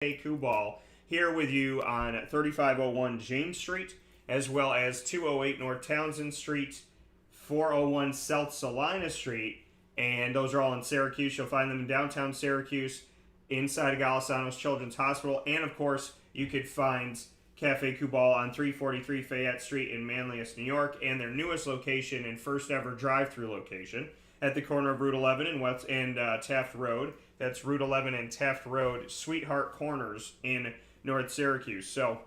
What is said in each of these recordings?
Kubal here with you on 3501 James Street, as well as 208 North Townsend Street, 401 South Salina Street, and those are all in Syracuse. You'll find them in downtown Syracuse, inside of Golisano's Children's Hospital, and of course, you could find Cafe Kubal on 343 Fayette Street in Manlius, New York, and their newest location and first ever drive-through location at the corner of Route 11 and Taft Road. That's Route 11 and Taft Road, Sweetheart Corners in North Syracuse. So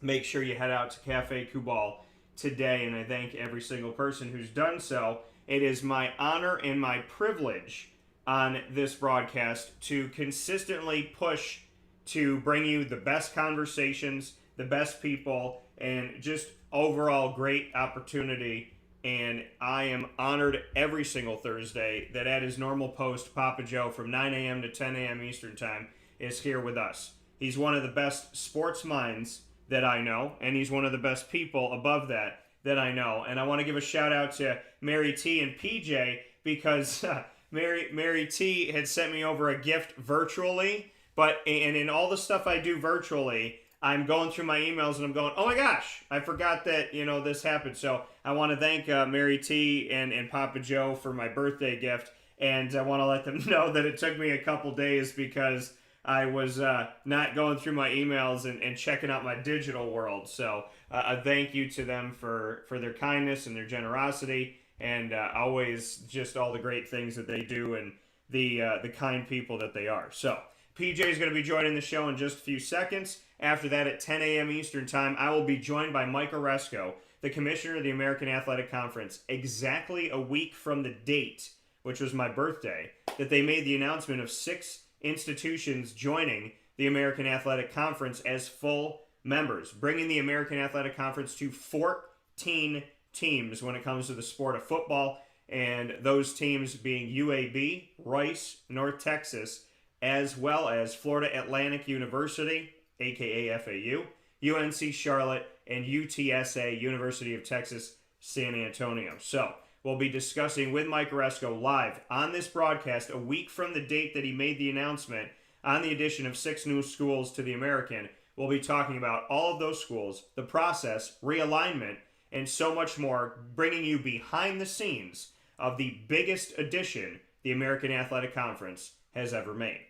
make sure you head out to Cafe Kubal today, and I thank every single person who's done so. It is my honor and my privilege on this broadcast to consistently push to bring you the best conversations, the best people, and just overall great opportunity. And I am honored every single Thursday that at his normal post, Papa Joe from 9 a.m. to 10 a.m. Eastern Time is here with us. He's one of the best sports minds that I know, and he's one of the best people above that I know. And I want to give a shout out to Mary T and PJ because Mary T had sent me over a gift virtually, and in all the stuff I do virtually, I'm going through my emails and I'm going, oh my gosh, I forgot that, this happened. So I want to thank Mary T and Papa Joe for my birthday gift. And I want to let them know that it took me a couple days because I was not going through my emails and checking out my digital world. So a thank you to them for their kindness and their generosity and always just all the great things that they do and the kind people that they are. So PJ is going to be joining the show in just a few seconds. After that, at 10 a.m. Eastern Time, I will be joined by Mike Aresco, the commissioner of the American Athletic Conference, exactly a week from the date, which was my birthday, that they made the announcement of 6 institutions joining the American Athletic Conference as full members, bringing the American Athletic Conference to 14 teams when it comes to the sport of football, and those teams being UAB, Rice, North Texas, as well as Florida Atlantic University, aka FAU, UNC Charlotte, and UTSA, University of Texas, San Antonio. So we'll be discussing with Mike Aresco live on this broadcast a week from the date that he made the announcement on the addition of 6 new schools to the American. We'll be talking about all of those schools, the process, realignment, and so much more, bringing you behind the scenes of the biggest addition the American Athletic Conference has ever made.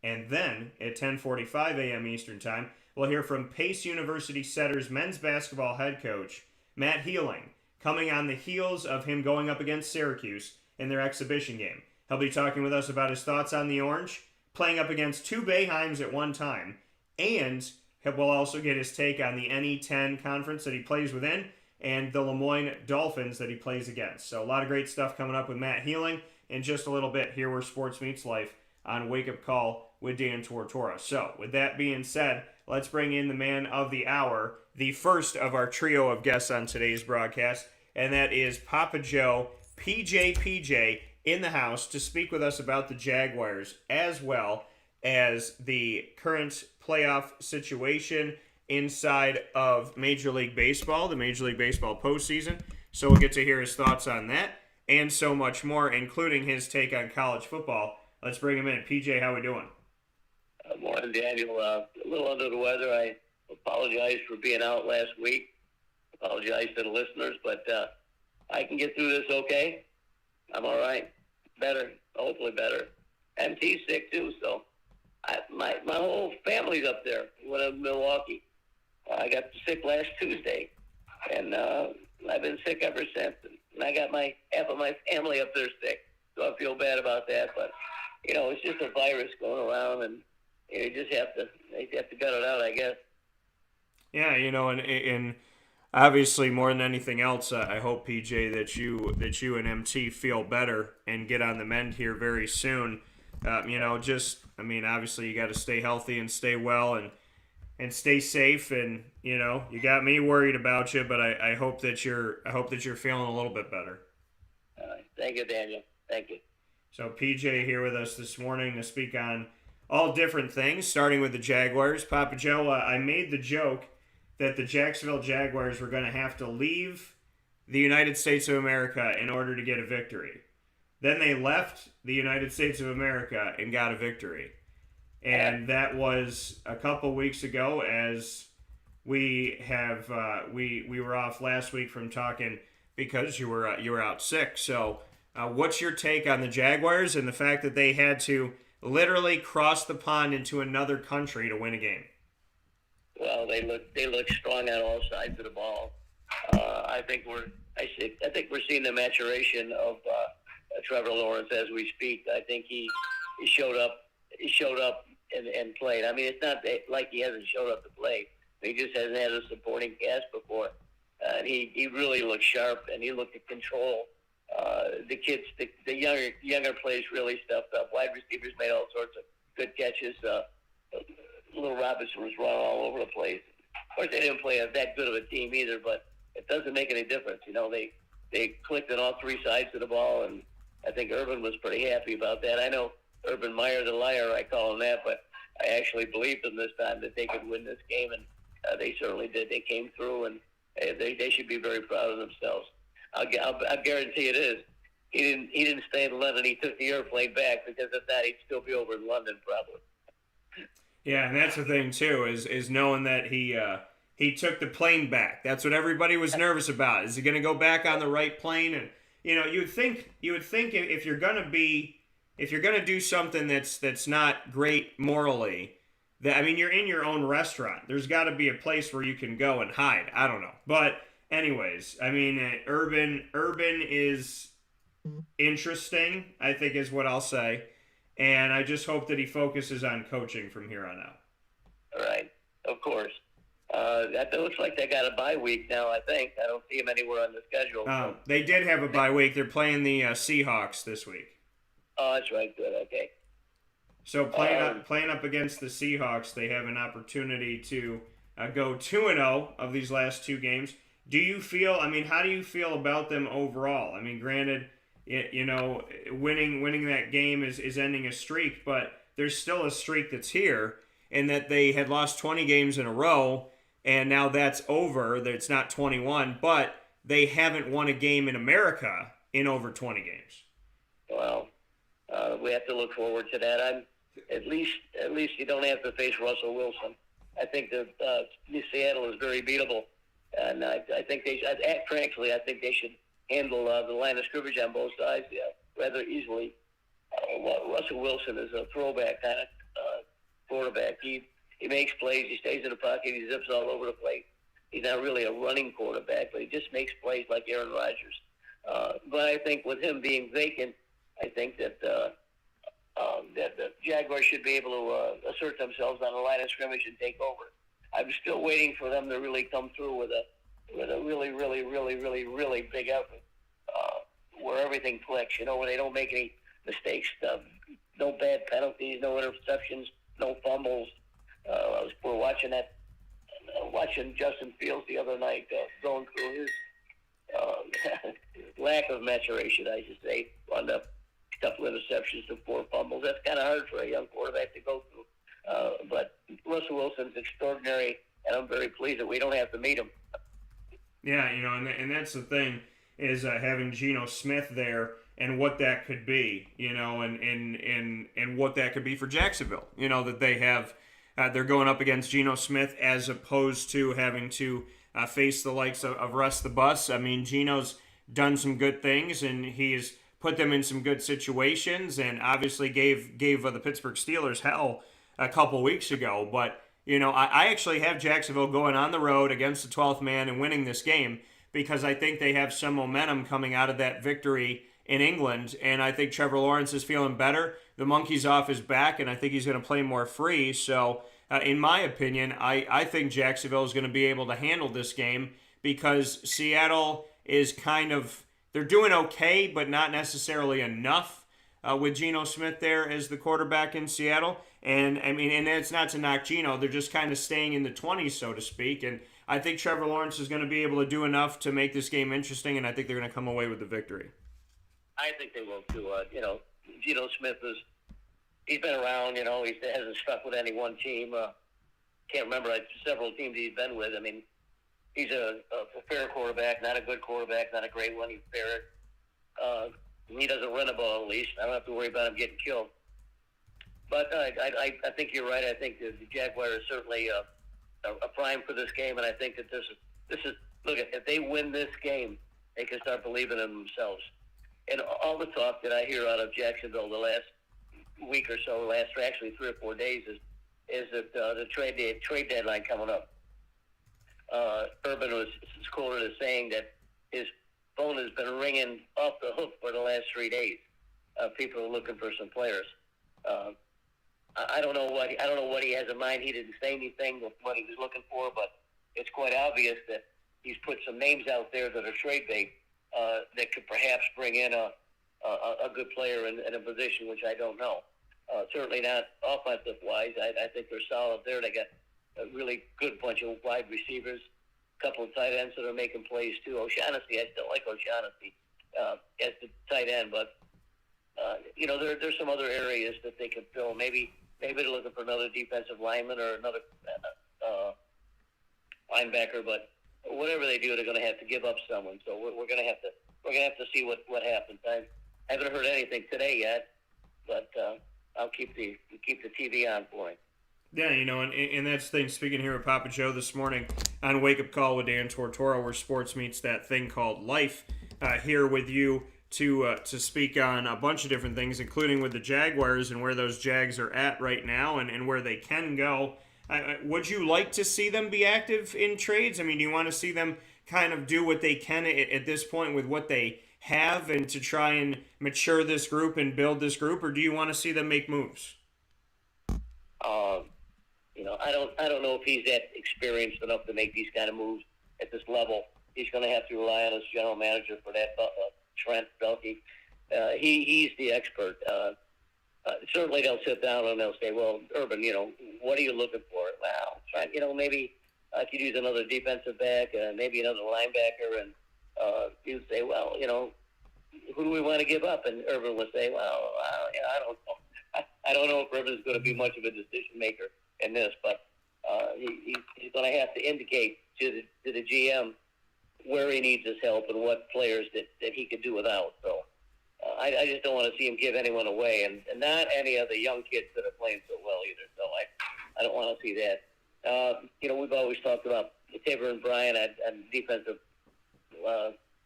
And then, at 10:45 a.m. Eastern Time, we'll hear from Pace University Setters men's basketball head coach Matt Healing, coming on the heels of him going up against Syracuse in their exhibition game. He'll be talking with us about his thoughts on the Orange, playing up against 2 Boeheims at one time, and we'll also get his take on the NE10 conference that he plays within and the Moyne Dolphins that he plays against. So a lot of great stuff coming up with Matt Healing in just a little bit here where Sports Meets Life on Wake Up Call with Dan Tortora. So, with that being said, let's bring in the man of the hour, the first of our trio of guests on today's broadcast, and that is Papa Joe, PJ, in the house to speak with us about the Jaguars, as well as the current playoff situation inside of Major League Baseball, the Major League Baseball postseason. So we'll get to hear his thoughts on that, and so much more, including his take on college football. Let's bring him in. PJ, how we doing? Morning, Daniel. A little under the weather. I apologize for being out last week. Apologize to the listeners, but I can get through this okay. I'm all right. Better, hopefully better. MT's sick too, so my whole family's up there. When I'm in Milwaukee, I got sick last Tuesday, and I've been sick ever since. And I got half of my family up there sick, so I feel bad about that. But it's just a virus going around, and they have to gut it out, I guess. Yeah, and obviously more than anything else, I hope, PJ, that you and MT feel better and get on the mend here very soon. Obviously you got to stay healthy and stay well and stay safe, and you got me worried about you, but I hope that you're feeling a little bit better. Thank you, Daniel. Thank you. So PJ here with us this morning to speak on all different things, starting with the Jaguars. Papa Joe, I made the joke that the Jacksonville Jaguars were going to have to leave the United States of America in order to get a victory. Then they left the United States of America and got a victory. and that was a couple weeks ago. As we have we were off last week from talking because you were out sick. So, what's your take on the Jaguars and the fact that they had to literally cross the pond into another country to win a game? Well, they look strong on all sides of the ball. I think we're seeing the maturation of Trevor Lawrence as we speak. I think he showed up. He showed up and played. I mean, it's not like he hasn't showed up to play. He just hasn't had a supporting cast before. And he really looked sharp, and he looked in control. The kids, the younger players really stepped up. Wide receivers made all sorts of good catches. Little Robinson was running all over the place. Of course, they didn't play that good of a team either, but it doesn't make any difference. You know, they clicked on all three sides of the ball, and I think Urban was pretty happy about that. I know Urban Meyer the liar, I call him that, but I actually believed them this time that they could win this game, and they certainly did. They came through, and they should be very proud of themselves. I'll guarantee it is. He didn't stay in London. He took the airplane back, because if not, he'd still be over in London probably. Yeah, and that's the thing too, is knowing that he took the plane back. That's what everybody was nervous about. Is he going to go back on the right plane? And you would think if you're going to do something that's not great morally, that, I mean, you're in your own restaurant. There's got to be a place where you can go and hide. I don't know, but anyways, I mean, Urban is interesting, I think, is what I'll say. And I just hope that he focuses on coaching from here on out. All right, of course. It looks like they got a bye week now, I think. I don't see him anywhere on the schedule. They did have a bye week. They're playing the Seahawks this week. Oh, that's right. Good, okay. So playing up against the Seahawks, they have an opportunity to go 2-0 of these last two games. Do you feel, I mean, how do you feel about them overall? I mean, granted, winning that game is ending a streak, but there's still a streak that's here, in that they had lost 20 games in a row, and now that's over. That it's not 21, but they haven't won a game in America in over 20 games. Well, we have to look forward to that. At least you don't have to face Russell Wilson. I think that Seattle is very beatable, and I think frankly, I think they should handle the line of scrimmage on both sides rather easily. Russell Wilson is a throwback kind of quarterback. He makes plays. He stays in the pocket. He zips all over the place. He's not really a running quarterback, but he just makes plays like Aaron Rodgers. But I think with him being vacant, I think that the Jaguars should be able to assert themselves on the line of scrimmage and take over. I'm still waiting for them to really come through with a really, really, really, really, really big effort where everything clicks, where they don't make any mistakes, no bad penalties, no interceptions, no fumbles. We're watching Justin Fields the other night going through his lack of maturation, I should say, on a couple interceptions to 4 fumbles. That's kind of hard for a young quarterback to go through. But Russell Wilson's extraordinary, and I'm very pleased that we don't have to meet him. Yeah, and that's the thing, is having Geno Smith there and what that could be, and what that could be for Jacksonville. That they have, they're going up against Geno Smith as opposed to having to face the likes of Russ the Bus. I mean, Geno's done some good things, and he's put them in some good situations, and obviously gave the Pittsburgh Steelers hell a couple weeks ago. But I actually have Jacksonville going on the road against the 12th man and winning this game, because I think they have some momentum coming out of that victory in England, and I think Trevor Lawrence is feeling better. The monkey's off his back, and I think he's going to play more free. So, in my opinion, I think Jacksonville is going to be able to handle this game, because Seattle is they're doing okay, but not necessarily enough with Geno Smith there as the quarterback in Seattle. And I mean, and it's not to knock Geno, they're just kind of staying in the 20s, so to speak. And I think Trevor Lawrence is going to be able to do enough to make this game interesting, and I think they're going to come away with the victory. I think they will too. Geno Smith he's been around. He hasn't stuck with any one team. Can't remember several teams he's been with. I mean, he's a fair quarterback, not a good quarterback, not a great one. He's fair. He doesn't run the ball, at least. I don't have to worry about him getting killed. But I think you're right. I think the Jaguars are certainly a prime for this game, and I think that this is look, if they win this game, they can start believing in themselves. And all the talk that I hear out of Jacksonville the last week or so, actually 3 or 4 days, is that the trade deadline coming up. Urban was quoted as saying that his phone has been ringing off the hook for the last 3 days. People are looking for some players. I don't know what he has in mind. He didn't say anything with what he was looking for, but it's quite obvious that he's put some names out there that are trade bait that could perhaps bring in a good player in a position which I don't know. Certainly not offensive wise. I think they're solid there. They got a really good bunch of wide receivers, a couple of tight ends that are making plays too. O'Shaughnessy, I still like O'Shaughnessy as the tight end, but there's some other areas that they could fill. Maybe they're looking for another defensive lineman or another linebacker, but whatever they do, they're going to have to give up someone. So we're going to have to see what happens. I haven't heard anything today yet, but I'll keep the TV on for him. Yeah, and that's the thing. Speaking here with Papa Joe this morning on Wake Up Call with Dan Tortora, where sports meets that thing called life. Here with you to speak on a bunch of different things, including with the Jaguars and where those Jags are at right now and where they can go. Would you like to see them be active in trades? I mean, do you want to see them kind of do what they can at this point with what they have and to try and mature this group and build this group, or do you want to see them make moves? I don't know if he's that experienced enough to make these kind of moves at this level. He's going to have to rely on his general manager for that, Trent Baalke. He's the expert. Certainly they'll sit down and they'll say, well, Urban, what are you looking for? Well, maybe I could use another defensive back, maybe another linebacker, and you'd say, well, who do we want to give up? And Urban would say, well, I don't know. I don't know if Urban's going to be much of a decision maker in this, but he's going to have to indicate to the GM where he needs his help and what players that he could do without. So I just don't want to see him give anyone away, and not any of the young kids that are playing so well either. So I don't want to see that. We've always talked about Tabor and Bryan at defensive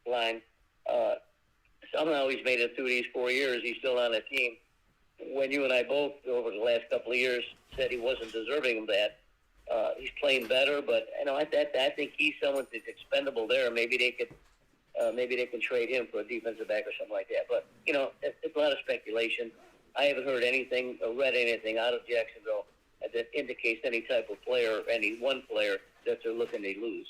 line. Somehow he's made it through these 4 years. He's still on the team. When you and I both, over the last couple of years, said he wasn't deserving of that, he's playing better. But I think he's someone that's expendable there. Maybe they can trade him for a defensive back or something like that. But it's a lot of speculation. I haven't heard anything or read anything out of Jacksonville that indicates any type of player, any one player that they're looking to lose.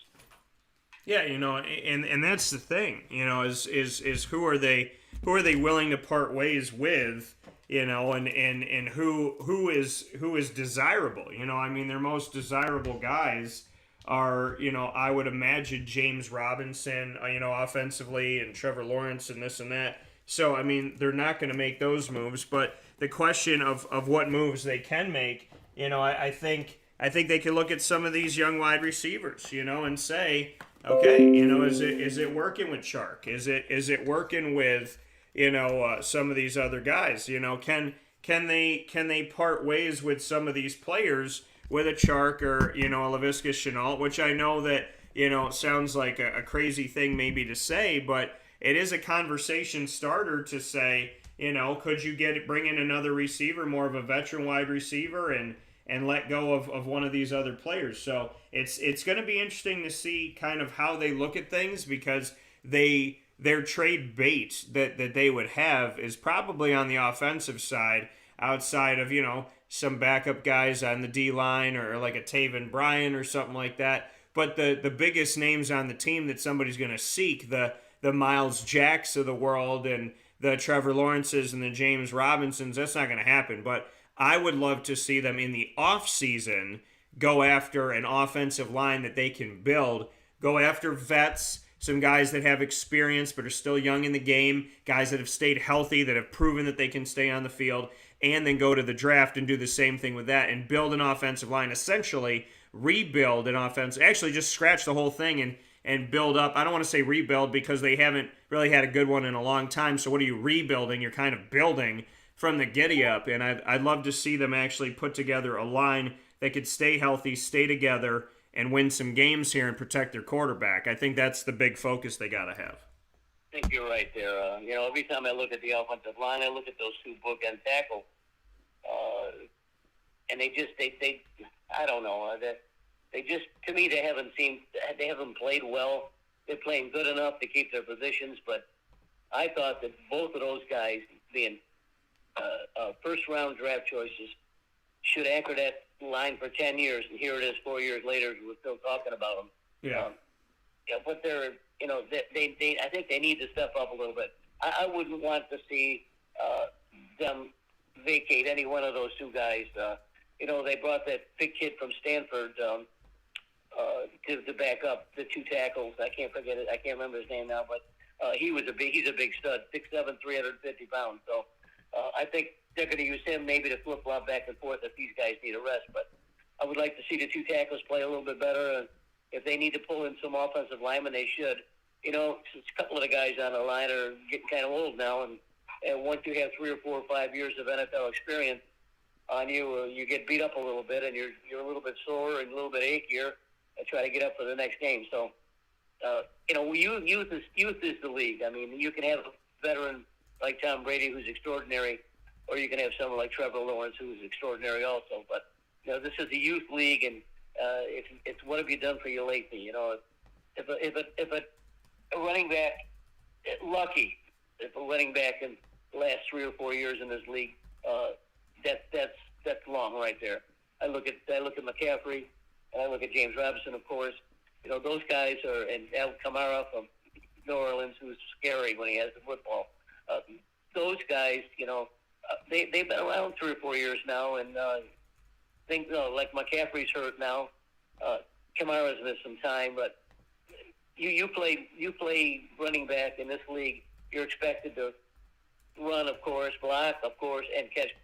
Yeah, and that's the thing, is who are they willing to part ways with, and who is desirable. Their most desirable guys are, I would imagine James Robinson, offensively, and Trevor Lawrence and this and that. So, they're not going to make those moves, but the question of what moves they can make, I think they can look at some of these young wide receivers, and say, okay, is it working with Chark? Is it working with some of these other guys? Can they part ways with some of these players with a Chark or a Laviska Shenault, which I know that sounds like a crazy thing maybe to say, but it is a conversation starter to say, could you bring in another receiver, more of a veteran wide receiver, and let go of one of these other players. So it's going to be interesting to see kind of how they look at things, because their trade bait that they would have is probably on the offensive side, outside of some backup guys on the D-line or like a Taven Bryan or something like that. But the biggest names on the team that somebody's going to seek, the Miles Jacks of the world and the Trevor Lawrences and the James Robinsons, that's not going to happen. But I would love to see them in the offseason go after an offensive line that they can build, go after vets, some guys that have experience but are still young in the game, guys that have stayed healthy, that have proven that they can stay on the field, and then go to the draft and do the same thing with that and build an offensive line, essentially rebuild an offense, actually just scratch the whole thing and build up. I don't want to say rebuild because they haven't really had a good one in a long time, so what are you rebuilding? You're kind of building from the giddy up, and I'd love to see them actually put together a line that could stay healthy, stay together, and win some games here and protect their quarterback. I think that's the big focus they got to have. I think you're right there. Every time I look at the offensive line, I look at those two bookend tackles, and they I don't know. They just, to me, they haven't played well. They're playing good enough to keep their positions, but I thought that both of those guys, being first-round draft choices, should anchor that line for 10 years, and here it is 4 years later, we're still talking about them. Yeah. But they're, I think they need to step up a little bit. I wouldn't want to see them vacate any one of those two guys. They brought that big kid from Stanford to back up the two tackles. I can't forget it. I can't remember his name now, but he's a big stud, 6'7", 350 pounds. So I think they're going to use him maybe to flip-flop back and forth if these guys need a rest. But I would like to see the two tackles play a little bit better. If they need to pull in some offensive linemen, they should. Since a couple of the guys on the line are getting kind of old now, and once you have 3 or 4 or 5 years of NFL experience on you, you get beat up a little bit, and you're a little bit sore and a little bit achier and try to get up for the next game. So, youth is the league. I mean, you can have a veteran like Tom Brady who's extraordinary, or you can have someone like Trevor Lawrence who's extraordinary also. But this is a youth league, and it's what have you done for you lately? If a running back, if a running back in the last 3 or 4 years in this league, that's long right there. I look at McCaffrey, and I look at James Robinson, of course. Those guys are, and Al Kamara from New Orleans, who's scary when he has the football. Those guys, they've been around 3 or 4 years now, and things like McCaffrey's hurt now. Kamara's missed some time, but you play running back in this league. You're expected to run, of course, block, of course, and catch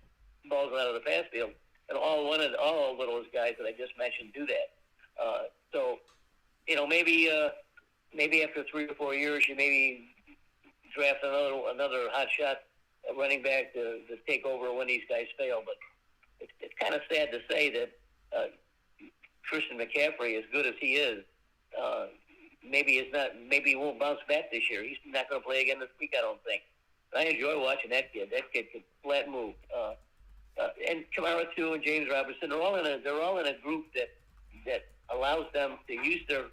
balls out of the pass field. And all of those guys that I just mentioned do that. So, maybe after 3 or 4 years, you maybe draft another hot shot running back to take over when these guys fail. But it's kind of sad to say that Christian McCaffrey, as good as he is, maybe he won't bounce back this year. He's not going to play again this week, I don't think. But I enjoy watching that kid. That kid can flat move. And Kamara too, and James Robinson, they're all in a group that allows them to use their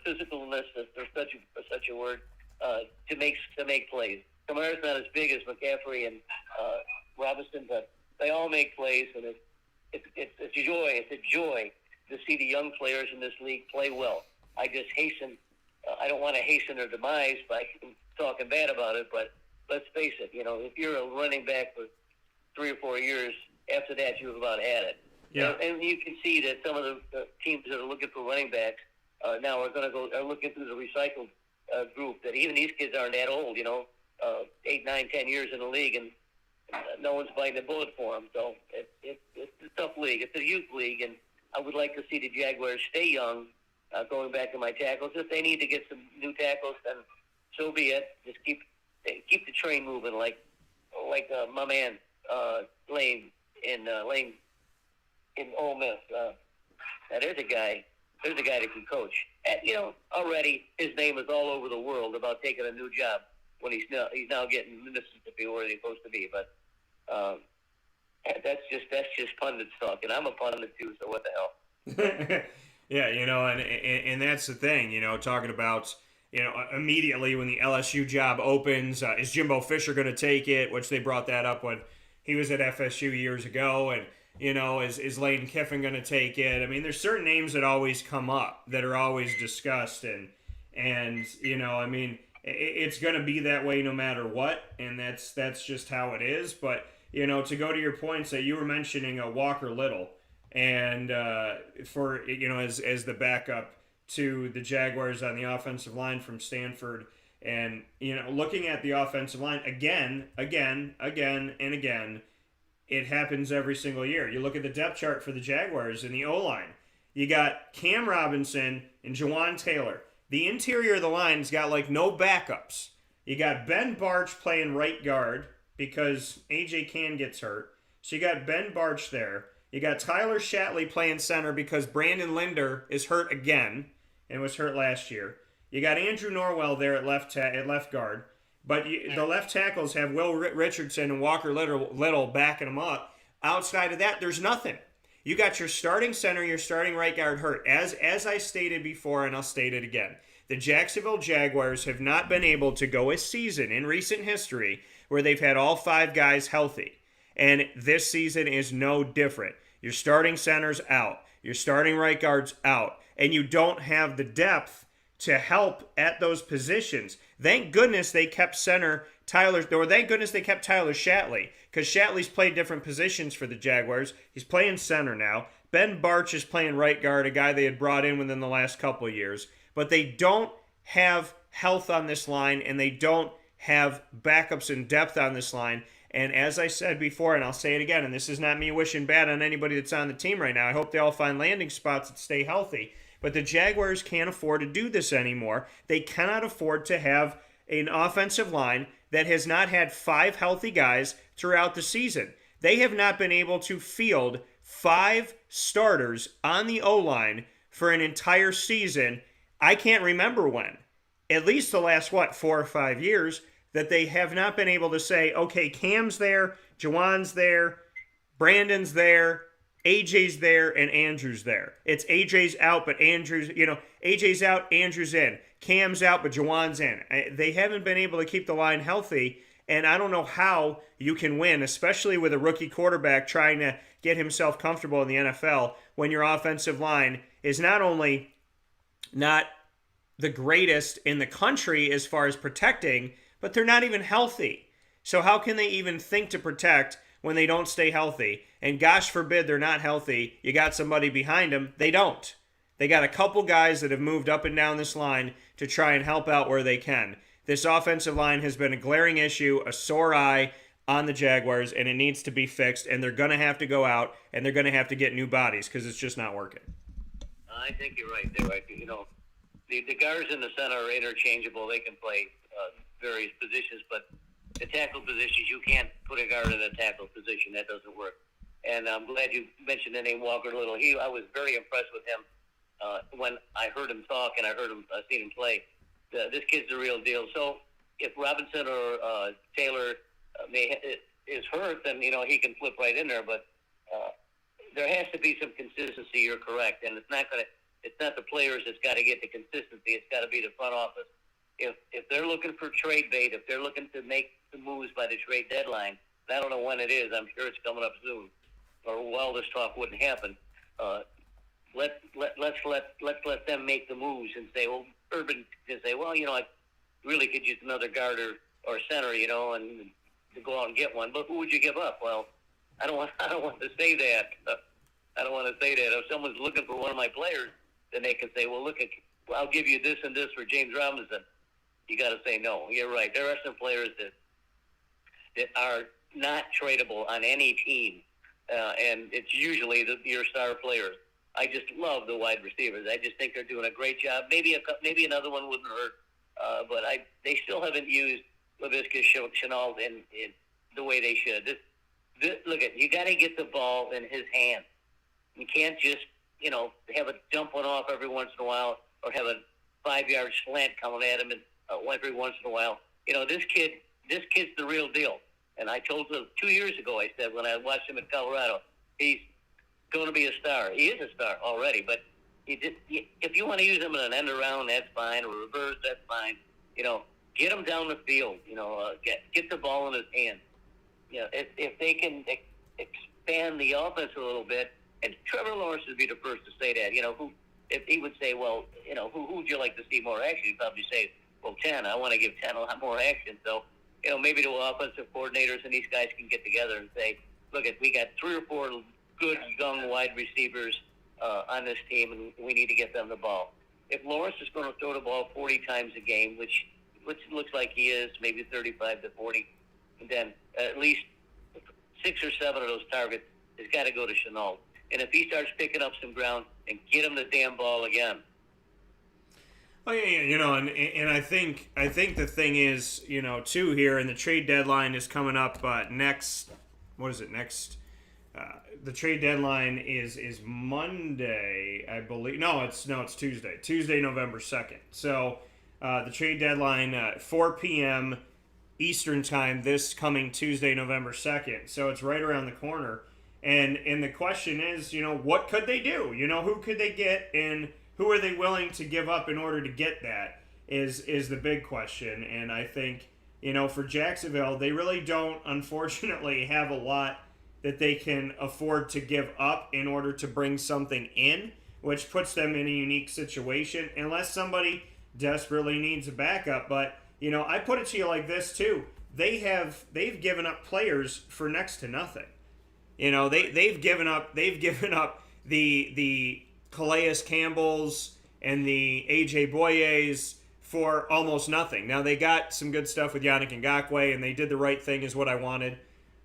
physicalness, if there's such a word, to make plays. Kamara's not as big as McCaffrey and Robinson, but they all make plays, and it's a joy. It's a joy to see the young players in this league play well. I don't want to hasten their demise by talking bad about it, but let's face it. If you're a running back for 3 or 4 years, after that you've about had it. Yeah. And you can see that some of the teams that are looking for running backs now are looking through the recycled group. That even these kids aren't that old. 8, 9, 10 years in the league, and no one's biting the bullet for them. So it's a tough league. It's a youth league, and I would like to see the Jaguars stay young. Going back to my tackles, if they need to get some new tackles, then so be it. Just keep the train moving, like my man Lane in Ole Miss. There's a guy that can coach. And, already his name is all over the world about taking a new job when he's now getting Mississippi where he's supposed to be. But that's just pundits talking. I'm a pundit too, so what the hell? Yeah, and that's the thing, talking about, immediately when the LSU job opens, is Jimbo Fisher going to take it, which they brought that up when he was at FSU years ago, and, is Lane Kiffin going to take it? I mean, there's certain names that always come up that are always discussed, and it's going to be that way no matter what, and that's just how it is. But, to go to your points that you were mentioning, Walker Little, and for as the backup to the Jaguars on the offensive line from Stanford, and looking at the offensive line again, and again, it happens every single year. You look at the depth chart for the Jaguars in the O-line. You got Cam Robinson and Jawan Taylor. The interior of the line's got no backups. You got Ben Barch playing right guard because A.J. Can gets hurt. So you got Ben Barch there. You got Tyler Shatley playing center because Brandon Linder is hurt again and was hurt last year. You got Andrew Norwell there at left guard. But the left tackles have Will Richardson and Walker Little backing them up. Outside of that, there's nothing. You got your starting center, your starting right guard hurt. As I stated before, and I'll state it again, the Jacksonville Jaguars have not been able to go a season in recent history where they've had all 5 guys healthy. And this season is no different. Your starting center's out. Your starting right guard's out. And you don't have the depth to help at those positions. Thank goodness they kept Tyler Shatley, because Shatley's played different positions for the Jaguars. He's playing center now. Ben Barch is playing right guard, a guy they had brought in within the last couple of years. But they don't have health on this line, and they don't have backups and depth on this line. And as I said before, and I'll say it again, and this is not me wishing bad on anybody that's on the team right now. I hope they all find landing spots that stay healthy. But the Jaguars can't afford to do this anymore. They cannot afford to have an offensive line that has not had 5 healthy guys throughout the season. They have not been able to field 5 starters on the O-line for an entire season. I can't remember when. At least the last, 4 or 5 years, that they have not been able to say, okay, Cam's there, Jawan's there, Brandon's there, AJ's there, and Andrew's there. It's AJ's out, but Andrew's, AJ's out, Andrew's in. Cam's out, but Jawan's in. They haven't been able to keep the line healthy, and I don't know how you can win, especially with a rookie quarterback trying to get himself comfortable in the NFL, when your offensive line is not only not the greatest in the country as far as protecting, but they're not even healthy. So how can they even think to protect when they don't stay healthy? And gosh forbid they're not healthy. You got somebody behind them. They don't. They got a couple guys that have moved up and down this line to try and help out where they can. This offensive line has been a glaring issue, a sore eye on the Jaguars, and it needs to be fixed. And they're going to have to go out, and they're going to have to get new bodies because it's just not working. I think you're right there. Right? The guards in the center are interchangeable. They can play various positions, but the tackle positions, you can't put a guard in a tackle position. That doesn't work. And I'm glad you mentioned the name Walker Little. I was very impressed with him when I heard him talk and I seen him play. This kid's the real deal. So if Robinson or Taylor is hurt, then he can flip right in there. But there has to be some consistency. You're correct, and it's not the players that's got to get the consistency. It's got to be the front office. If they're looking for trade bait, if they're looking to make the moves by the trade deadline, I don't know when it is. I'm sure it's coming up soon, or this talk wouldn't happen. Let's let them make the moves and say, well, Urban can say, well, I really could use another guard or center, and to go out and get one. But who would you give up? Well, I don't want to say that. I don't want to say that. If someone's looking for one of my players, then they can say, well, I'll give you this and this for James Robinson. You got to say no. You're right. There are some players that are not tradable on any team, and it's usually your star players. I just love the wide receivers. I just think they're doing a great job. Maybe another one wouldn't hurt, but they still haven't used Laviska Shenault in the way they should. Look at, you got to get the ball in his hands. You can't just have it jump one off every once in a while, or have a 5-yard slant coming at him every once in a while. This kid's the real deal. And I told him 2 years ago, I said, when I watched him in Colorado, he's going to be a star. He is a star already, but if you want to use him in an end around, that's fine, or reverse, that's fine. Get him down the field. Get the ball in his hands. If they can expand the offense a little bit, and Trevor Lawrence would be the first to say that. If he would say, well, who would you like to see more action? He'd probably say, well, 10. I want to give 10 a lot more action. So, maybe the offensive coordinators and these guys can get together and say, look, we got 3 or 4 good young wide receivers on this team, and we need to get them the ball. If Lawrence is going to throw the ball 40 times a game, which looks like he is, maybe 35 to 40, and then at least 6 or 7 of those targets has got to go to Shenault. And if he starts picking up some ground, and get him the damn ball again. Oh yeah, and I think the thing is, too here, and the trade deadline is coming up next. What is it next? The trade deadline is Monday, I believe. It's Tuesday. Tuesday, November 2nd. So the trade deadline 4 p.m. Eastern time this coming Tuesday, November 2nd. So it's right around the corner. And the question is, what could they do? Who could they get, and who are they willing to give up in order to get that is the big question. And I think, for Jacksonville, they really don't, unfortunately, have a lot that they can afford to give up in order to bring something in, which puts them in a unique situation, unless somebody desperately needs a backup. But, I put it to you like this, too. They've given up players for next to nothing. They've given up the Calais Campbells and the AJ Boyes for almost nothing. Now they got some good stuff with Yannick Ngakoue, and they did the right thing, is what I wanted,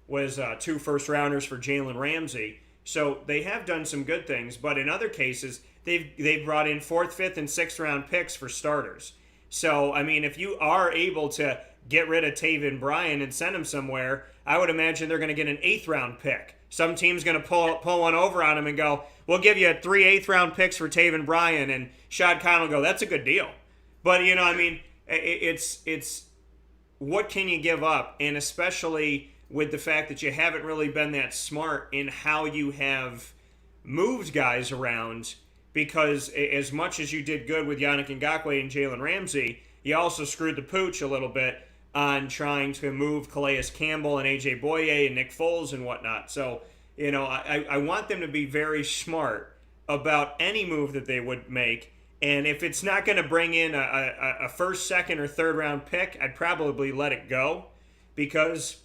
was 2 first-rounders for Jalen Ramsey. So they have done some good things, but in other cases, they've brought in 4th, 5th, and 6th-round picks for starters. So, I mean, if you are able to get rid of Taven Bryan and send him somewhere, I would imagine they're going to get an 8th-round pick. Some team's going to pull one over on him and go, we'll give you 3 8th-round picks for Taven Bryan, and Shad Khan will go, that's a good deal. But, it's what can you give up? And especially with the fact that you haven't really been that smart in how you have moved guys around, because as much as you did good with Yannick Ngakoue and Jalen Ramsey, you also screwed the pooch a little bit on trying to move Calais Campbell and AJ Boye and Nick Foles and whatnot. So, I want them to be very smart about any move that they would make. And if it's not going to bring in a first, second, or third-round pick, I'd probably let it go, because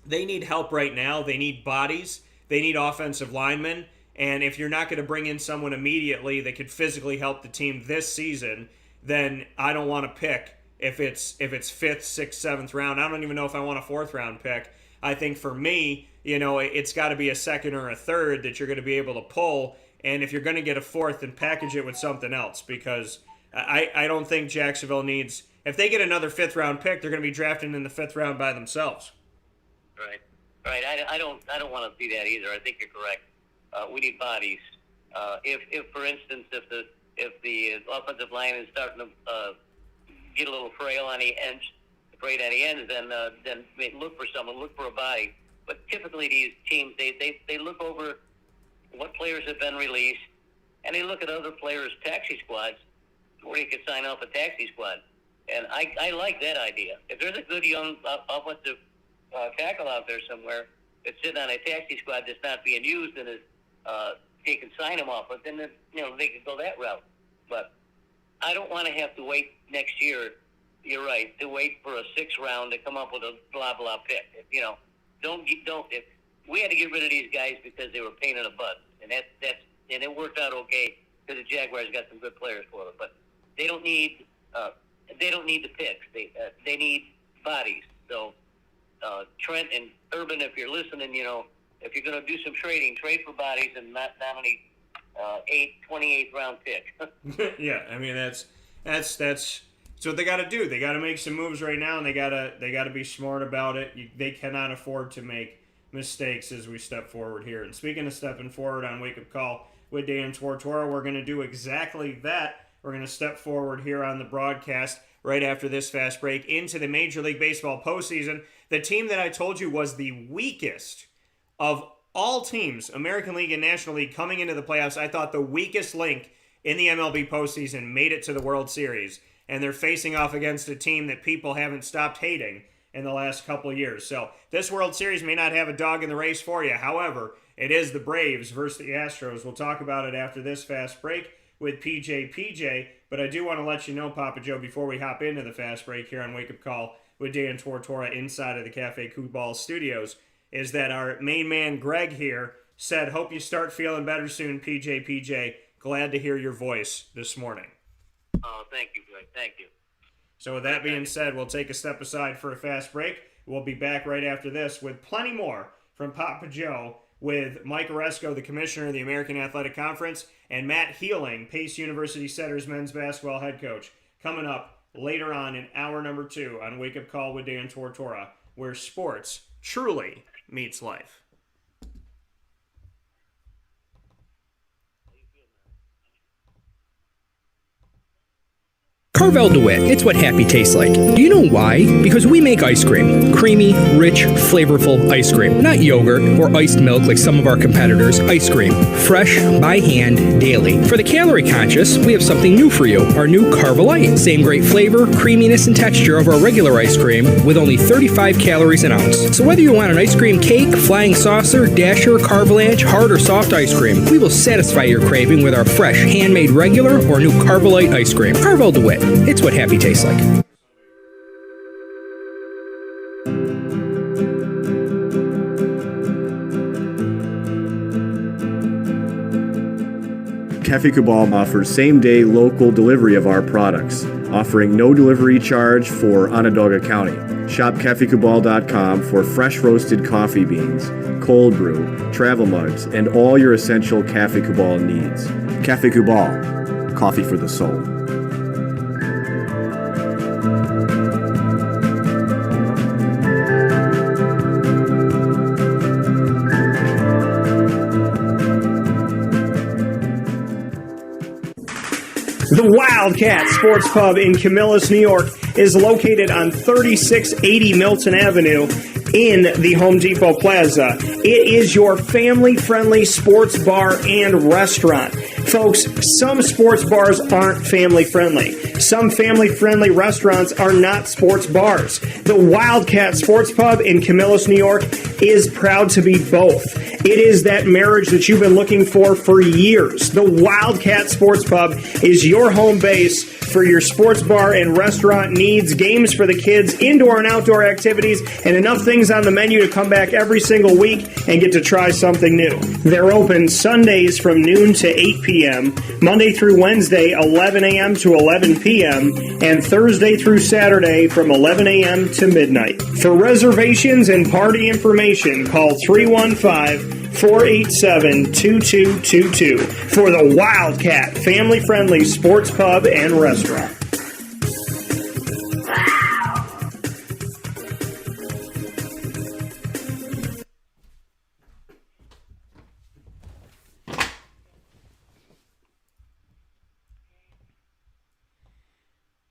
they need help right now. They need bodies. They need offensive linemen. And if you're not going to bring in someone immediately that could physically help the team this season, then I don't want to pick if it's 5th, 6th, 7th round. I don't even know if I want a 4th-round pick. I think for me, it's got to be a 2nd or a 3rd that you're going to be able to pull. And if you're going to get a 4th, then package it with something else, because I don't think Jacksonville needs. If they get another 5th-round pick, they're going to be drafting in the 5th round by themselves. Right. I don't want to see that either. I think you're correct. We need bodies. If for instance, if the offensive line is starting to get a little frail on the ends, then look for someone, look for a body. But typically these teams, they look over what players have been released, and they look at other players' taxi squads where you can sign off a taxi squad. And I like that idea. If there's a good young offensive tackle out there somewhere that's sitting on a taxi squad that's not being used, and they can sign him off, but then they could go that route. But I don't want to have to wait next year. You're right, to wait for a 6th round to come up with a blah blah pick. If we had to get rid of these guys because they were pain in the butt, and it worked out okay because the Jaguars got some good players for them. But they don't need the picks. They need bodies. So Trent and Urban, if you're listening, if you're going to do some trading, trade for bodies and not only 28th round pick. Yeah, I mean that's what they got to do. They got to make some moves right now, and they got to be smart about it. They cannot afford to make mistakes as we step forward here. And speaking of stepping forward on Wake Up Call with Dan Tortora, we're going to do exactly that. We're going to step forward here on the broadcast right after this fast break into the Major League Baseball postseason. The team that I told you was the weakest of all teams, American League and National League, coming into the playoffs, I thought the weakest link in the MLB postseason made it to the World Series. And they're facing off against a team that people haven't stopped hating in the last couple of years. So this World Series may not have a dog in the race for you. However, it is the Braves versus the Astros. We'll talk about it after this fast break with PJ. But I do want to let you know, Papa Joe, before we hop into the fast break here on Wake Up Call with Dan Tortora inside of the Cafe Coupball studios, is that our main man Greg here said, hope you start feeling better soon, PJ. Glad to hear your voice this morning. Oh, thank you, Greg. Thank you. So with that being said, we'll take a step aside for a fast break. We'll be back right after this with plenty more from Papa Joe with Mike Aresco, the commissioner of the American Athletic Conference, and Matt Healing, Pace University Setters men's basketball head coach, coming up later on in hour number 2 on Wake Up Call with Dan Tortora, where sports truly meets life. Carvel DeWitt, it's what happy tastes like. Do you know why? Because we make ice cream. Creamy, rich, flavorful ice cream. Not yogurt or iced milk like some of our competitors. Ice cream. Fresh, by hand, daily. For the calorie conscious, we have something new for you. Our new Carvelite. Same great flavor, creaminess, and texture of our regular ice cream with only 35 calories an ounce. So whether you want an ice cream cake, flying saucer, dasher, carvalanche, hard or soft ice cream, we will satisfy your craving with our fresh, handmade regular or new Carvelite ice cream. Carvel DeWitt. It's what happy tastes like. Cafe Cabal offers same-day local delivery of our products, offering no delivery charge for Onondaga County. Shop cafecabal.com for fresh roasted coffee beans, cold brew, travel mugs, and all your essential Cafe Cabal needs. Cafe Cabal, coffee for the soul. The Wildcat Sports Pub in Camillus, New York is located on 3680 Milton Avenue in the Home Depot Plaza. It is your family-friendly sports bar and restaurant. Folks, some sports bars aren't family-friendly. Some family-friendly restaurants are not sports bars. The Wildcat Sports Pub in Camillus, New York is proud to be both. It is that marriage that you've been looking for years. The Wildcat Sports Pub is your home base for your sports bar and restaurant needs, games for the kids, indoor and outdoor activities, and enough things on the menu to come back every single week and get to try something new. They're open Sundays from noon to 8 p.m., Monday through Wednesday, 11 a.m. to 11 p.m., and Thursday through Saturday from 11 a.m. to midnight. For reservations and party information, call 315-487-2222 for the Wildcat family-friendly sports pub and restaurant.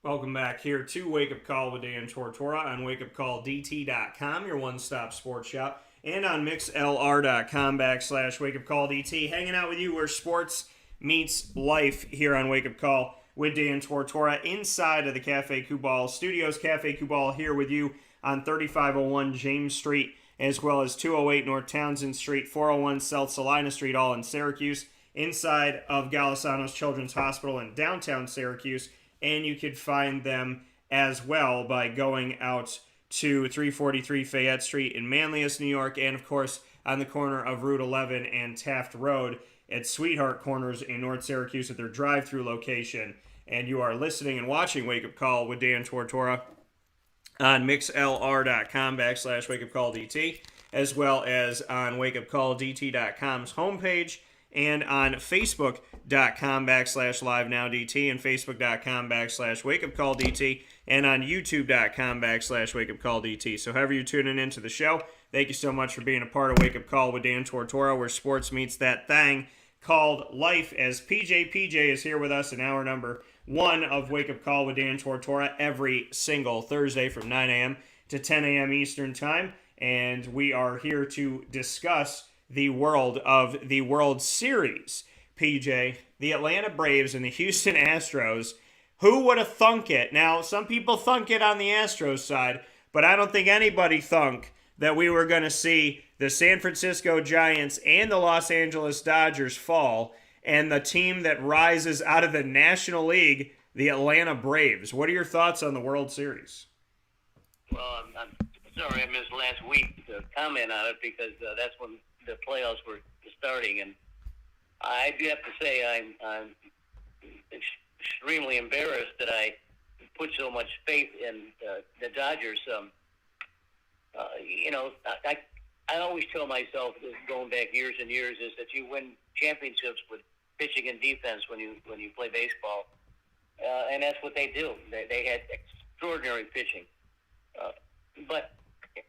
Welcome back here to Wake Up Call with Dan Tortora on wakeupcalldt.com, your one-stop sports shop, and on mixlr.com/wakeupcalldt. Hanging out with you where sports meets life here on Wake Up Call with Dan Tortora inside of the Cafe Kubal Studios. Cafe Kubal here with you on 3501 James Street, as well as 208 North Townsend Street, 401 South Salina Street, all in Syracuse, inside of Golisano's Children's Hospital in downtown Syracuse. And you could find them as well by going out to 343 Fayette Street in Manlius, New York, and of course on the corner of Route 11 and Taft Road at Sweetheart Corners in North Syracuse at their drive-through location. And you are listening and watching Wake Up Call with Dan Tortora on mixlr.com/wakeupcalldt, as well as on wakeupcalldt.com's homepage, and on Facebook.com/LiveNowDT and Facebook.com/WakeUpCallDT and on YouTube.com/WakeUpCallDT. So however you're tuning into the show, thank you so much for being a part of Wake Up Call with Dan Tortora, where sports meets that thing called life, as PJ is here with us in hour number 1 of Wake Up Call with Dan Tortora every single Thursday from 9 a.m. to 10 a.m. Eastern Time. And we are here to discuss the world of the World Series. PJ, the Atlanta Braves and the Houston Astros. Who would have thunk it? Now, some people thunk it on the Astros side, but I don't think anybody thunk that we were going to see the San Francisco Giants and the Los Angeles Dodgers fall, and the team that rises out of the National League, the Atlanta Braves. What are your thoughts on the World Series? Well, I'm sorry I missed last week to comment on it because that's when the playoffs were starting, and I do have to say I'm extremely embarrassed that I put so much faith in the Dodgers. I always tell myself, going back years and years, is that you win championships with pitching and defense when you play baseball, and that's what they do. They had extraordinary pitching, but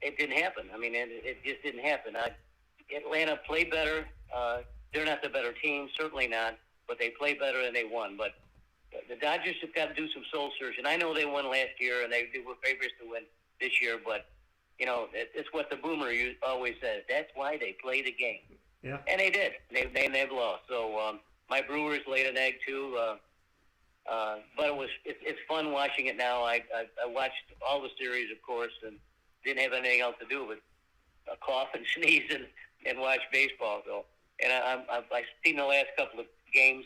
it didn't happen. I mean, it just didn't happen. Atlanta played better. They're not the better team, certainly not, but they played better and they won. But the Dodgers have got to do some soul searching. I know they won last year and they were favorites to win this year, but it's what the boomer always says. That's why they play the game. Yeah. And they did. They've lost. So my Brewers laid an egg too. But it's fun watching it now. I watched all the series, of course, and didn't have anything else to do but cough and sneeze and watch baseball. So, and I've seen the last couple of games.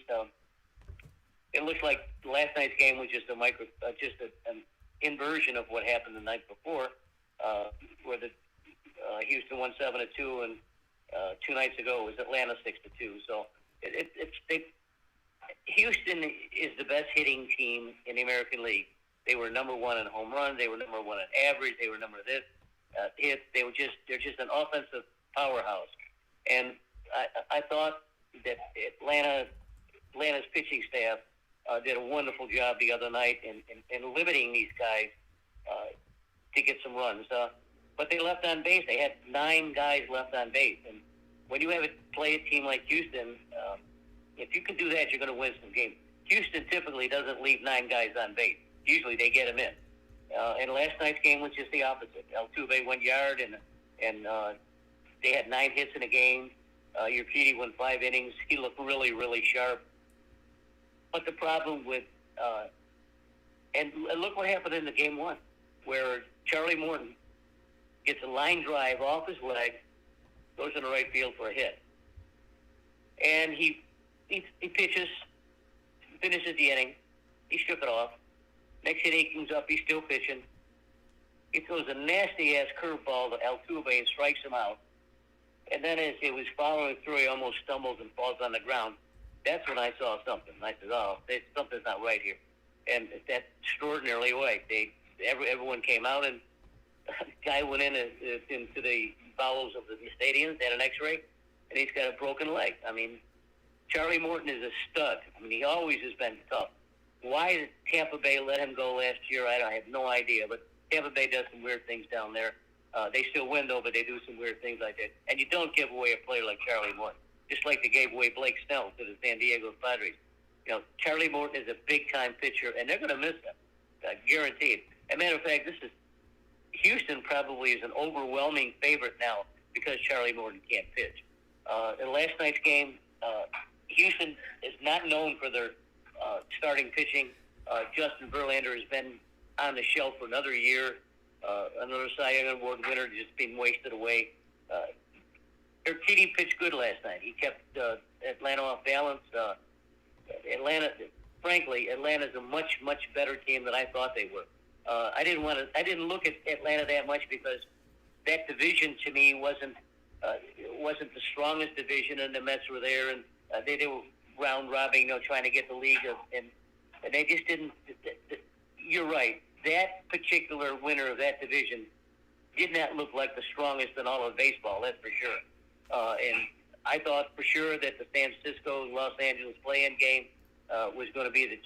It looks like last night's game was just an inversion of what happened the night before, where the Houston won 7-2, and 2 nights ago it was Atlanta 6-2. So Houston is the best hitting team in the American League. They were number one in home runs. They were number one in average. They were number this hits. They're just an offensive powerhouse. And I thought that Atlanta's pitching staff did a wonderful job the other night in limiting these guys to get some runs. But they left on base. They had 9 guys left on base. And when you have play a team like Houston, if you can do that, you're going to win some games. Houston typically doesn't leave 9 guys on base. Usually they get them in. And last night's game was just the opposite. Altuve went yard, and they had 9 hits in a game. Urquidy went 5 innings. He looked really, really sharp. But the problem with and look what happened in the game 1, where Charlie Morton gets a line drive off his leg, goes in the right field for a hit, and he pitches, finishes the inning. He shook it off. Next hit, he comes up. He's still pitching. He throws a nasty-ass curveball to Altuve and strikes him out. And then as he was following through, he almost stumbles and falls on the ground. That's when I saw something. I said, something's not right here. And that extraordinarily right. Everyone came out, and the guy went into the bowels of the stadium, had an x-ray, and he's got a broken leg. I mean, Charlie Morton is a stud. I mean, he always has been tough. Why did Tampa Bay let him go last year? I have no idea, but Tampa Bay does some weird things down there. They still win, though, but they do some weird things like that. And you don't give away a player like Charlie Morton, just like they gave away Blake Snell to the San Diego Padres. Charlie Morton is a big-time pitcher, and they're going to miss him, guaranteed. As a matter of fact, Houston probably is an overwhelming favorite now because Charlie Morton can't pitch. In last night's game, Houston is not known for their starting pitching. Justin Verlander has been on the shelf for another year. Another Cy Young Award winner just being wasted away. Urquidy pitched good last night. He kept Atlanta off balance. Atlanta's a much, much better team than I thought they were. I didn't look at Atlanta that much because that division to me wasn't the strongest division, and the Mets were there, and they were round robbing, trying to get the league, and they just didn't. You're right. That particular winner of that division did not look like the strongest in all of baseball. That's for sure. And I thought for sure that the San Francisco Los Angeles play-in game was going to be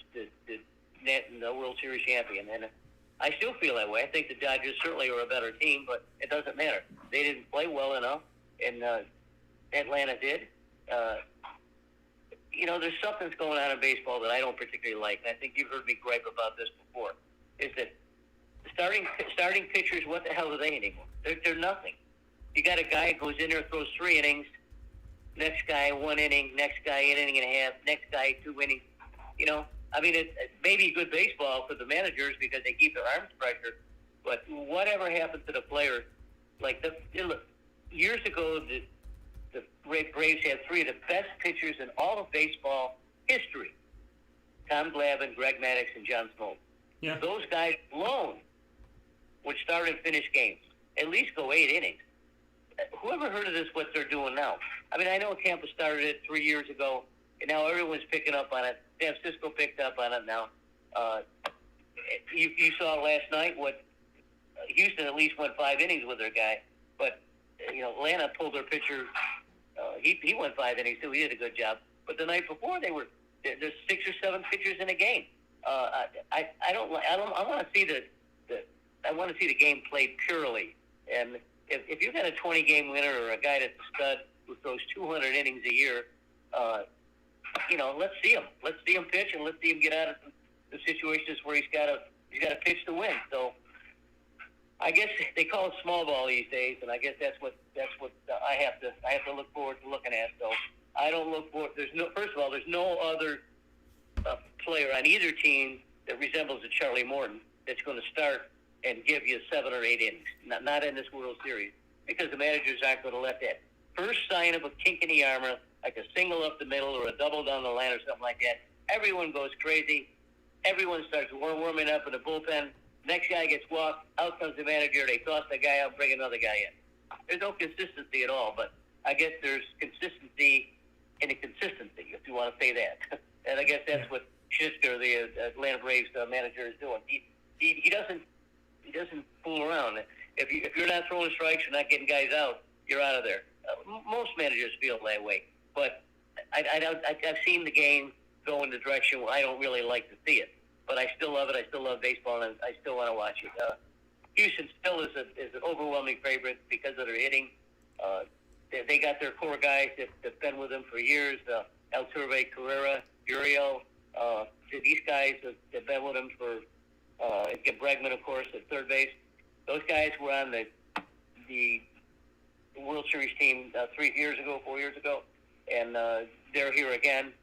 the World Series champion, and I still feel that way. I think the Dodgers certainly are a better team, but it doesn't matter. They didn't play well enough, and Atlanta did. There's something's going on in baseball that I don't particularly like, and I think you've heard me gripe about this before, is that starting pitchers, what the hell are they anymore? They're nothing. You got a guy who goes in there, throws 3 innings, next guy 1 inning, next guy 1 inning and a half, next guy 2 innings. It may be good baseball for the managers because they keep their arms pressure, but whatever happened to the players? Years ago, the Braves had 3 of the best pitchers in all of baseball history: Tom Glavine, Greg Maddux, and John Smoltz. Yeah. Those guys alone would start and finish games, at least go 8 innings. Whoever heard of this, what they're doing now? I know Tampa started it 3 years ago, and now everyone's picking up on it. San Francisco picked up on it now. You saw last night what Houston at least went 5 innings with their guy, but Atlanta pulled their pitcher. He went 5 innings too. He did a good job. But the night before, there's 6 or 7 pitchers in a game. I want to see the game played purely. And if you've got a 20-game winner or a guy that's a stud who throws 200 innings a year, let's see him. Let's see him pitch, and let's see him get out of the situations where he's got to pitch to win. So I guess they call it small ball these days, and I guess that's what I have to look forward to looking at. So I don't look for. First of all, there's no other player on either team that resembles a Charlie Morton that's going to start and give you 7 or 8 innings. Not in this World Series, because the managers aren't going to let that first sign of a kink in the armor, like a single up the middle or a double down the line or something like that. Everyone goes crazy. Everyone starts warming up in the bullpen. Next guy gets walked. Out comes the manager. They toss the guy out, bring another guy in. There's no consistency at all, but I guess there's consistency in inconsistency, if you want to say that. And I guess that's what Schisker, the Atlanta Braves manager, is doing. He doesn't fool around. If you're not throwing strikes, you're not getting guys out, you're out of there. Most managers feel that way, but I've seen the game go in the direction where I don't really like to see it. But I still love it. I still love baseball, and I still want to watch it. Houston still is an overwhelming favorite because of their hitting. They got their core guys that've been with them for years. Altuve, Carrera, Uriel. These guys have been with them for. Get Bregman, of course, at third base. Those guys were on the World Series team 4 years ago, and they're here again.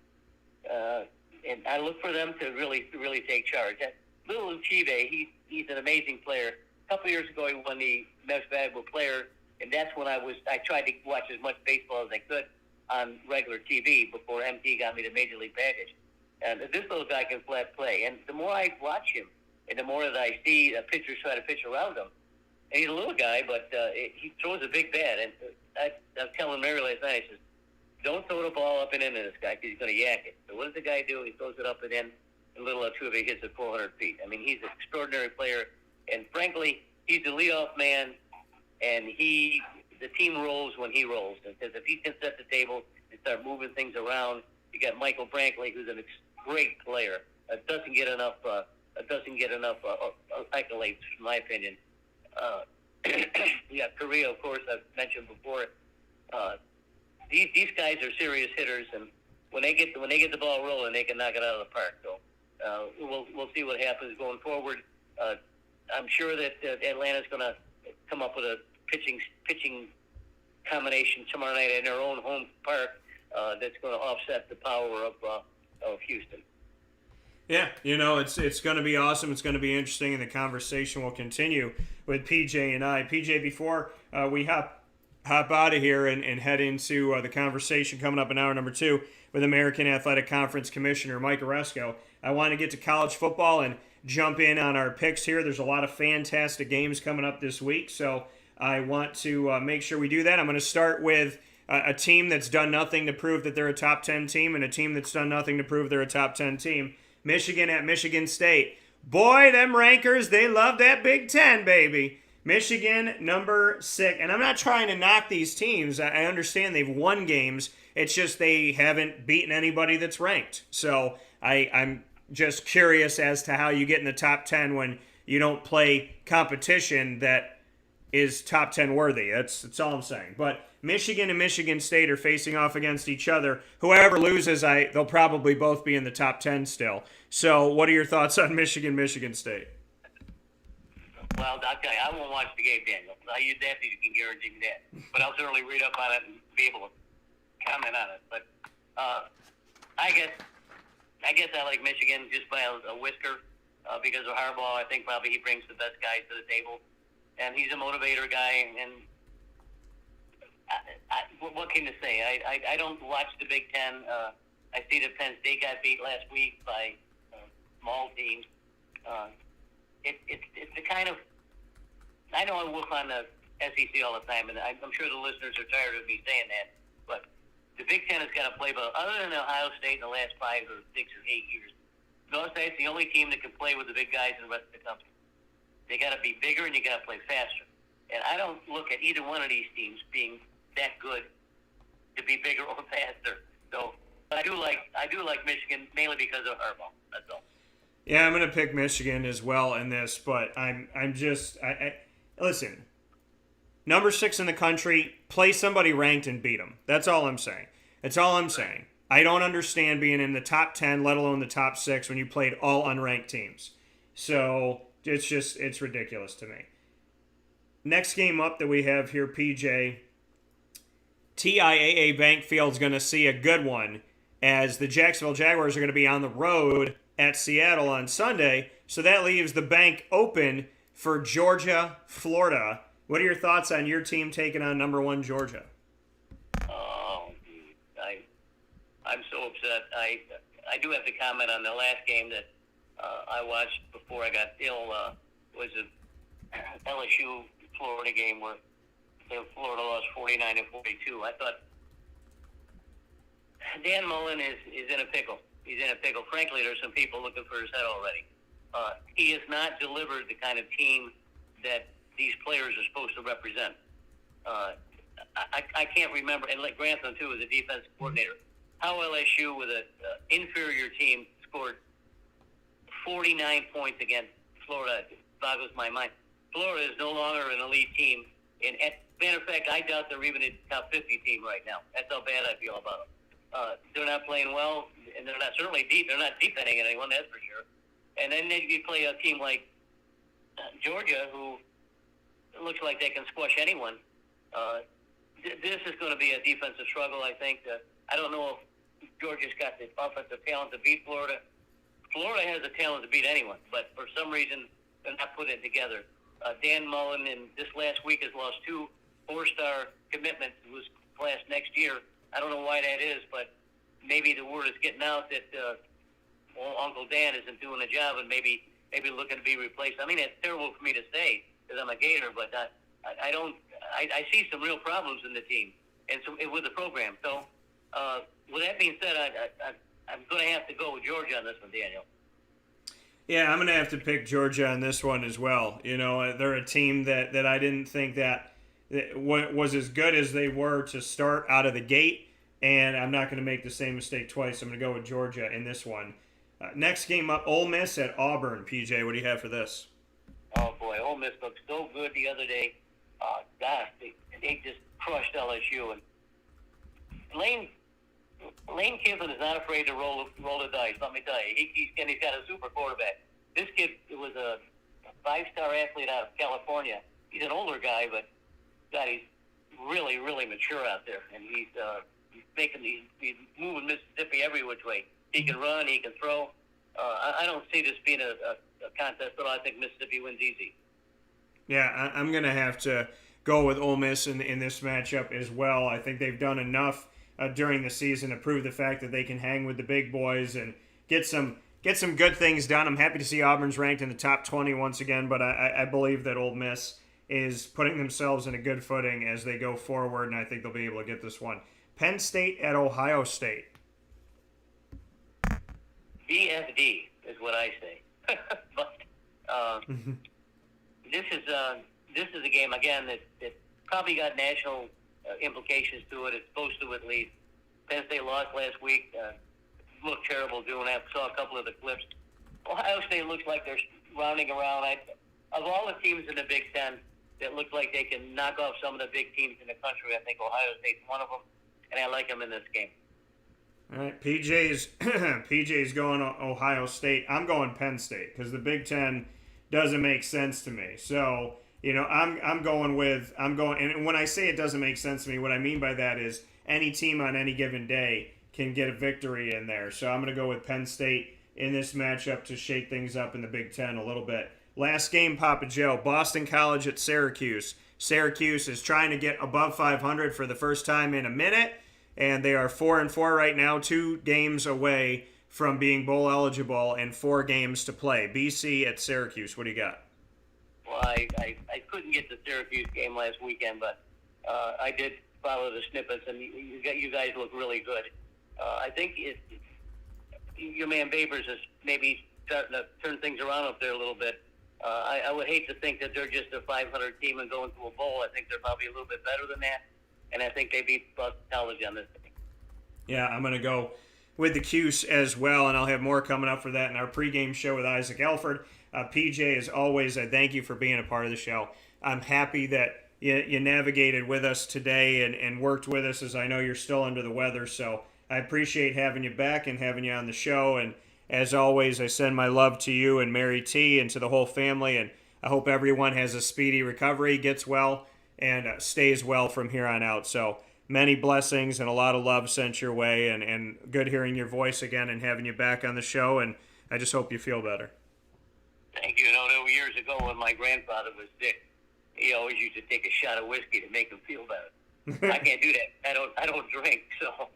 And I look for them to really take charge. That little Altuve, he's an amazing player. A couple years ago, he won the Most Valuable Player, and that's when I tried to watch as much baseball as I could on regular TV before MT got me the Major League package. And this little guy can flat play. And the more I watch him, and the more that I see pitchers try to pitch around him, and he's a little guy, but he throws a big bat. And I was telling Mary last night, I said, don't throw the ball up and into this guy because he's going to yak it. So what does the guy do? He throws it up and in, and little Altuve hits it 400 feet. I mean, he's an extraordinary player. And frankly, he's the leadoff man, and the team rolls when he rolls. Because if he can set the table and start moving things around, you got Michael Brantley, who's a great player. Doesn't get enough accolades, in my opinion. You got Correa, of course, I've mentioned before. These guys are serious hitters, and when they get the ball rolling, they can knock it out of the park. So we'll see what happens going forward. I'm sure that Atlanta's going to come up with a pitching combination tomorrow night in their own home park that's going to offset the power of Houston. Yeah, it's going to be awesome. It's going to be interesting, and the conversation will continue with PJ and I. PJ, before we hop out of here and head into the conversation coming up in hour number 2 with American Athletic Conference Commissioner Mike Aresco, I want to get to college football and jump in on our picks here. There's a lot of fantastic games coming up this week, so I want to make sure we do that. I'm going to start with a team that's done nothing to prove that they're a top 10 team and a team that's done nothing to prove they're a top 10 team. Michigan at Michigan State. Boy, them rankers, they love that Big Ten, baby. Michigan, number 6. And I'm not trying to knock these teams. I understand they've won games. It's just they haven't beaten anybody that's ranked. So I'm just curious as to how you get in the top 10 when you don't play competition that is top 10 worthy. That's all I'm saying. But Michigan and Michigan State are facing off against each other. Whoever loses, they'll probably both be in the top 10 still. So what are your thoughts on Michigan State? Well, I'll tell you, I won't watch the game, Daniel. You can guarantee me that. But I'll certainly read up on it and be able to comment on it. But I guess I like Michigan just by a whisker because of Harbaugh. I think probably he brings the best guys to the table. And he's a motivator guy, and what can you say? I don't watch the Big Ten. I see that Penn State got beat last week by small teams. It's the kind of, I know I work on the SEC all the time, and I'm sure the listeners are tired of me saying that, but the Big Ten has got to play, but other than Ohio State in the last 5 or 6 or 8 years, Ohio State's the only team that can play with the big guys in the rest of the country. They got to be bigger and you got to play faster. And I don't look at either one of these teams being that good to be bigger or faster. So I do like Michigan mainly because of Harbaugh. That's all. Yeah, I'm going to pick Michigan as well in this, but I'm just listen. Number 6 in the country, play somebody ranked and beat them. That's all I'm saying. That's all I'm saying. I don't understand being in the top 10, let alone the top 6, when you played all unranked teams. So it's ridiculous to me. Next game up that we have here, PJ, TIAA Bank Field's going to see a good one as the Jacksonville Jaguars are going to be on the road at Seattle on Sunday. So that leaves the bank open for Georgia, Florida. What are your thoughts on your team taking on number 1 Georgia? I'm so upset. I do have to comment on the last game that I watched before I got ill. Was a LSU Florida game where Florida lost 49-42. I thought Dan Mullen is in a pickle. He's in a pickle. Frankly, there's some people looking for his head already. He has not delivered the kind of team that these players are supposed to represent. I can't remember, and like Grantham too, as a defensive coordinator, how LSU with an inferior team scored 49 points against Florida. It boggles my mind. Florida is no longer an elite team. And matter of fact, I doubt they're even a top 50 team right now. That's how bad I feel about them. They're not playing well, and they're not certainly deep. They're not defending anyone, that's for sure. And then you play a team like Georgia, who looks like they can squash anyone. This is going to be a defensive struggle, I think. I don't know if Georgia's got the offensive talent to beat Florida. Florida has the talent to beat anyone, but for some reason, they're not putting it together. Dan Mullen, in this last week, has lost 2 4-star commitments whose class next year. I don't know why that is, but maybe the word is getting out that Uncle Dan isn't doing the job and maybe looking to be replaced. I mean, it's terrible for me to say because I'm a Gator, but I see some real problems in the team and with the program. So with that being said, I'm going to have to go with Georgia on this one, Daniel. Yeah, I'm going to have to pick Georgia on this one as well. You know, they're a team that I didn't think that was as good as they were to start out of the gate, and I'm not going to make the same mistake twice. I'm going to go with Georgia in this one. Next game up, Ole Miss at Auburn. PJ, what do you have for this? Oh, boy, Ole Miss looked so good the other day. Gosh, they just crushed LSU. And Lane Kiffin is not afraid to roll the dice, let me tell you. He's got a super quarterback. This kid was a 5-star athlete out of California. He's an older guy, but God, he's really, really mature out there. And he's moving Mississippi every which way. He can run, he can throw. I don't see this being a contest, but I think Mississippi wins easy. Yeah, I'm going to have to go with Ole Miss in this matchup as well. I think they've done enough during the season to prove the fact that they can hang with the big boys and get some good things done. I'm happy to see Auburn's ranked in the top 20 once again, but I believe that Ole Miss is putting themselves in a good footing as they go forward, and I think they'll be able to get this one. Penn State at Ohio State. BFD is what I say. But this is a game, again, that probably got national implications to it. It's supposed to, at least. Penn State lost last week. Looked terrible doing that. Saw a couple of the clips. Ohio State looks like they're rounding around. Of all the teams in the Big Ten that look like they can knock off some of the big teams in the country, I think Ohio State's one of them, and I like them in this game. All right, PJ's going Ohio State. I'm going Penn State because the Big Ten doesn't make sense to me. So, you know, I'm going, and when I say it doesn't make sense to me, what I mean by that is any team on any given day can get a victory in there. So I'm going to go with Penn State in this matchup to shake things up in the Big Ten a little bit. Last game, Papa Joe, Boston College at Syracuse. Syracuse is trying to get above 500 for the first time in a minute, and they are 4-4 right now, 2 games away from being bowl eligible and 4 games to play. BC at Syracuse, what do you got? Well, I couldn't get the Syracuse game last weekend, but I did follow the snippets, and you guys look really good. I think your man Babers is maybe starting to turn things around up there a little bit. I would hate to think that they're just a 500 team and going to a bowl. I think they're probably a little bit better than that, and I think they beat Boston College on this thing. Yeah, I'm going to go with the Cuse as well, and I'll have more coming up for that in our pregame show with Isaac Elford. PJ, as always, I thank you for being a part of the show. I'm happy that you navigated with us today and worked with us, as I know you're still under the weather, so I appreciate having you back and having you on the show. And as always, I send my love to you and Mary T and to the whole family, and I hope everyone has a speedy recovery, gets well, and stays well from here on out. So many blessings and a lot of love sent your way, and good hearing your voice again and having you back on the show, and I just hope you feel better. Thank you. You know, there were years ago when my grandfather was sick, he always used to take a shot of whiskey to make him feel better. I can't do that. I don't drink, so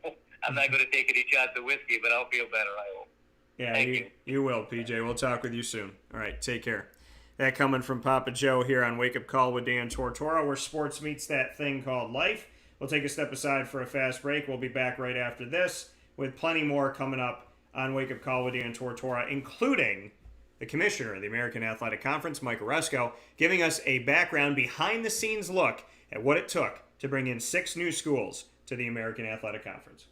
I'm not going to take any shots of whiskey, but I'll feel better, I hope. Yeah, you will, PJ. We'll talk with you soon. All right, take care. That coming from Papa Joe here on Wake Up Call with Dan Tortora, where sports meets that thing called life. We'll take a step aside for a fast break. We'll be back right after this with plenty more coming up on Wake Up Call with Dan Tortora, including the commissioner of the American Athletic Conference, Mike Aresco, giving us a background behind-the-scenes look at what it took to bring in 6 new schools to the American Athletic Conference.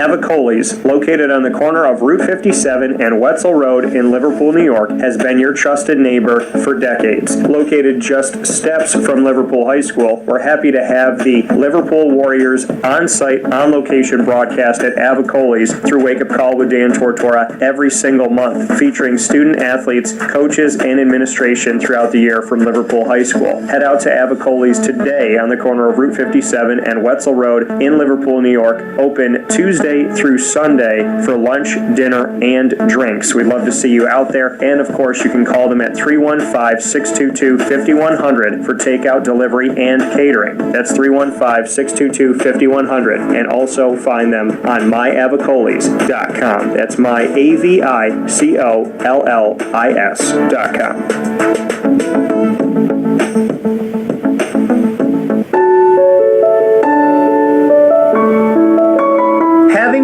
Avicoli's, located on the corner of Route 57 and Wetzel Road in Liverpool, New York, has been your trusted neighbor for decades. Located just steps from Liverpool High School, we're happy to have the Liverpool Warriors on-site, on-location broadcast at Avicoli's through Wake Up Call with Dan Tortora every single month, featuring student athletes, coaches, and administration throughout the year from Liverpool High School. Head out to Avicoli's today on the corner of Route 57 and Wetzel Road in Liverpool, New York, open Tuesday through Sunday for lunch, dinner, and drinks. We'd love to see you out there, and of course you can call them at 315-622-5100 for takeout, delivery, and catering. That's 315-622-5100, and also find them on myavicolis.com. That's myavicollis.com.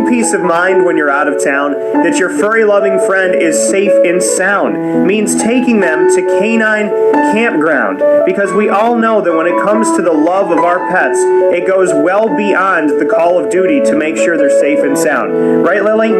Peace of mind when you're out of town that your furry-loving friend is safe and sound means taking them to Canine Campground, because we all know that when it comes to the love of our pets, it goes well beyond the call of duty to make sure they're safe and sound. Right, Lily?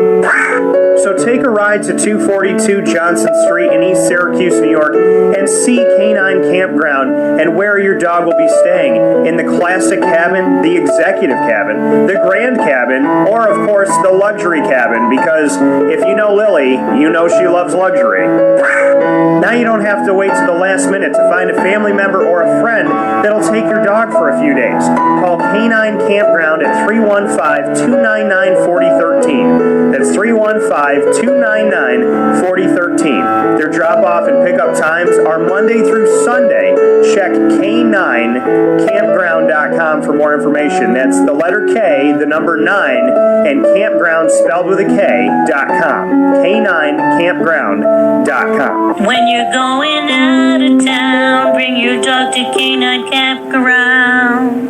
So take a ride to 242 Johnson Street in East Syracuse, New York, and see Canine Campground and where your dog will be staying, in the classic cabin, the executive cabin, the grand cabin, or of course the luxury cabin, because if you know Lily, you know she loves luxury. Now you don't have to wait to the last minute to find a family member or a friend that'll take your dog for a few days. Call Canine Campground at 315-299-4013. That's 315-299-4013. Their drop-off and pickup times are Monday through Sunday. Check K9campground.com for more information. That's the letter K, the number 9, and campground spelled with a K.com. K9campground.com. When you're going out of town, bring your dog to Canine Campground.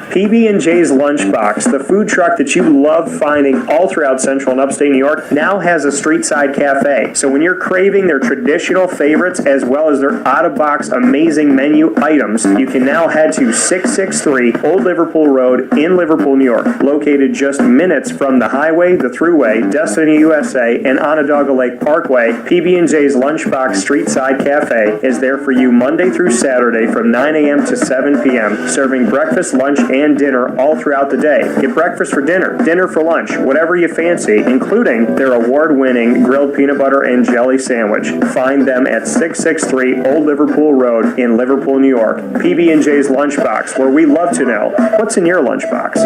PB&J's Lunchbox, the food truck that you love finding all throughout Central and Upstate New York, now has a street-side cafe. So when you're craving their traditional favorites as well as their out-of-box amazing menu items, you can now head to 663 Old Liverpool Road in Liverpool, New York. Located just minutes from the highway, the thruway, Destiny USA, and Onondaga Lake Parkway, PB&J's Lunchbox Street-Side Cafe is there for you Monday through Saturday from 9 a.m. to 7 p.m., serving breakfast, lunch, and dinner all throughout the day. Get breakfast for dinner, dinner for lunch, whatever you fancy, including their award-winning grilled peanut butter and jelly sandwich. Find them at 663 Old Liverpool Road in Liverpool, New York. PB&J's Lunchbox, where we love to know what's in your lunchbox.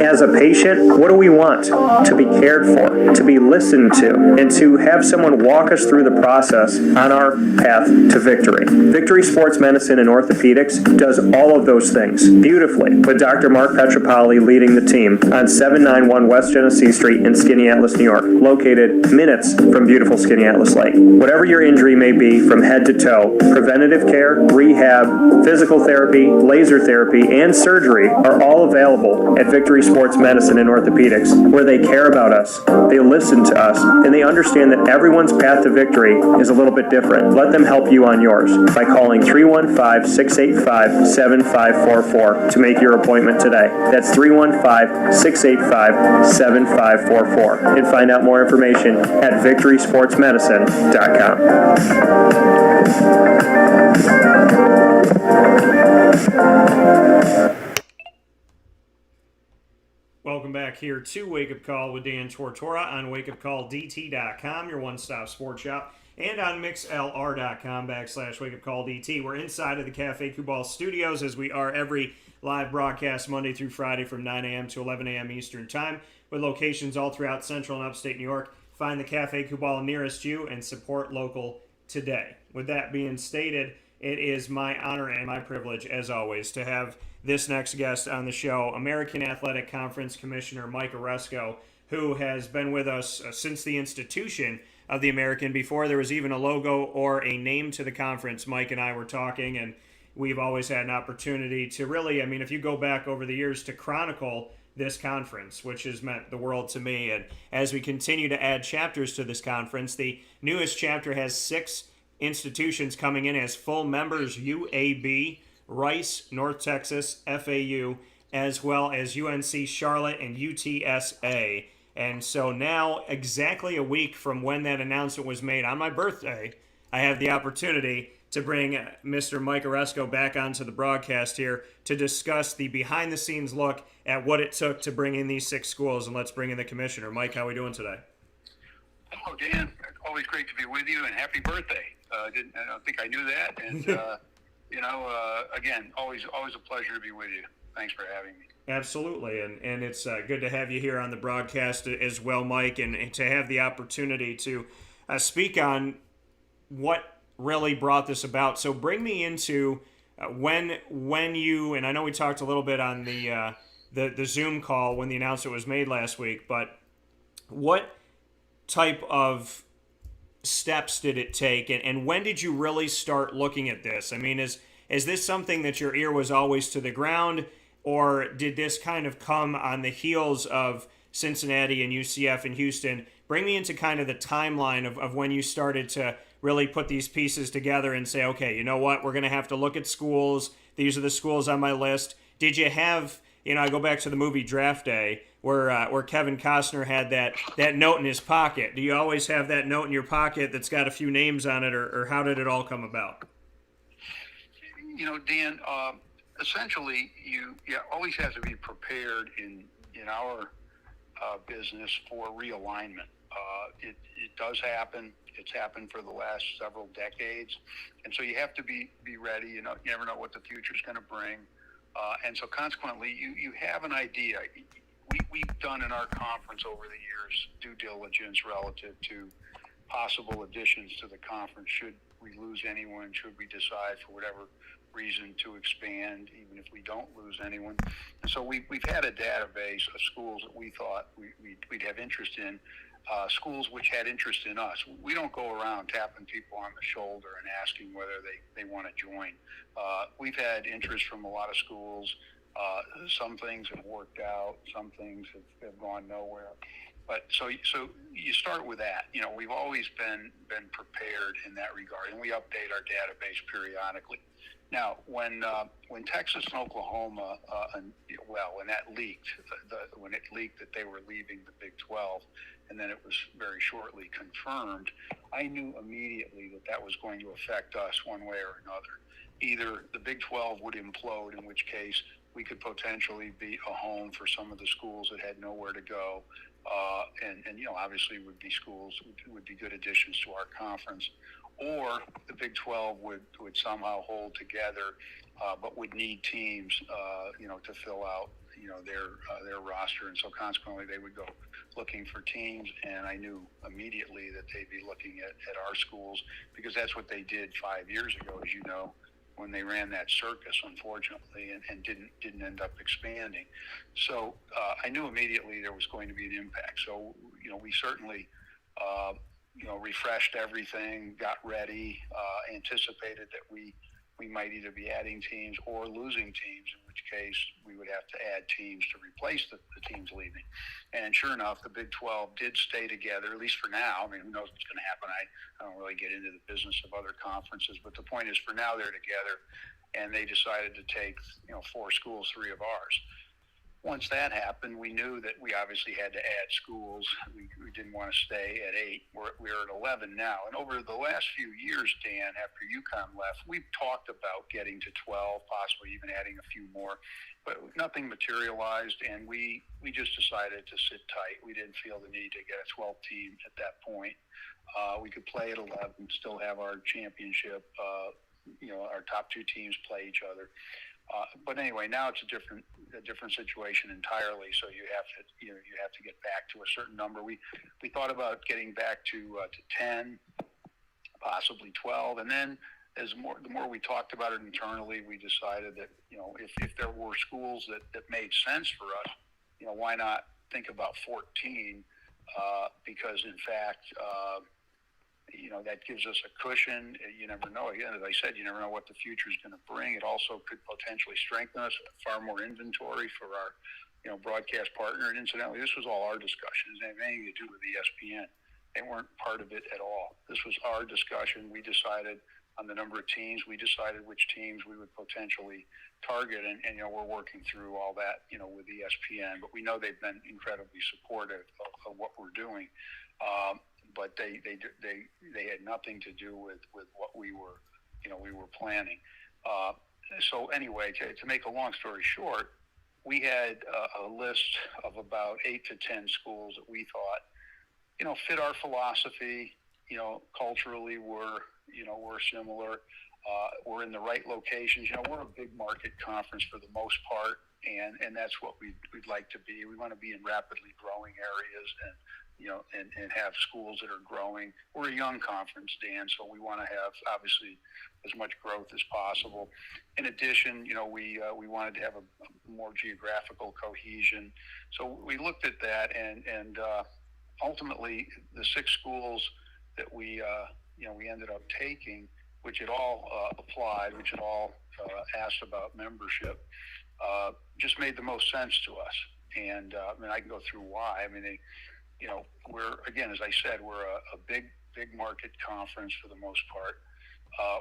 As a patient patient, what do we want? To be cared for, to be listened to, and to have someone walk us through the process on our path to victory. Victory Sports Medicine and Orthopedics does all of those things beautifully, with Dr. Mark Petropoli leading the team on 791 West Genesee Street in Skaneateles, New York, located minutes from beautiful Skaneateles Lake. Whatever your injury may be from head to toe, preventative care, rehab, physical therapy, laser therapy, and surgery are all available at Victory Sports Medicine and Orthopedics, where they care about us, they listen to us, and they understand that everyone's path to victory is a little bit different. Let them help you on yours by calling 315-685-7544 to make your appointment today. That's 315-685-7544. And find out more information at victorysportsmedicine.com. Welcome back here to Wake Up Call with Dan Tortora on wakeupcalldt.com, your one-stop sports shop, and on mixlr.com/wakeupcalldt. We're inside of the Cafe Kubal studios, as we are every live broadcast Monday through Friday from 9 a.m. to 11 a.m. Eastern Time, with locations all throughout Central and Upstate New York. Find the Cafe Kubal nearest you and support local today. With that being stated, it is my honor and my privilege, as always, to have this next guest on the show, American Athletic Conference Commissioner Mike Aresco, who has been with us since the institution of the American, before there was even a logo or a name to the conference. Mike and I were talking, and we've always had an opportunity to really, I mean, if you go back over the years, to chronicle this conference, which has meant the world to me. And as we continue to add chapters to this conference, the newest chapter has 6 institutions coming in as full members: UAB, Rice, North Texas, FAU, as well as UNC Charlotte and UTSA. And so now, exactly a week from when that announcement was made on my birthday, I have the opportunity to bring Mr. Mike Aresco back onto the broadcast here to discuss the behind-the-scenes look at what it took to bring in these 6 schools. And let's bring in the commissioner. Mike, how are we doing today? Hello, Dan. Always great to be with you, and happy birthday. I don't think I knew that. And, again, always a pleasure to be with you. Thanks for having me. Absolutely, and it's good to have you here on the broadcast as well, Mike, and to have the opportunity to speak on what really brought this about. So bring me into when you, and I know we talked a little bit on the Zoom call when the announcement was made last week, but what type of steps did it take, and when did you really start looking at this? I mean, is this something that your ear was always to the ground, or did this kind of come on the heels of Cincinnati and UCF and Houston? Bring me into kind of the timeline of when you started to really put these pieces together and say, okay, you know what, we're going to have to look at schools. These are the schools on my list. Did you have, I go back to the movie Draft Day, where Kevin Costner had that note in his pocket. Do you always have that note in your pocket that's got a few names on it, or how did it all come about? Dan, essentially, you always have to be prepared in our business for realignment. It does happen. It's happened for the last several decades, and so you have to be ready. You never know what the future is going to bring, and so consequently, you have an idea. We've done in our conference over the years due diligence relative to possible additions to the conference. Should we lose anyone? Should we decide for whatever reason to expand, even if we don't lose anyone? And so we've had a database of schools that we thought we'd have interest in, schools which had interest in us. We don't go around tapping people on the shoulder and asking whether they want to join. We've had interest from a lot of schools. Some things have worked out, some things have gone nowhere. But so you start with that. We've always been prepared in that regard, and we update our database periodically. Now, when Texas and Oklahoma, when that leaked, when it leaked that they were leaving the Big 12, and then it was very shortly confirmed, I knew immediately that was going to affect us one way or another. Either the Big 12 would implode, in which case we could potentially be a home for some of the schools that had nowhere to go, and obviously would be schools would be good additions to our conference, or the Big 12 would somehow hold together, but would need teams, to fill out their roster, and so consequently they would go looking for teams, and I knew immediately that they'd be looking at our schools, because that's what they did 5 years ago, as you know, when they ran that circus, unfortunately, and didn't end up expanding. So I knew immediately there was going to be an impact. So we certainly refreshed everything, got ready, anticipated that we might either be adding teams or losing teams, in which case we would have to add teams to replace the teams leaving. And sure enough, the Big 12 did stay together, at least for now. I mean, who knows what's going to happen? I don't really get into the business of other conferences, but the point is, for now, they're together, and they decided to take 4 schools, 3 of ours. Once that happened, we knew that we obviously had to add schools. We didn't want to stay at 8. We're at 11 now. And over the last few years, Dan, after UConn left, we've talked about getting to 12, possibly even adding a few more. But nothing materialized, and we just decided to sit tight. We didn't feel the need to get a 12 team at that point. We could play at 11, still have our championship. Our top 2 teams play each other. But anyway, now it's a different situation entirely. So you have to get back to a certain number. We thought about getting back to 10, possibly 12, and then the more we talked about it internally, we decided that if there were schools that made sense for us, why not think about 14? Because in fact, that gives us a cushion. You never know. Again, as I said, you never know what the future is going to bring. It also could potentially strengthen us, far more inventory for our, broadcast partner. And incidentally, this was all our discussions. It didn't have anything to do with ESPN. They weren't part of it at all. This was our discussion. We decided on the number of teams. We decided which teams we would potentially target, and we're working through all that, with ESPN. But we know they've been incredibly supportive of what we're doing. But they had nothing to do with what we were planning. So anyway, to make a long story short, we had a list of about 8 to 10 schools that we thought, fit our philosophy. Culturally we're similar. We're in the right locations. We're a big market conference for the most part, and that's what we'd like to be. We want to be in rapidly growing areas and have schools that are growing. We're a young conference, Dan, so we want to have obviously as much growth as possible. In addition, we wanted to have a more geographical cohesion. So we looked at that, and ultimately the 6 schools that we ended up taking, which had all applied, which had all asked about membership, just made the most sense to us. And I can go through why. We're, again, as I said, we're a big market conference for the most part.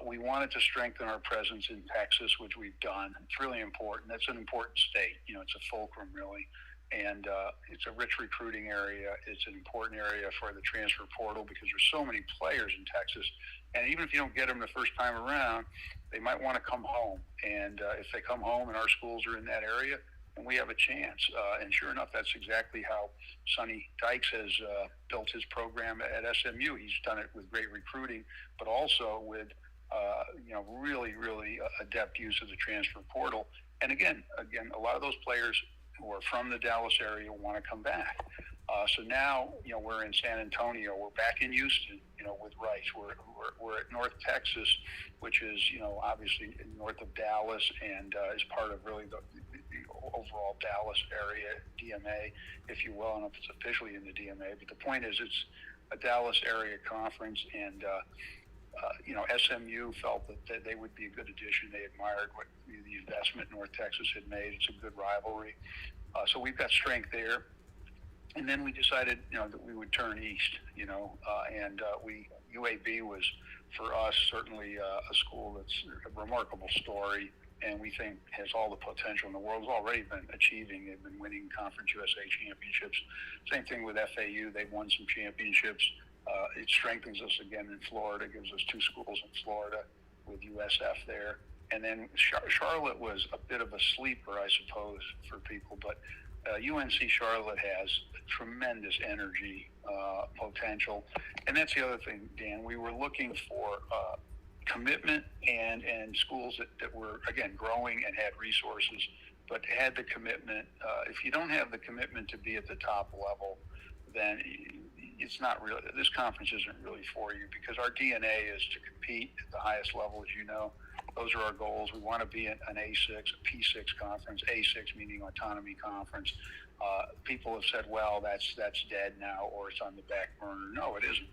We wanted to strengthen our presence in Texas, which we've done. It's really important. That's an important state. It's a fulcrum, really. And it's a rich recruiting area. It's an important area for the transfer portal because there's so many players in Texas. And even if you don't get them the first time around, they might want to come home. And if they come home and our schools are in that area, and we have a chance. And sure enough, that's exactly how Sonny Dykes has built his program at SMU. He's done it with great recruiting, but also with really, really adept use of the transfer portal. And again, a lot of those players who are from the Dallas area want to come back. So now, we're in San Antonio. We're back in Houston, with Rice. We're at North Texas, which is, obviously north of Dallas and is part of really the overall Dallas area, DMA, if you will. I don't know if it's officially in the DMA, but the point is it's a Dallas area conference, and SMU felt that they would be a good addition. They admired what the investment North Texas had made. It's a good rivalry. So we've got strength there. And then we decided, that we would turn east, UAB was, for us, certainly a school that's a remarkable story, and we think has all the potential in the world. Has already been achieving. They've been winning Conference USA championships. Same thing with FAU. They've won some championships. It strengthens us again in Florida. Gives us 2 schools in Florida with USF there. And then Charlotte was a bit of a sleeper, I suppose, for people. But UNC Charlotte has tremendous energy, potential. And that's the other thing, Dan. We were looking for commitment and schools that were, again, growing and had resources but had the commitment. If you don't have the commitment to be at the top level, then it's not really, this conference isn't really for you, because our DNA is to compete at the highest level, as you know. Those are our goals. We want to be an A6, a P6 conference, A6 meaning autonomy conference. People have said, well, that's dead now, or it's on the back burner. No, it isn't.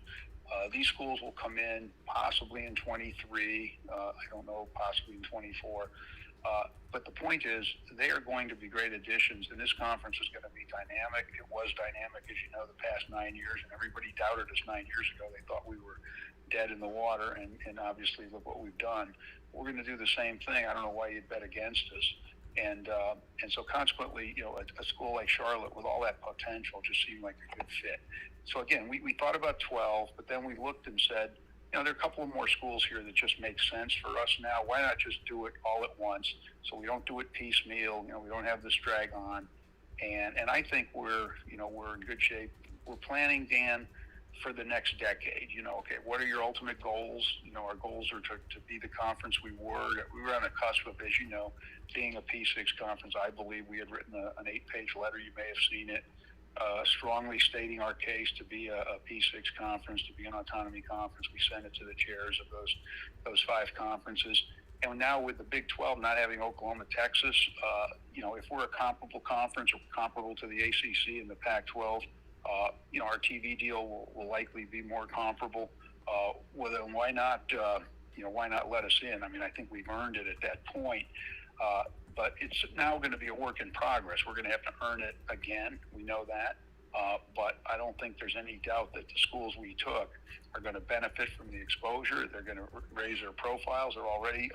These schools will come in possibly in 23, I don't know, possibly in 24. But the point is, they are going to be great additions, and this conference is going to be dynamic. It was dynamic, as you know, the past 9 years, and everybody doubted us 9 years ago. They thought we were dead in the water, and obviously look what we've done. We're going to do the same thing. I don't know why you'd bet against us. And so consequently, a school like Charlotte with all that potential just seemed like a good fit. So again, we thought about 12, but then we looked and said, there are a couple of more schools here that just make sense for us now. Why not just do it all at once, so we don't do it piecemeal? We don't have this drag on. And I think we're in good shape. We're planning, Dan, for the next decade. Okay, what are your ultimate goals? Our goals are to be the conference we were. We were on the cusp of, as you know, being a P6 conference. I believe we had written an 8-page letter. You may have seen it, strongly stating our case to be a P6 conference, to be an autonomy conference. We sent it to the chairs of those 5 conferences. And now with the Big 12 not having Oklahoma, Texas, if we're a comparable conference or comparable to the ACC and the Pac-12, our TV deal will likely be more comparable. Why not let us in? I mean, I think we've earned it at that point. But it's now going to be a work in progress. We're going to have to earn it again. We know that. But I don't think there's any doubt that the schools we took are going to benefit from the exposure. They're going to raise their profiles. They're already,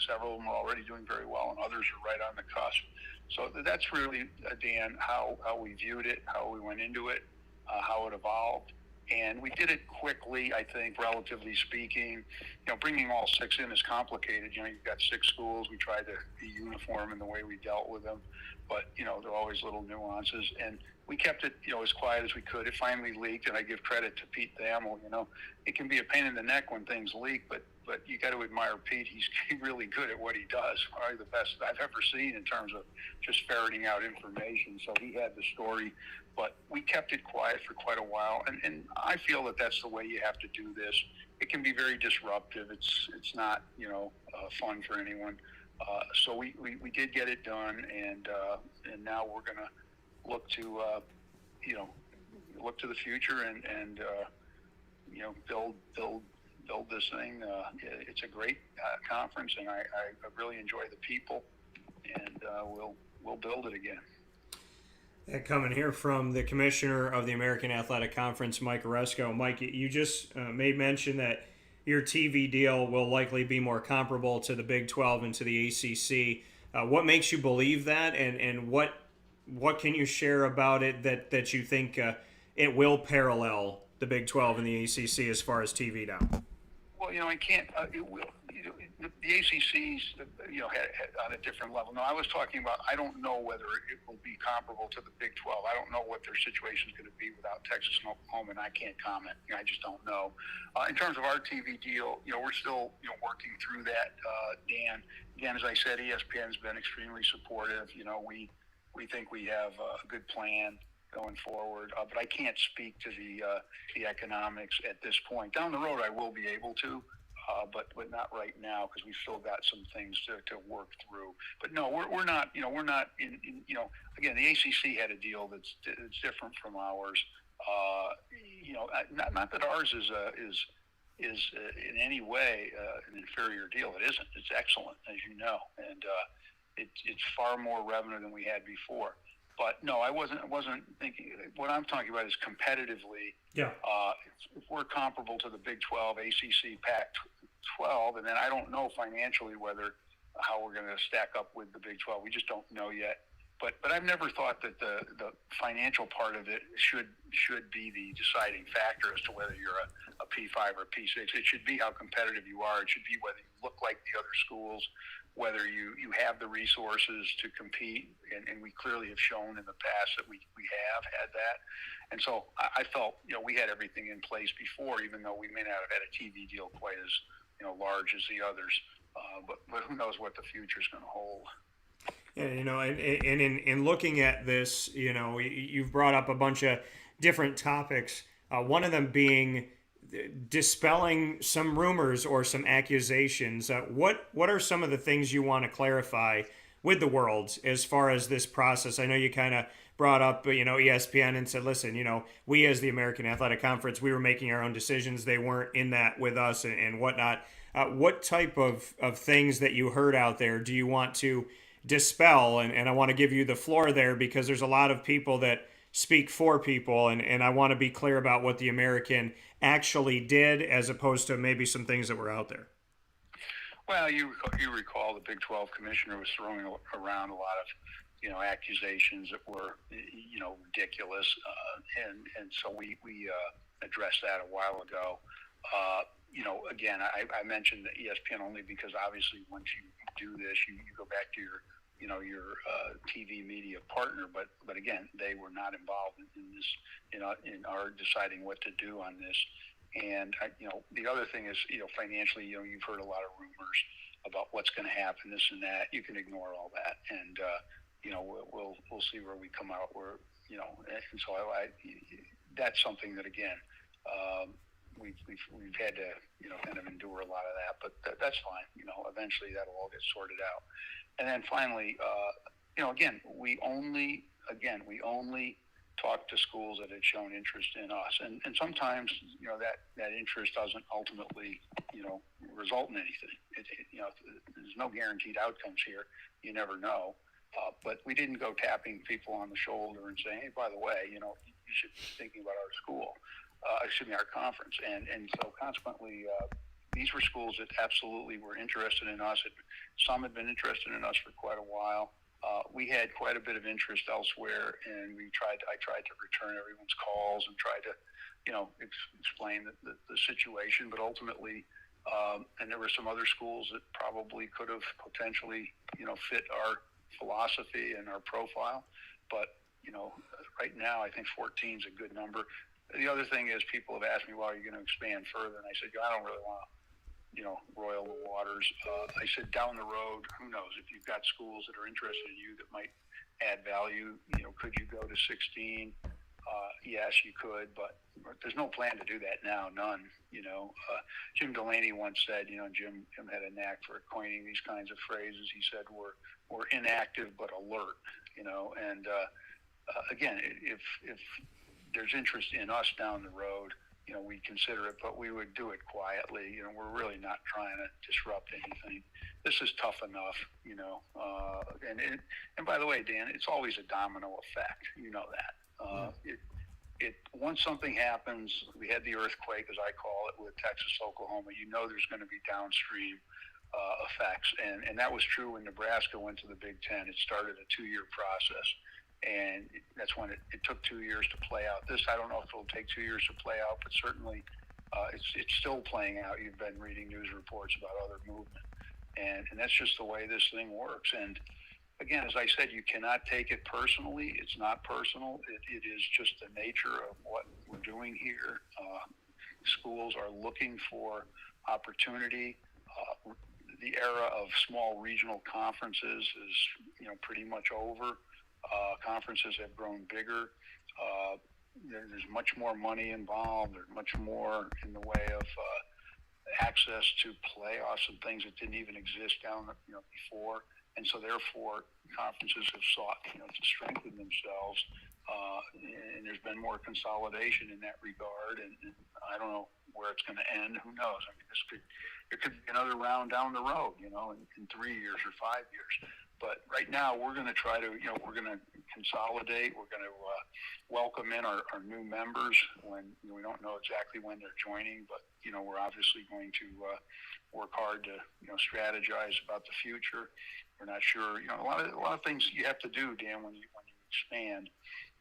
several of them are already doing very well, and others are right on the cusp. So that's really, Dan, how we viewed it, how we went into it, how it evolved. And we did it quickly, I think, relatively speaking. Bringing all 6 in is complicated. You've got 6 schools. We tried to be uniform in the way we dealt with them. But, there are always little nuances. And we kept it, as quiet as we could. It finally leaked, and I give credit to Pete Thamel. It can be a pain in the neck when things leak, but you got to admire Pete. He's really good at what he does. Probably the best I've ever seen in terms of just ferreting out information. So he had the story, but we kept it quiet for quite a while. And I feel that that's the way you have to do this. It can be very disruptive. It's not, fun for anyone. So we did get it done, and now we're going to look to, look to the future and build this thing. It's a great conference, and I really enjoy the people, and we'll build it again. Coming here from the commissioner of the American Athletic Conference, Mike Aresco. Mike, you just made mention that your TV deal will likely be more comparable to the Big 12 and to the ACC. What makes you believe that, and what can you share about it that you think it will parallel the Big 12 and the ACC as far as TV now? Well, I can't. It will. The ACC's, had on a different level. No, I was talking about. I don't know whether it will be comparable to the Big 12. I don't know what their situation is going to be without Texas and Oklahoma, and I can't comment. I just don't know. In terms of our TV deal, we're still working through that. Dan, again, as I said, ESPN's been extremely supportive. We think we have a good plan going forward, but I can't speak to the economics at this point. Down the road, I will be able to, but not right now, because we've still got some things to work through. But no, we're not. We're not in. Again, the ACC had a deal that's different from ours. Not that ours is in any way an inferior deal. It isn't. It's excellent, as you know, and it's far more revenue than we had before. But no, I wasn't thinking. What I'm talking about is competitively. Yeah. If we're comparable to the Big 12, ACC, Pac-12, and then I don't know financially how we're going to stack up with the Big 12. We just don't know yet. But I've never thought that the financial part of it should be the deciding factor as to whether you're a P5 or a P6. It should be how competitive you are. It should be whether you look like the other schools, whether you have the resources to compete, and we clearly have shown in the past that we have had that. And so I felt, we had everything in place before, even though we may not have had a TV deal quite as, large as the others. But who knows what the future is going to hold. Yeah, and in looking at this, you've brought up a bunch of different topics. One of them being dispelling some rumors or some accusations. What are some of the things you want to clarify with the world as far as this process? I know you kind of brought up, ESPN and said, listen, we as the American Athletic Conference, we were making our own decisions. They weren't in that with us and whatnot. What type of things that you heard out there do you want to dispel? And I want to give you the floor there because there's a lot of people that speak for people, and I want to be clear about what the American actually did as opposed to maybe some things that were out there. Well, you recall the Big 12 commissioner was throwing around a lot of accusations that were ridiculous, and so we addressed that a while ago. Again, I mentioned the ESPN only because obviously once you do this, you go back to your TV media partner, but again, they were not involved in this, in our deciding what to do on this. And the other thing is, financially, you've heard a lot of rumors about what's going to happen, this and that. You can ignore all that, and we'll see where we come out. And so that's something that again, we've had to kind of endure a lot of that, but that's fine. Eventually that'll all get sorted out. And then finally, again, we only talk to schools that had shown interest in us, and sometimes that interest doesn't ultimately result in anything. There's no guaranteed outcomes here. You never know. But we didn't go tapping people on the shoulder and saying, hey, by the way, you should be thinking about our school. Our conference. And so consequently, these were schools that absolutely were interested in us. Some had been interested in us for quite a while. We had quite a bit of interest elsewhere, and I tried to return everyone's calls and try to, explain the situation. But ultimately, and there were some other schools that probably could have potentially, fit our philosophy and our profile. But, right now, I think 14 is a good number. The other thing is people have asked me, well, are you going to expand further? And I said, I don't really want to, roil the waters. I said, down the road, who knows? If you've got schools that are interested in you that might add value, could you go to 16? Yes, you could, but there's no plan to do that now, none. Jim Delaney once said, Jim had a knack for coining these kinds of phrases. He said, we're inactive but alert, and again, if there's interest in us down the road, we'd consider it, but we would do it quietly. We're really not trying to disrupt anything. This is tough enough, and by the way, Dan, it's always a domino effect. That. Once something happens, we had the earthquake, as I call it, with Texas, Oklahoma, there's going to be downstream effects. And that was true when Nebraska went to the Big Ten. It started a 2-year process. And that's when it took 2 years to play out. This, I don't know if it'll take 2 years to play out, but certainly it's still playing out. You've been reading news reports about other movement. And that's just the way this thing works. And again, as I said, you cannot take it personally. It's not personal. It is just the nature of what we're doing here. Schools are looking for opportunity. The era of small regional conferences is, pretty much over. Conferences have grown bigger. There's much more money involved. There's much more in the way of access to playoffs and things that didn't even exist down before. And so therefore, conferences have sought to strengthen themselves. And there's been more consolidation in that regard. And I don't know where it's going to end. Who knows? I mean, there could be another round down the road, in 3 years or 5 years. But right now, we're going to try to, we're going to consolidate. We're going to welcome in our new members when we don't know exactly when they're joining, but we're obviously going to work hard to strategize about the future. We're not sure, a lot of things you have to do, Dan, when you expand.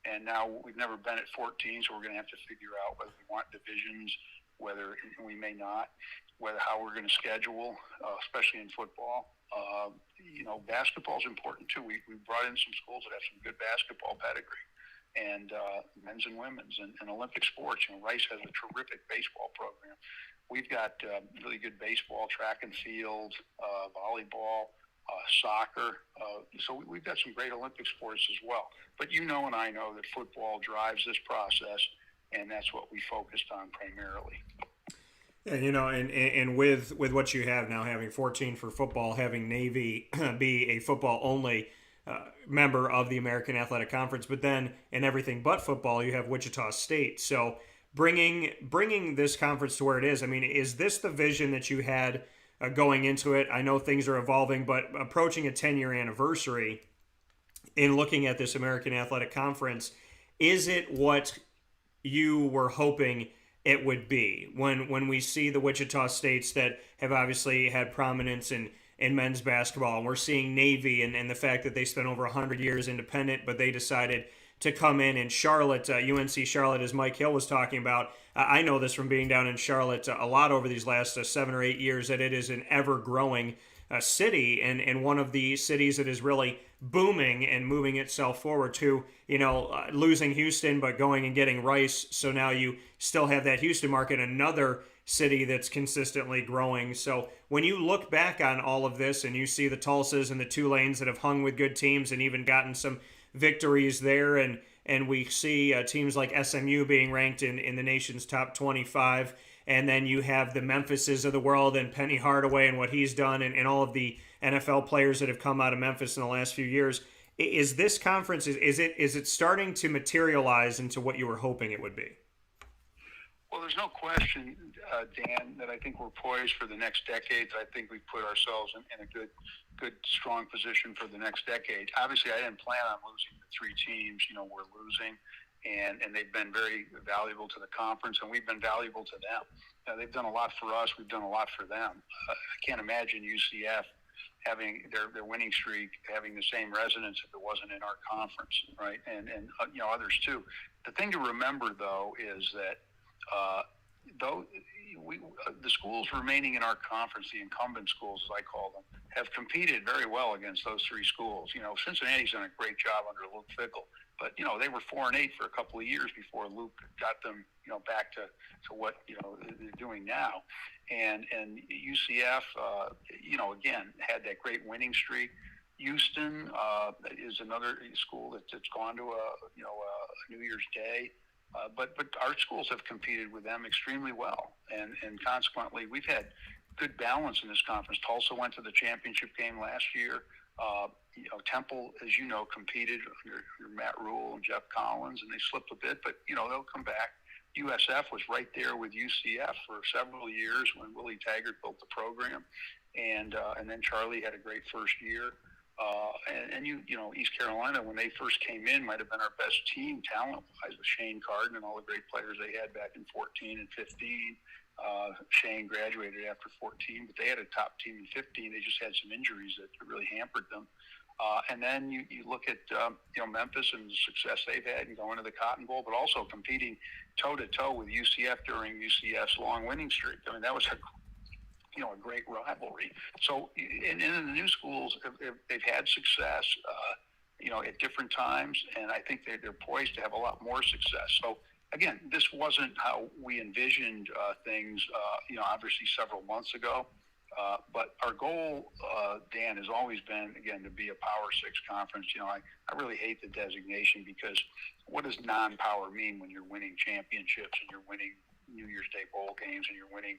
And now we've never been at 14, so we're going to have to figure out whether we want divisions, whether we may not, how we're going to schedule, especially in football. Basketball is important too. We brought in some schools that have some good basketball pedigree, and men's and women's, and Olympic sports. Rice has a terrific baseball program. We've got really good baseball, track and field, volleyball. soccer. So we've got some great Olympic sports as well. But you know and I know that football drives this process, and that's what we focused on primarily. Yeah, and with what you have now, having 14 for football, having Navy be a football only member of the American Athletic Conference, but then in everything but football, you have Wichita State. So bringing this conference to where it is, I mean, is this the vision that you had going into it? I know things are evolving, but approaching a 10-year anniversary in looking at this American Athletic Conference, is it what you were hoping it would be when we see the Wichita States that have obviously had prominence in men's basketball, and we're seeing Navy and the fact that they spent over 100 years independent, but they decided to come in Charlotte, UNC Charlotte, as Mike Hill was talking about. I know this from being down in Charlotte a lot over these last 7 or 8 years, that it is an ever-growing city, and one of the cities that is really booming and moving itself forward to, losing Houston but going and getting Rice. So now you still have that Houston market, another city that's consistently growing. So when you look back on all of this and you see the Tulsas and the Tulanes that have hung with good teams and even gotten some victories there, and we see teams like SMU being ranked in the nation's top 25, and then you have the Memphises of the world and Penny Hardaway and what he's done, and all of the NFL players that have come out of Memphis in the last few years. Is this conference, is it starting to materialize into what you were hoping it would be? Well, there's no question, Dan, that I think we're poised for the next decade. I think we've put ourselves in a good, strong position for the next decade. Obviously, I didn't plan on losing the 3 teams. We're losing, and they've been very valuable to the conference, and we've been valuable to them. They've done a lot for us. We've done a lot for them. I can't imagine UCF having their winning streak having the same resonance if it wasn't in our conference, right? And others too. The thing to remember, though, is that the schools remaining in our conference, the incumbent schools, as I call them, have competed very well against those 3 schools. Cincinnati's done a great job under Luke Fickell, but they were 4-8 for a couple of years before Luke got them, back to what they're doing now. And UCF, again, had that great winning streak. Houston is another school that's gone to a New Year's Day. But our schools have competed with them extremely well, and consequently, we've had good balance in this conference. Tulsa went to the championship game last year. Temple, as you know, competed under Matt Rule and Jeff Collins, and they slipped a bit, but they'll come back. USF was right there with UCF for several years when Willie Taggart built the program, and then Charlie had a great first year. And East Carolina, when they first came in, might have been our best team talent-wise with Shane Carden and all the great players they had back in 14 and 15. Shane graduated after 14, but they had a top team in 15. They just had some injuries that really hampered them. And then you look at Memphis and the success they've had in going to the Cotton Bowl, but also competing toe-to-toe with UCF during UCF's long winning streak. I mean, that was a great rivalry. So, and in the new schools, they've had success, at different times, and I think they're poised to have a lot more success. So, again, this wasn't how we envisioned things, obviously several months ago. But our goal, Dan, has always been, again, to be a Power 6 conference. I really hate the designation because what does non-power mean when you're winning championships and you're winning New Year's Day bowl games and you're winning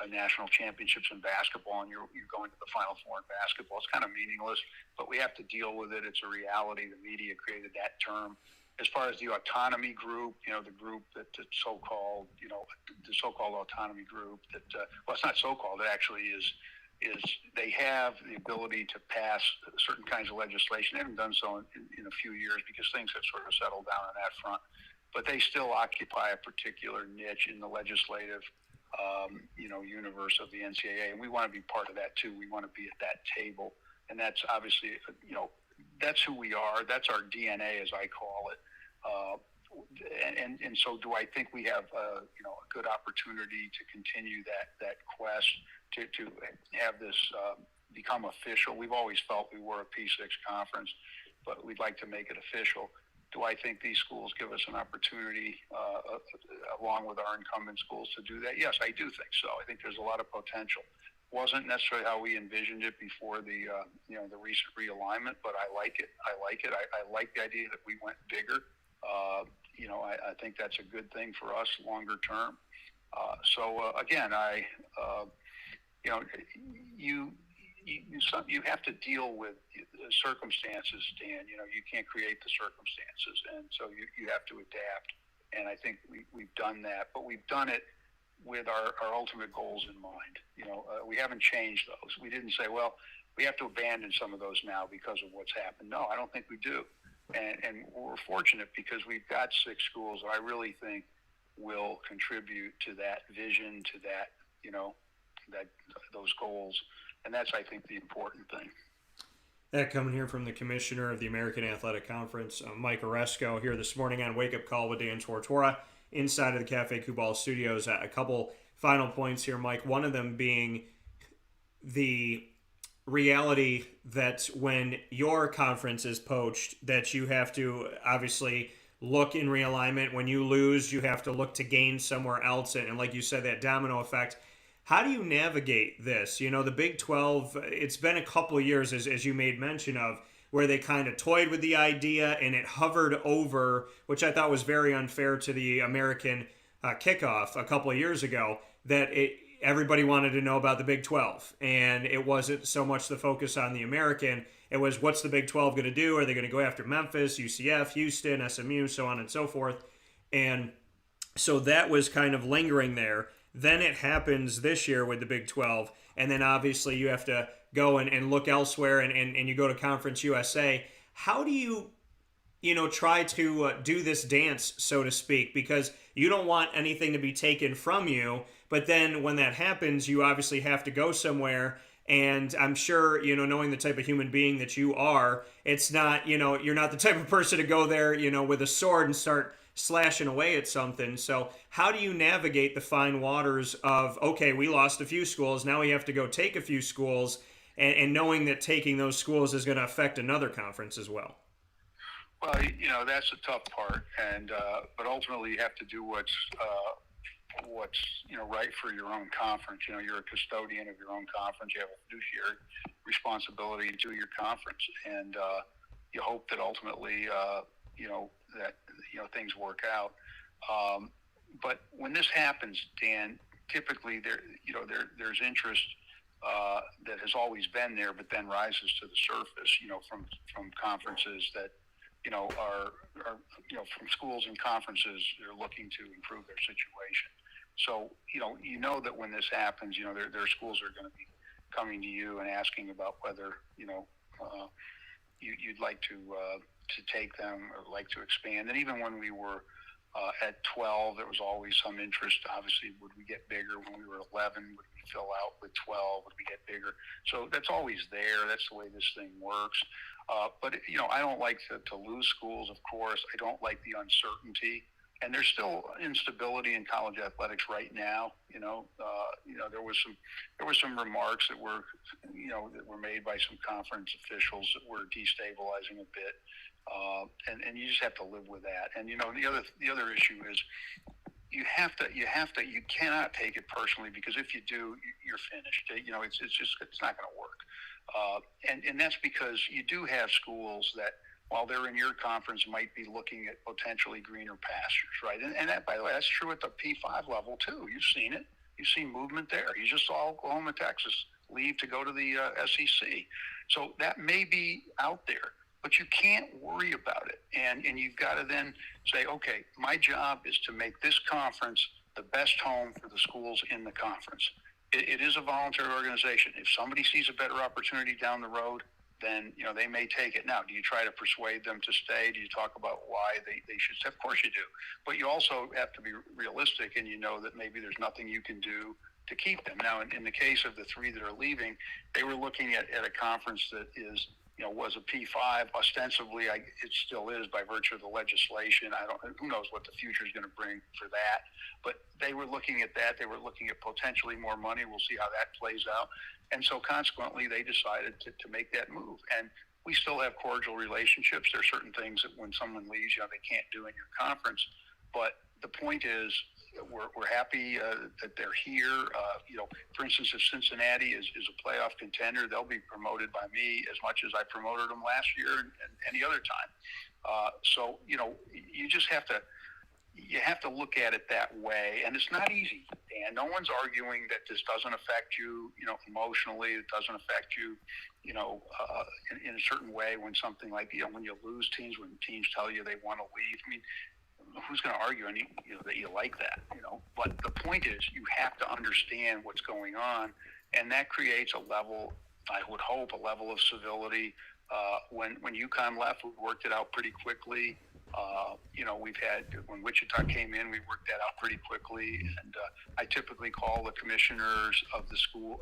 national championships in basketball and you're going to the Final Four in basketball? It's kind of meaningless, but we have to deal with it. It's a reality. The media created that term. As far as the autonomy group, the group that the so-called autonomy group that, well, it's not so-called, it actually is they have the ability to pass certain kinds of legislation. They haven't done so in a few years because things have sort of settled down on that front. But they still occupy a particular niche in the legislative, universe of the NCAA. And we want to be part of that too. We want to be at that table. And that's obviously, that's who we are. That's our DNA, as I call it. And so do I think we have, a good opportunity to continue that quest to have this become official? We've always felt we were a P6 conference, but we'd like to make it official. Do I think these schools give us an opportunity, along with our incumbent schools, to do that? Yes, I do think so. I think there's a lot of potential. Wasn't necessarily how we envisioned it before the the recent realignment, but I like it. I like the idea that we went bigger. I think that's a good thing for us longer term. Again, you have to deal with the circumstances, Dan. You can't create the circumstances, and so you have to adapt. And I think we've done that, but we've done it with our ultimate goals in mind. We haven't changed those. We didn't say, well, we have to abandon some of those now because of what's happened. No, I don't think we do. And we're fortunate because we've got 6 schools that I really think will contribute to that vision, to that, those goals. And that's, I think, the important thing. That coming here from the commissioner of the American Athletic Conference, Mike Aresco, here this morning on Wake Up Call with Dan Tortora inside of the Cafe Kubal studios. A couple final points here, Mike. One of them being the reality that when your conference is poached, that you have to obviously look in realignment. When you lose, you have to look to gain somewhere else. And like you said, that domino effect. How do you navigate this? The Big 12, it's been a couple of years, as you made mention of, where they kind of toyed with the idea and it hovered over, which I thought was very unfair to the American kickoff a couple of years ago, that everybody wanted to know about the Big 12. And it wasn't so much the focus on the American. It was, what's the Big 12 going to do? Are they going to go after Memphis, UCF, Houston, SMU, so on and so forth? And so that was kind of lingering there. Then it happens this year with the Big 12. And then obviously you have to go and look elsewhere and you go to Conference USA. How do you try to do this dance, so to speak? Because you don't want anything to be taken from you. But then when that happens, you obviously have to go somewhere. And I'm sure, knowing the type of human being that you are, it's not, you're not the type of person to go there, with a sword and start slashing away at something. So how do you navigate the fine waters of, okay, we lost a few schools, now we have to go take a few schools, and knowing that taking those schools is going to affect another conference as well? Well, that's the tough part, and but ultimately you have to do what's right for your own conference. You're a custodian of your own conference. You have a fiduciary responsibility to your conference, and you hope that ultimately things work out. But when this happens, Dan, typically there's interest that has always been there, but then rises to the surface. From conferences that are from schools and conferences that are looking to improve their situation. So that when this happens, there are schools that are going to be coming to you and asking about whether you'd like to take them or like to expand. And even when we were at 12, there was always some interest. Obviously, would we get bigger? When we were 11, would we fill out with 12? Would we get bigger? So that's always there. That's the way this thing works. But I don't like to lose schools, of course. I don't like the uncertainty. And there's still instability in college athletics right now. There was some remarks that were made by some conference officials that were destabilizing a bit, and you just have to live with that. And the other issue is you cannot take it personally, because if you do, you're finished. It's not going to work. And that's because you do have schools that, while they're in your conference, might be looking at potentially greener pastures, right? And that, by the way, that's true at the P5 level too. You've seen it. You've seen movement there. You just saw Oklahoma, Texas leave to go to the SEC. So that may be out there, but you can't worry about it. And you've got to then say, okay, my job is to make this conference the best home for the schools in the conference. It is a voluntary organization. If somebody sees a better opportunity down the road, then they may take it. Now, do you try to persuade them to stay? Do you talk about why they should stay? Of course you do. But you also have to be realistic, and that maybe there's nothing you can do to keep them. Now, in the case of the 3 that are leaving, they were looking at a conference that is, was a P5. Ostensibly, it still is by virtue of the legislation. Who knows what the future is going to bring for that. But they were looking at that. They were looking at potentially more money. We'll see how that plays out. And so consequently, they decided to make that move. And we still have cordial relationships. There are certain things that when someone leaves, they can't do in your conference. But the point is, we're happy that they're here. For instance, if Cincinnati is a playoff contender, they'll be promoted by me as much as I promoted them last year and any other time. So you just have to look at it that way, and it's not easy. And no one's arguing that this doesn't affect you, emotionally. It doesn't affect you, in a certain way when something like, when you lose teams, when teams tell you they want to leave. I mean, who's going to argue that you like that, But the point is, you have to understand what's going on, and that creates a level, I would hope, a level of civility. When UConn left, we worked it out pretty quickly. We've had, when Wichita came in, we worked that out pretty quickly. And I typically call the commissioners of the school,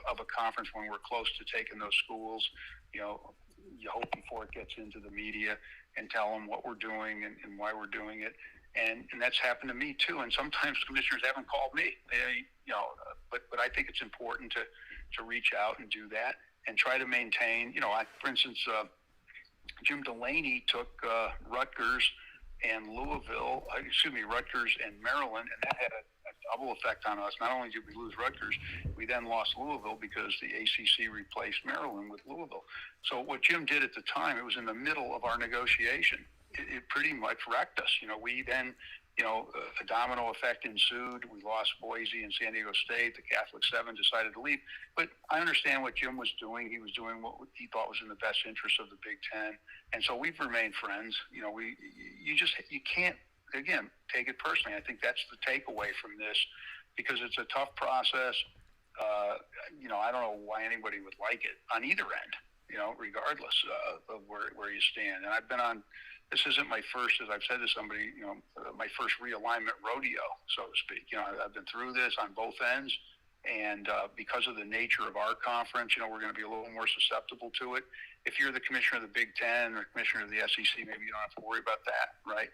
of a conference when we're close to taking those schools. You hope before it gets into the media, and tell them what we're doing and why we're doing it. And that's happened to me too. And sometimes commissioners haven't called me, but I think it's important to reach out and do that and try to maintain, for instance, Jim Delaney took Rutgers and Rutgers and Maryland, and that had a double effect on us. Not only did we lose Rutgers, we then lost Louisville because the ACC replaced Maryland with Louisville. So what Jim did at the time, it was in the middle of our negotiation. It pretty much wrecked us. We then, a domino effect ensued. We lost Boise and San Diego State. The Catholic Seven decided to leave. But I understand what Jim was doing. He was doing what he thought was in the best interest of the Big Ten. And so we've remained friends. You can't, again, take it personally. I think that's the takeaway from this, because it's a tough process. I don't know why anybody would like it on either end, regardless of where you stand. And I've been on, this isn't my first, as I've said to somebody, my first realignment rodeo, so to speak. I've been through this on both ends. And because of the nature of our conference, we're going to be a little more susceptible to it. If you're the commissioner of the Big Ten or commissioner of the SEC, maybe you don't have to worry about that, right?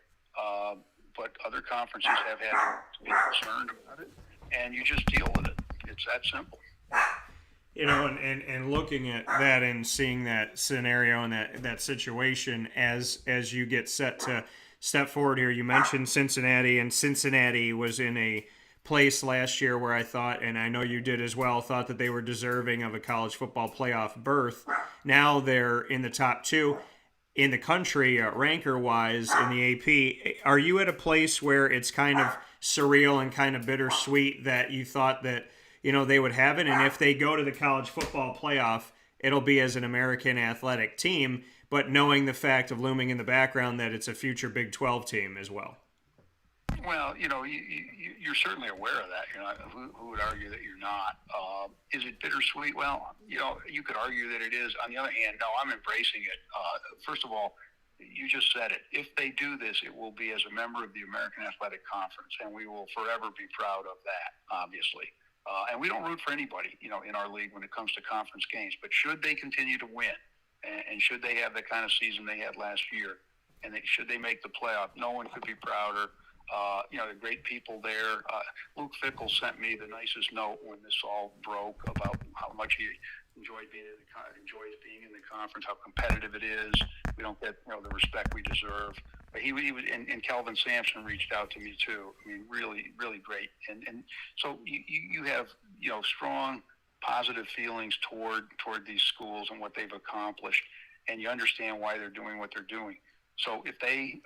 But other conferences have had to be concerned about it, and you just deal with it. It's that simple. And looking at that and seeing that scenario and that situation as you get set to step forward here, you mentioned Cincinnati, and Cincinnati was in a place last year where I thought, and I know you did as well, thought that they were deserving of a college football playoff berth. Now they're in the top two in the country, ranker-wise, in the AP. Are you at a place where it's kind of surreal and kind of bittersweet that you thought that, they would have it, and if they go to the college football playoff, it'll be as an American athletic team, but knowing the fact of looming in the background that it's a future Big 12 team as well? Well, you're certainly aware of that. Who would argue that you're not? Is it bittersweet? Well, you could argue that it is. On the other hand, no, I'm embracing it. First of all, you just said it. If they do this, it will be as a member of the American Athletic Conference, and we will forever be proud of that, obviously. And we don't root for anybody, in our league when it comes to conference games. But should they continue to win, and should they have the kind of season they had last year, and should they make the playoff, no one could be prouder. The great people there. Luke Fickell sent me the nicest note when this all broke about how much he enjoys being in the conference, how competitive it is. We don't get the respect we deserve. But he was, and Kelvin Sampson reached out to me too. I mean, really, really great. And so you have strong positive feelings toward these schools and what they've accomplished, and you understand why they're doing what they're doing. So if they're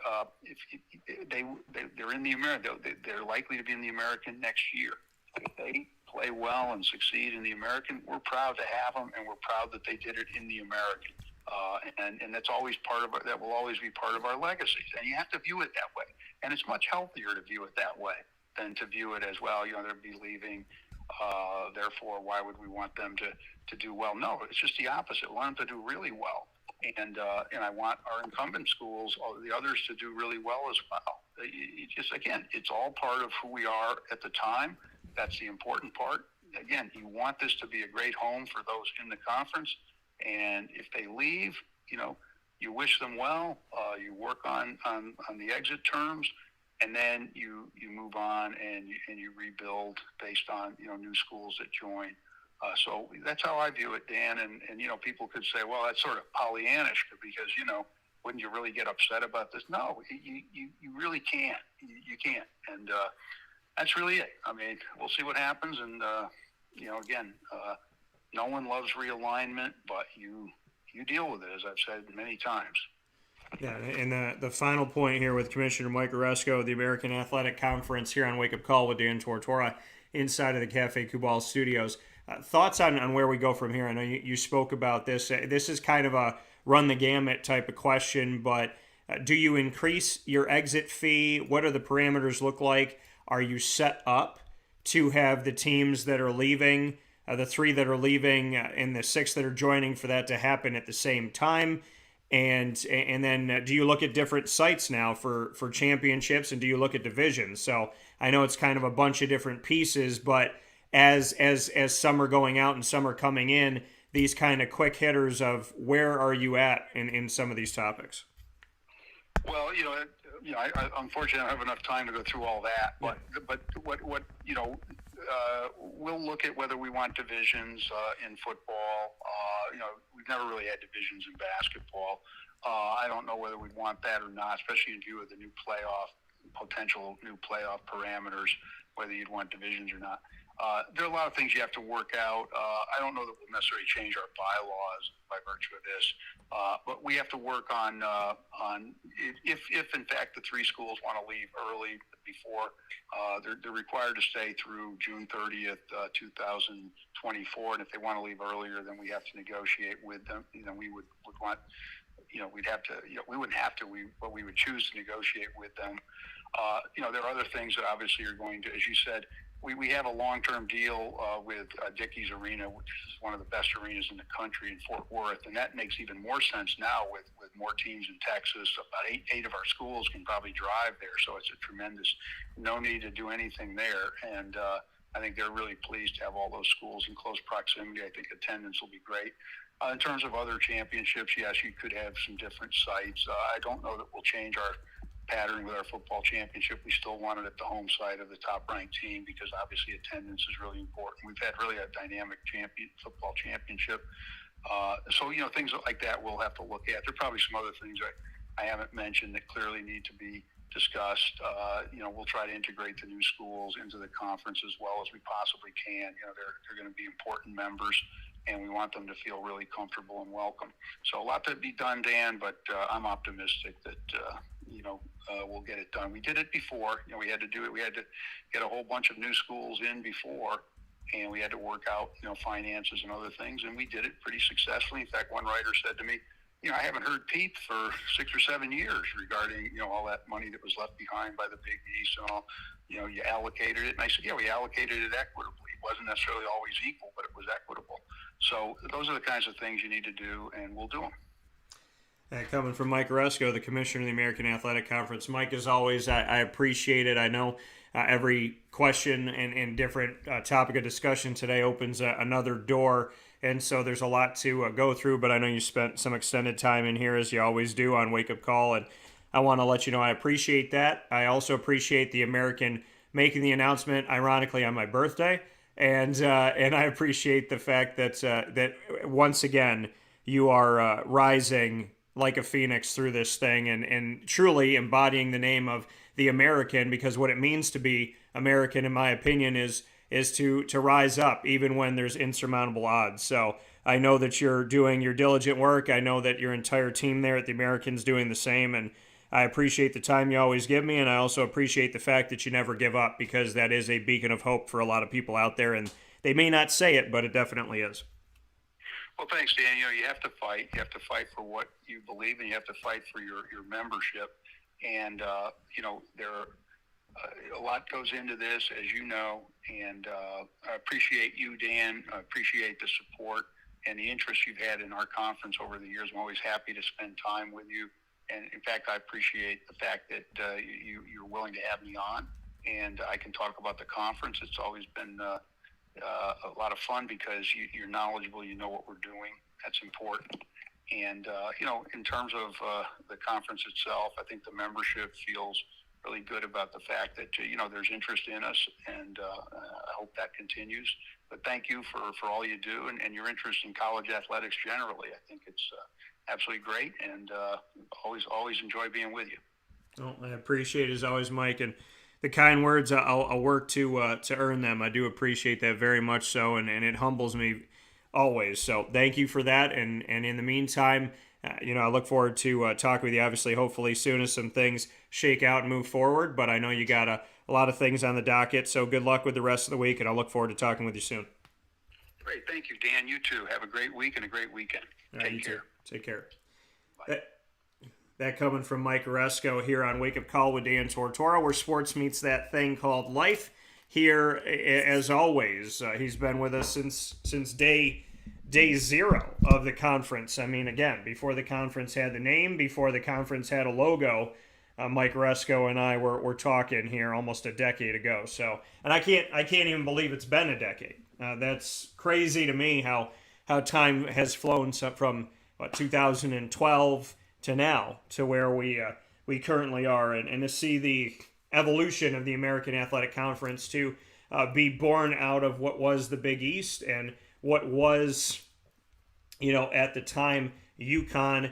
in the American, they're likely to be in the American next year. If they play well and succeed in the American, we're proud to have them, and we're proud that they did it in the American. And that's always that will always be part of our legacies. And you have to view it that way. And it's much healthier to view it that way than to view it as, well, they'll be leaving. Therefore, why would we want them to do well? No, it's just the opposite. We want them to do really well. And I want our incumbent schools, the others, to do really well as well. It's all part of who we are at the time. That's the important part. Again, you want this to be a great home for those in the conference. And if they leave, you wish them well. You work on the exit terms, and then you move on and you rebuild based on new schools that join. So that's how I view it, Dan. And people could say, well, that's sort of Pollyannish because, wouldn't you really get upset about this? No, you really can't. You can't. And that's really it. I mean, we'll see what happens, and again, no one loves realignment, but you deal with it, as I've said many times. Yeah, and the final point here with Commissioner Mike Aresco, the American Athletic Conference here on Wake Up Call with Dan Tortora inside of the Cafe Cubal studios. Thoughts on where we go from here? I know you spoke about this. This is kind of a run the gamut type of question, but do you increase your exit fee? What do the parameters look like? Are you set up to have the teams that are leaving, the 3 that are leaving and the 6 that are joining, for that to happen at the same time? And then do you look at different sites now for championships, and do you look at divisions? So I know it's kind of a bunch of different pieces, but as some are going out and some are coming in, these kind of quick hitters of where are you at in some of these topics? Well, I unfortunately don't have enough time to go through all that, but what we'll look at whether we want divisions in football. We've never really had divisions in basketball. I don't know whether we'd want that or not, especially in view of the potential new playoff parameters, whether you'd want divisions or not. There are a lot of things you have to work out. I don't know that we'll necessarily change our bylaws by virtue of this, but we have to work on if in fact the 3 schools want to leave early before they're required to stay through June 30th, 2024, and if they want to leave earlier, then we have to negotiate with them. We would want. We'd have to. We wouldn't have to. But we would choose to negotiate with them. There are other things that obviously are going to, as you said. We have a long-term deal with Dickey's Arena, which is one of the best arenas in the country in Fort Worth, and that makes even more sense now with more teams in Texas. About eight of our schools can probably drive there, so it's a tremendous, no need to do anything there. And I think they're really pleased to have all those schools in close proximity. I think attendance will be great. In terms of other championships, yes, you could have some different sites. I don't know that we'll change our pattern with our football championship. We still want it at the home site of the top-ranked team because obviously attendance is really important. We've had really a dynamic football championship. So things like that we'll have to look at. There are probably some other things I haven't mentioned that clearly need to be discussed. We'll try to integrate the new schools into the conference as well as we possibly can. They're going to be important members, and we want them to feel really comfortable and welcome. So a lot to be done, Dan, but I'm optimistic that we'll get it done. We did it before. We had to do it. We had to get a whole bunch of new schools in before, and we had to work out, finances and other things, and we did it pretty successfully. In fact, one writer said to me, I haven't heard peep for 6 or 7 years regarding, all that money that was left behind by the Big East and all. You allocated it. And I said, yeah, we allocated it equitably. It wasn't necessarily always equal, but it was equitable. So those are the kinds of things you need to do, and we'll do them. Coming from Mike Aresco, the commissioner of the American Athletic Conference. Mike, as always, I appreciate it. I know every question and different topic of discussion today opens another door, and so there's a lot to go through, but I know you spent some extended time in here, as you always do, on Wake Up Call, and I want to let you know I appreciate that. I also appreciate the American making the announcement, ironically, on my birthday, and I appreciate the fact that once again, you are rising like a phoenix through this thing and truly embodying the name of the American, because what it means to be American, in my opinion, is to rise up even when there's insurmountable odds. So I know that you're doing your diligent work. I know that your entire team there at the American's doing the same, and I appreciate the time you always give me, and I also appreciate the fact that you never give up, because that is a beacon of hope for a lot of people out there, and they may not say it, but it definitely is. Well, thanks, Dan. You have to fight. You have to fight for what you believe in. You have to fight for your membership. And, a lot goes into this, as you know, and I appreciate you, Dan. I appreciate the support and the interest you've had in our conference over the years. I'm always happy to spend time with you. And, in fact, I appreciate the fact that you're willing to have me on, and I can talk about the conference. It's always been a lot of fun because you're knowledgeable, you know what we're doing. That's important. And, in terms of the conference itself, I think the membership feels really good about the fact that, there's interest in us, and I hope that continues. But thank you for all you do and your interest in college athletics generally. I think it's absolutely great, and always enjoy being with you. Well, I appreciate it as always, Mike. And the kind words. I'll work to earn them. I do appreciate that very much so, and it humbles me always. So thank you for that. And in the meantime, I look forward to talking with you, obviously, hopefully soon as some things shake out and move forward. But I know you got a lot of things on the docket, so good luck with the rest of the week, and I look forward to talking with you soon. Great. Thank you, Dan. You too. Have a great week and a great weekend. Take care. Take care. That coming from Mike Aresco here on Wake Up Call with Dan Tortora, where sports meets that thing called life. Here, as always, he's been with us since day zero of the conference. I mean, again, before the conference had the name, before the conference had a logo, Mike Aresco and I were talking here almost a decade ago. So, and I can't even believe it's been a decade. That's crazy to me how time has flown from 2012 to now to where we currently are, and to see the evolution of the American Athletic Conference to be born out of what was the Big East and what was, at the time, UConn,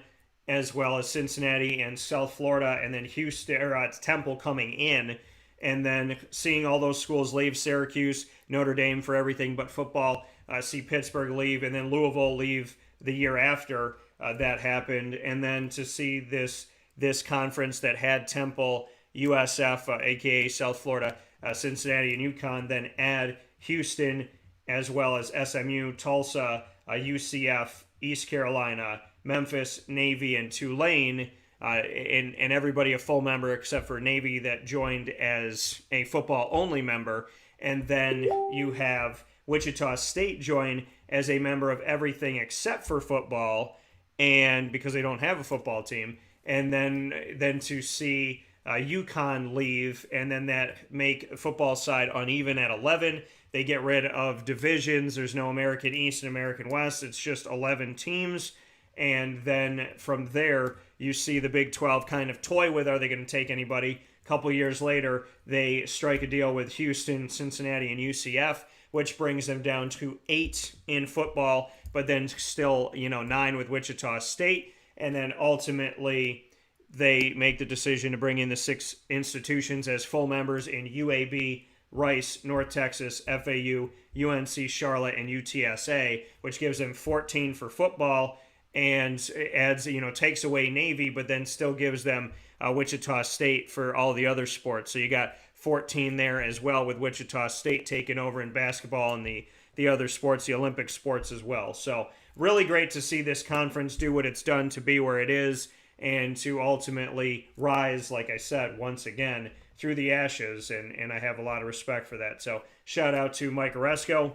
as well as Cincinnati and South Florida, and then Houston, or Temple coming in, and then seeing all those schools leave, Syracuse, Notre Dame for everything but football, see Pittsburgh leave, and then Louisville leave the year after that happened, and then to see this conference that had Temple, USF, aka South Florida, Cincinnati, and UConn, then add Houston, as well as SMU, Tulsa, UCF, East Carolina, Memphis, Navy, and Tulane, and everybody a full member except for Navy that joined as a football-only member. And then you have Wichita State join as a member of everything except for football, and because they don't have a football team. And then to see UConn leave, and then that make football side uneven at 11. They get rid of divisions. There's no American East and American West. It's just 11 teams. And then from there, you see the Big 12 kind of toy with, are they going to take anybody? A couple years later, they strike a deal with Houston, Cincinnati, and UCF, which brings them down to 8 in football, but then still, 9 with Wichita State. And then ultimately, they make the decision to bring in the 6 institutions as full members in UAB, Rice, North Texas, FAU, UNC Charlotte, and UTSA, which gives them 14 for football and adds, takes away Navy, but then still gives them Wichita State for all the other sports. So you got 14 there as well, with Wichita State taking over in basketball and the other sports, the Olympic sports as well. So really great to see this conference do what it's done to be where it is and to ultimately rise, like I said, once again, through the ashes, and I have a lot of respect for that. So shout out to Mike Aresco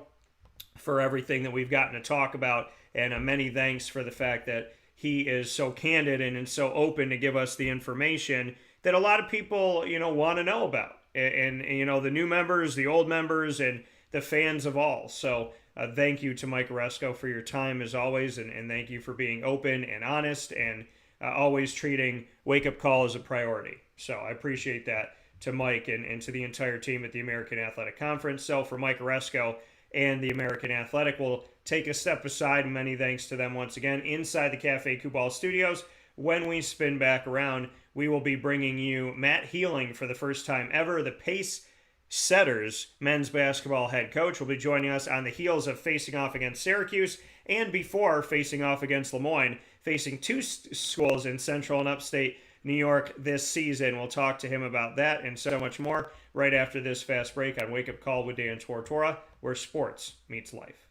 for everything that we've gotten to talk about, and many thanks for the fact that he is so candid and so open to give us the information that a lot of people, want to know about, and the new members, the old members, and the fans of all. So thank you to Mike Aresco for your time as always, and thank you for being open and honest and always treating Wake Up Call as a priority. So I appreciate that to Mike and to the entire team at the American Athletic Conference. So for Mike Aresco and the American Athletic, we'll take a step aside. Many thanks to them once again. Inside the Cafe Kubal Studios, when we spin back around, we will be bringing you Matt Healing for the first time ever. The Pace Setters men's basketball head coach will be joining us on the heels of facing off against Syracuse and before facing off against Lemoyne, facing 2 schools in Central and Upstate New York this season. We'll talk to him about that and so much more right after this fast break on Wake Up Call with Dan Tortora, where sports meets life.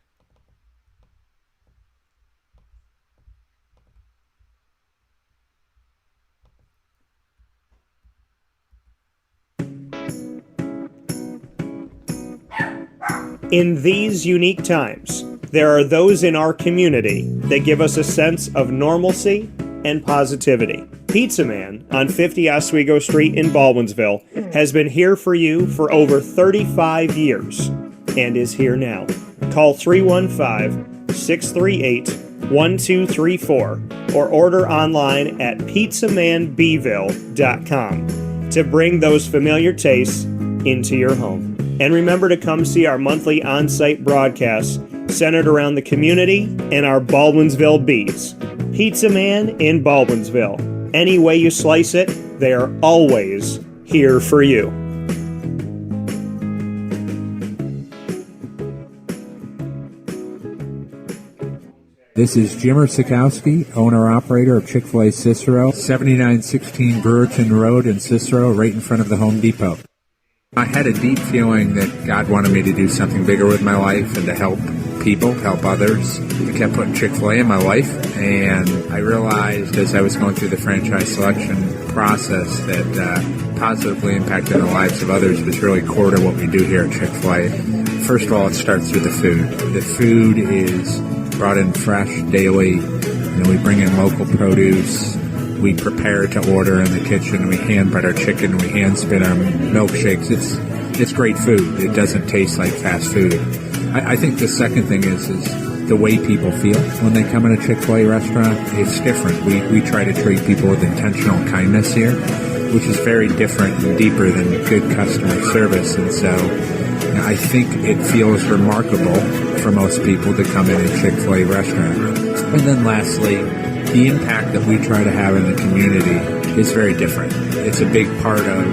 In these unique times, there are those in our community that give us a sense of normalcy and positivity. Pizza Man on 50 Oswego Street in Baldwinsville has been here for you for over 35 years and is here now. Call 315-638-1234 or order online at pizzamanbville.com to bring those familiar tastes into your home. And remember to come see our monthly on-site broadcasts centered around the community and our Baldwinsville Bees. Pizza Man in Baldwinsville. Any way you slice it, they are always here for you. This is Jim Sikowski, owner-operator of Chick-fil-A Cicero, 7916 Brewerton Road in Cicero, right in front of the Home Depot. I had a deep feeling that God wanted me to do something bigger with my life and to help people, help others. I kept putting Chick-fil-A in my life, and I realized as I was going through the franchise selection process that positively impacting the lives of others was really core to what we do here at Chick-fil-A. First of all, it starts with the food. The food is brought in fresh daily. We bring in local produce. We prepare to order in the kitchen. We hand bread our chicken. We hand spin our milkshakes. It's great food. It doesn't taste like fast food. I think the second thing is the way people feel when they come in a Chick-fil-A restaurant. It's different. We try to treat people with intentional kindness here, which is very different and deeper than good customer service. And so I think it feels remarkable for most people to come in a Chick-fil-A restaurant. And then lastly, the impact that we try to have in the community is very different. It's a big part of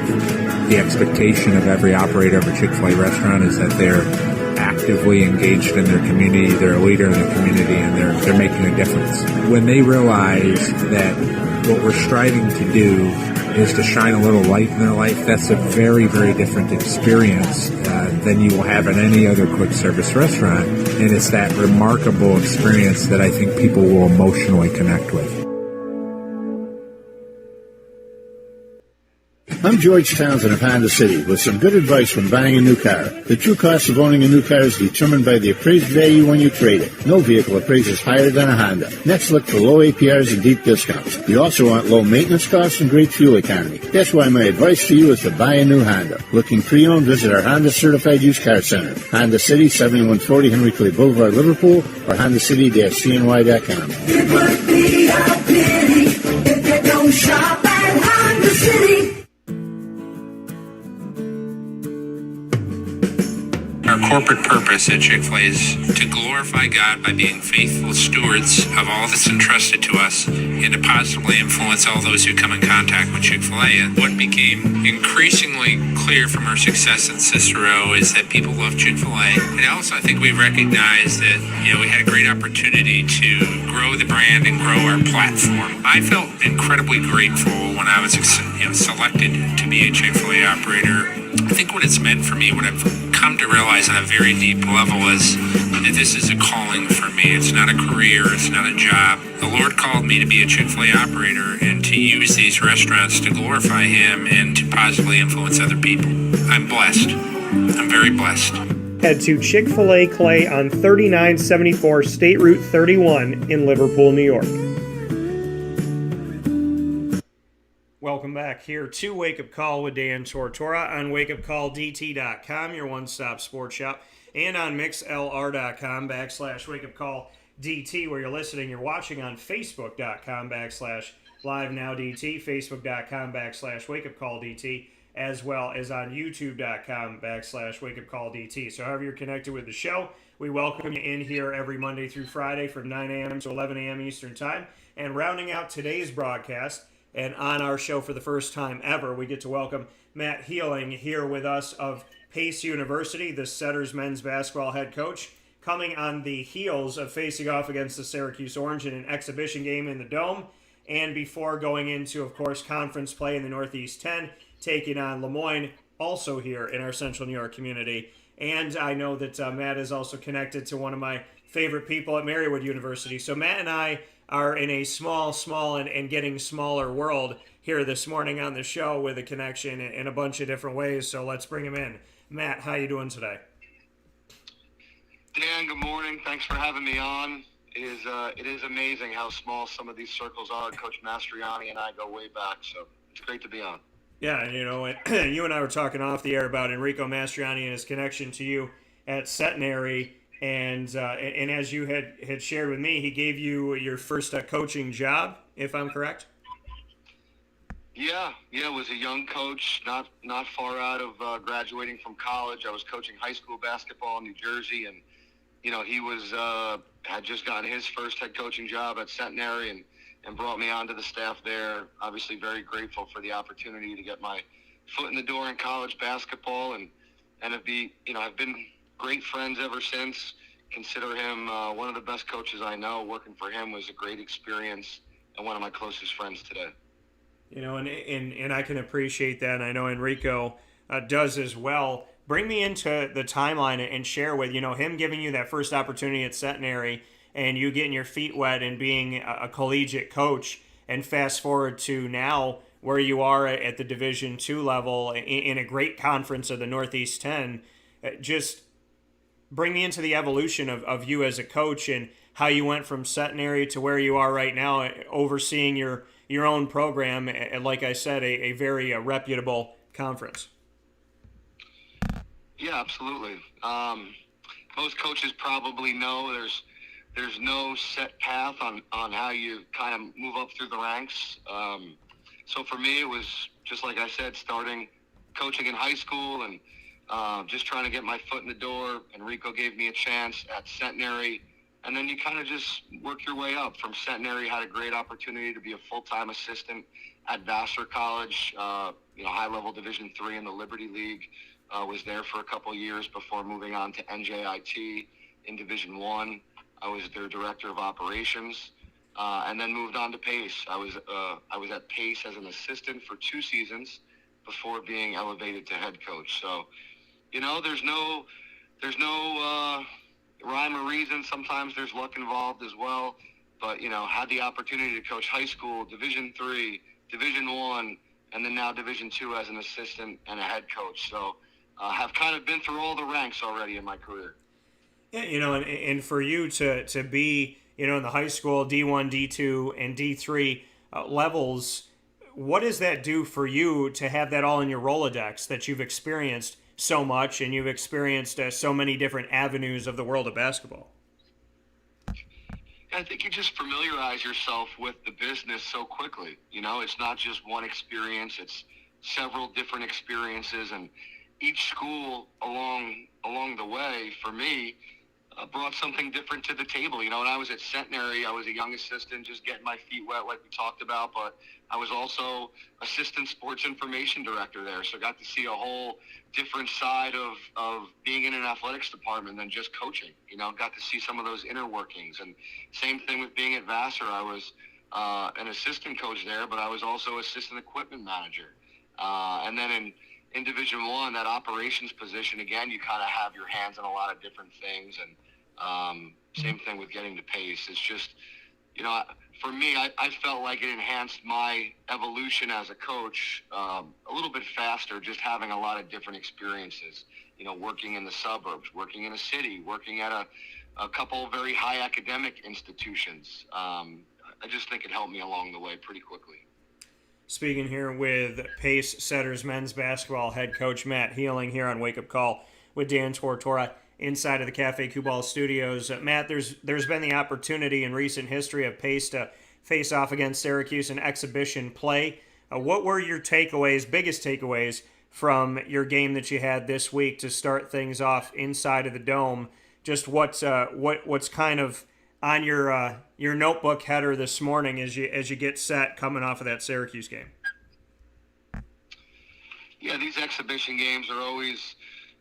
the expectation of every operator of a Chick-fil-A restaurant is that they're actively engaged in their community, they're a leader in the community, and they're making a difference. When they realize that what we're striving to do is to shine a little light in their life, that's a very, very different experience than you will have in any other quick service restaurant. And it's that remarkable experience that I think people will emotionally connect with. I'm George Townsend of Honda City with some good advice when buying a new car. The true cost of owning a new car is determined by the appraised value when you trade it. No vehicle appraises higher than a Honda. Next, look for low APRs and deep discounts. You also want low maintenance costs and great fuel economy. That's why my advice to you is to buy a new Honda. Looking pre-owned, visit our Honda Certified Used Car Center. Honda City, 7140 Henry Clay Boulevard, Liverpool, or HondaCity-CNY.com. It would be a pity if you don't shop at Honda City. Our corporate purpose at Chick-fil-A is to glorify God by being faithful stewards of all that's entrusted to us and to positively influence all those who come in contact with Chick-fil-A. And what became increasingly clear from our success in Cicero is that people love Chick-fil-A. And also I think we recognized that, we had a great opportunity to grow the brand and grow our platform. I felt incredibly grateful when I was selected to be a Chick-fil-A operator. I think what it's meant for me, what I've come to realize on a very deep level is that this is a calling for me. It's not a career. It's not a job. The Lord called me to be a Chick-fil-A operator and to use these restaurants to glorify Him and to positively influence other people. I'm blessed. I'm very blessed. Head to Chick-fil-A Clay on 3974 State Route 31 in Liverpool, New York. Welcome back here to Wake Up Call with Dan Tortora on wakeupcalldt.com, your one-stop sports shop, and on mixlr.com/wakeupcalldt, where you're listening. You're watching on facebook.com/livenowdt, facebook.com/wakeupcalldt, as well as on youtube.com/wakeupcalldt. So however you're connected with the show, we welcome you in here every Monday through Friday from 9 a.m. to 11 a.m. Eastern Time. And rounding out today's broadcast, and on our show for the first time ever, we get to welcome Matt Healing here with us of Pace University, the Setters men's basketball head coach, coming on the heels of facing off against the Syracuse Orange in an exhibition game in the Dome, and before going into, of course, conference play in the Northeast 10, taking on Lemoyne, also here in our Central New York community. And I know that Matt is also connected to one of my favorite people at Marywood University. So Matt and I are in a small and getting smaller world here this morning on the show with a connection in a bunch of different ways. So let's bring him in. Matt, how you doing today? Dan, good morning. Thanks for having me on. It is amazing how small some of these circles are. Coach Mastriani and I go way back, so it's great to be on. Yeah, and you and I were talking off the air about Enrico Mastriani and his connection to you at Centenary. And as you had shared with me, he gave you your first coaching job, if I'm correct. Yeah, was a young coach, not far out of graduating from college. I was coaching high school basketball in New Jersey, and he was had just gotten his first head coaching job at Centenary, and brought me onto the staff there. Obviously, very grateful for the opportunity to get my foot in the door in college basketball, and I've been great friends ever since. consider him one of the best coaches I know. Working for him was a great experience and one of my closest friends today. You know, and I can appreciate that, and I know Enrico does as well. Bring me into the timeline and share with, him giving you that first opportunity at Centenary and you getting your feet wet and being a collegiate coach, and fast forward to now where you are at the Division II level in a great conference of the Northeast 10. Just bring me into the evolution of you as a coach and how you went from Centenary to where you are right now, overseeing your own program, and like I said, a very reputable conference. Yeah, absolutely. Most coaches probably know there's no set path on how you kind of move up through the ranks. So for me, it was just like I said, starting coaching in high school and just trying to get my foot in the door. Enrico gave me a chance at Centenary, and then you kind of just work your way up. From Centenary, had a great opportunity to be a full-time assistant at Vassar College, high-level Division III in the Liberty League. Was there for a couple years before moving on to NJIT in Division I. I was their director of operations, and then moved on to Pace. I was at Pace as an assistant for 2 seasons before being elevated to head coach. So, there's no rhyme or reason. Sometimes there's luck involved as well. But, had the opportunity to coach high school, Division III, Division I, and then now Division II as an assistant and a head coach. So have kind of been through all the ranks already in my career. Yeah, and for you to be, in the high school D1, D2, and D3 levels, what does that do for you to have that all in your Rolodex, that you've experienced so much and you've experienced so many different avenues of the world of basketball? I think you just familiarize yourself with the business so quickly. It's not just one experience, it's several different experiences, and each school along the way, for me, brought something different to the table. When I was at Centenary, I was a young assistant, just getting my feet wet like we talked about, but I was also assistant sports information director there, so I got to see a whole different side of being in an athletics department than just coaching. Got to see some of those inner workings. And same thing with being at Vassar. I was an assistant coach there, but I was also assistant equipment manager. And then in Division I, that operations position, again, you kind of have your hands on a lot of different things. And same thing with getting to Pace. It's just, for me, I felt like it enhanced my evolution as a coach a little bit faster, just having a lot of different experiences, working in the suburbs, working in a city, working at a couple of very high academic institutions. I just think it helped me along the way pretty quickly. Speaking here with Pace Setters men's basketball head coach Matt Healing here on Wake Up Call with Dan Tortora inside of the Cafe Cuball studios. Matt, there's been the opportunity in recent history of Pace to face off against Syracuse in exhibition play. What were your biggest takeaways from your game that you had this week to start things off inside of the Dome? Just what's kind of on your notebook header this morning as you get set coming off of that Syracuse game? Yeah, these exhibition games are always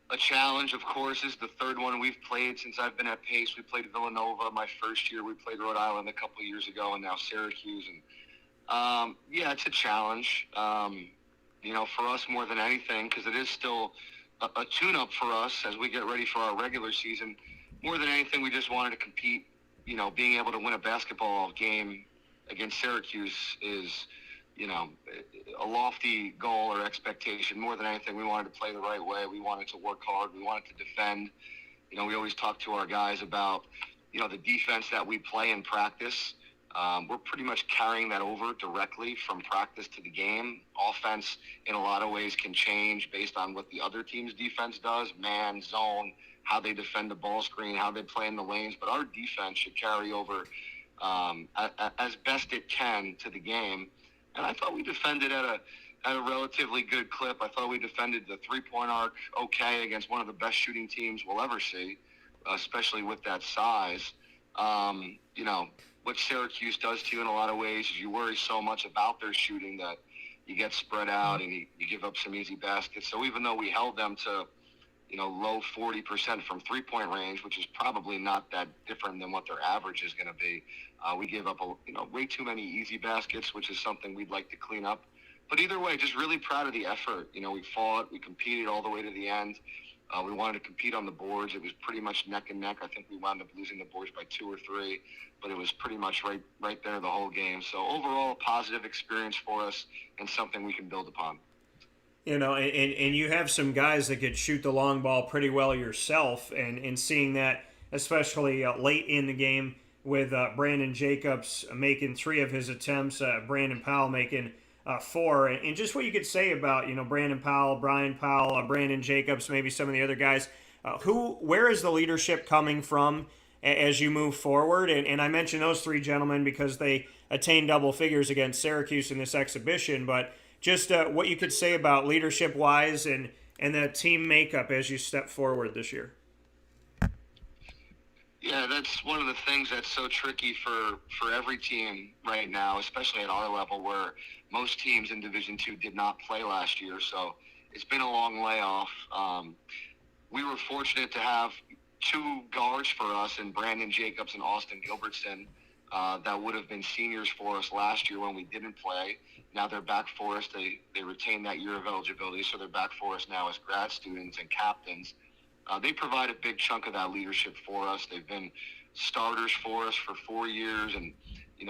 a challenge. Of course, this is the third one we've played since I've been at Pace. We played Villanova my first year. We played Rhode Island a couple of years ago, and now Syracuse. And it's a challenge. For us more than anything, because it is still a tune-up for us as we get ready for our regular season. More than anything, we just wanted to compete. Being able to win a basketball game against Syracuse is, a lofty goal or expectation. More than anything, we wanted to play the right way. We wanted to work hard. We wanted to defend. We always talk to our guys about, the defense that we play in practice. We're pretty much carrying that over directly from practice to the game. Offense, in a lot of ways, can change based on what the other team's defense does, man, zone, how they defend the ball screen, how they play in the lanes. But our defense should carry over as best it can to the game. And I thought we defended at a relatively good clip. I thought we defended the three-point arc okay against one of the best shooting teams we'll ever see, especially with that size. What Syracuse does to you in a lot of ways is you worry so much about their shooting that you get spread out and you give up some easy baskets. So even though we held them to low 40% from three-point range, which is probably not that different than what their average is going to be. We gave up way too many easy baskets, which is something we'd like to clean up. But either way, just really proud of the effort. We fought, we competed all the way to the end. We wanted to compete on the boards. It was pretty much neck and neck. I think we wound up losing the boards by 2 or 3, but it was pretty much right there the whole game. So overall, a positive experience for us and something we can build upon. And you have some guys that could shoot the long ball pretty well yourself, and seeing that, especially late in the game with Brandon Jacobs making 3 of his attempts, Brandon Powell making 4, and just what you could say about Brandon Powell, Brian Powell, Brandon Jacobs, maybe some of the other guys. Where is the leadership coming from as you move forward? And I mention those 3 gentlemen because they attained double figures against Syracuse in this exhibition, but just what you could say about leadership-wise and the team makeup as you step forward this year. Yeah, that's one of the things that's so tricky for every team right now, especially at our level, where most teams in Division II did not play last year. So it's been a long layoff. We were fortunate to have 2 guards for us in Brandon Jacobs and Austin Gilbertson that would have been seniors for us last year when we didn't play. Now they're back for us. They retained that year of eligibility, so they're back for us now as grad students and captains. They provide a big chunk of that leadership for us. They've been starters for us for 4 years, and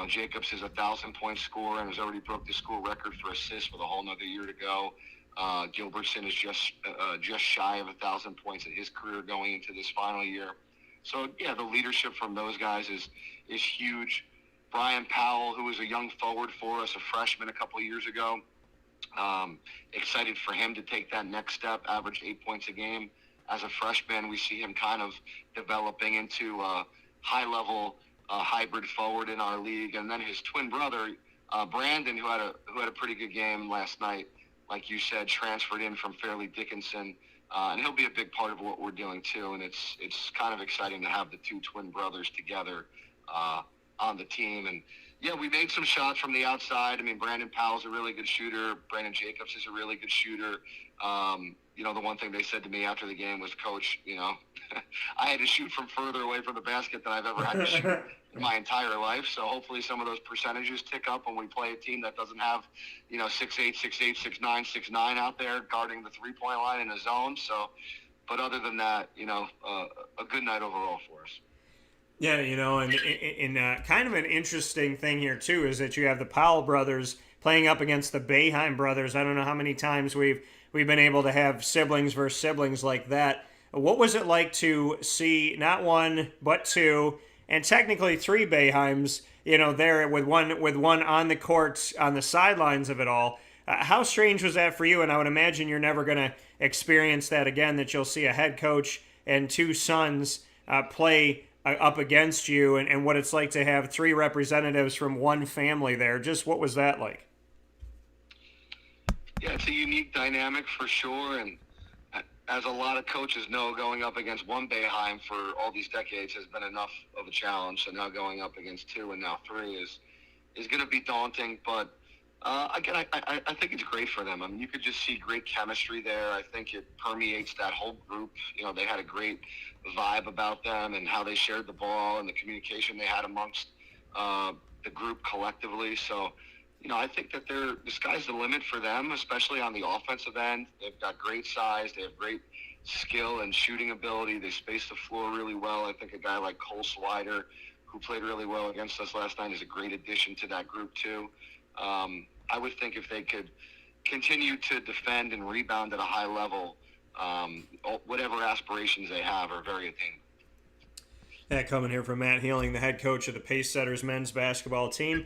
Jacobs is a 1,000-point scorer and has already broke the school record for assists with a whole nother year to go. Gilbertson is just shy of 1,000 points in his career going into this final year. So yeah, the leadership from those guys is huge. Brian Powell, who was a young forward for us, a freshman a couple of years ago, excited for him to take that next step. Averaged 8 points a game as a freshman. We see him kind of developing into a high-level hybrid forward in our league. And then his twin brother, Brandon, who had a pretty good game last night, like you said, transferred in from Fairleigh Dickinson, and he'll be a big part of what we're doing too. And it's kind of exciting to have the 2 twin brothers together on the team. And yeah, we made some shots from the outside. I mean, Brandon Powell's a really good shooter. Brandon Jacobs is a really good shooter. The one thing they said to me after the game was, Coach, I had to shoot from further away from the basket than I've ever had to shoot in my entire life. So hopefully some of those percentages tick up when we play a team that doesn't have, 6'8", 6'8", 6'9", 6'9" out there guarding the three-point line in a zone. So, but other than that, a good night overall for us. Yeah, and kind of an interesting thing here, too, is that you have the Powell brothers playing up against the Boeheim brothers. I don't know how many times we've been able to have siblings versus siblings like that. What was it like to see not 1, but 2, and technically 3 Boeheims, there with one on the court, on the sidelines of it all? How strange was that for you? And I would imagine you're never going to experience that again, that you'll see a head coach and 2 sons play up against you, and what it's like to have 3 representatives from one family there. Just what was that like? Yeah, it's a unique dynamic for sure, and as a lot of coaches know, going up against one Boeheim for all these decades has been enough of a challenge. So now going up against 2 and now 3 is going to be daunting. But again, I think it's great for them. I mean, you could just see great chemistry there. I think it permeates that whole group. They had a great vibe about them and how they shared the ball and the communication they had amongst the group collectively. So, I think that the sky's the limit for them, especially on the offensive end. They've got great size. They have great skill and shooting ability. They space the floor really well. I think a guy like Cole Swider, who played really well against us last night, is a great addition to that group too. I would think if they could continue to defend and rebound at a high level, whatever aspirations they have are very attainable. That coming here from Matt Healing, the head coach of the Pace Setters men's basketball team,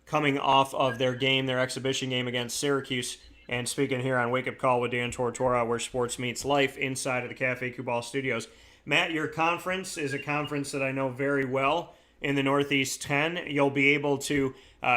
coming off of their exhibition game against Syracuse, and speaking here on Wake Up Call with Dan Tortora, where sports meets life, inside of the Cafe Cubal studios. Matt, your conference is a conference that I know very well in the Northeast 10. You'll be able to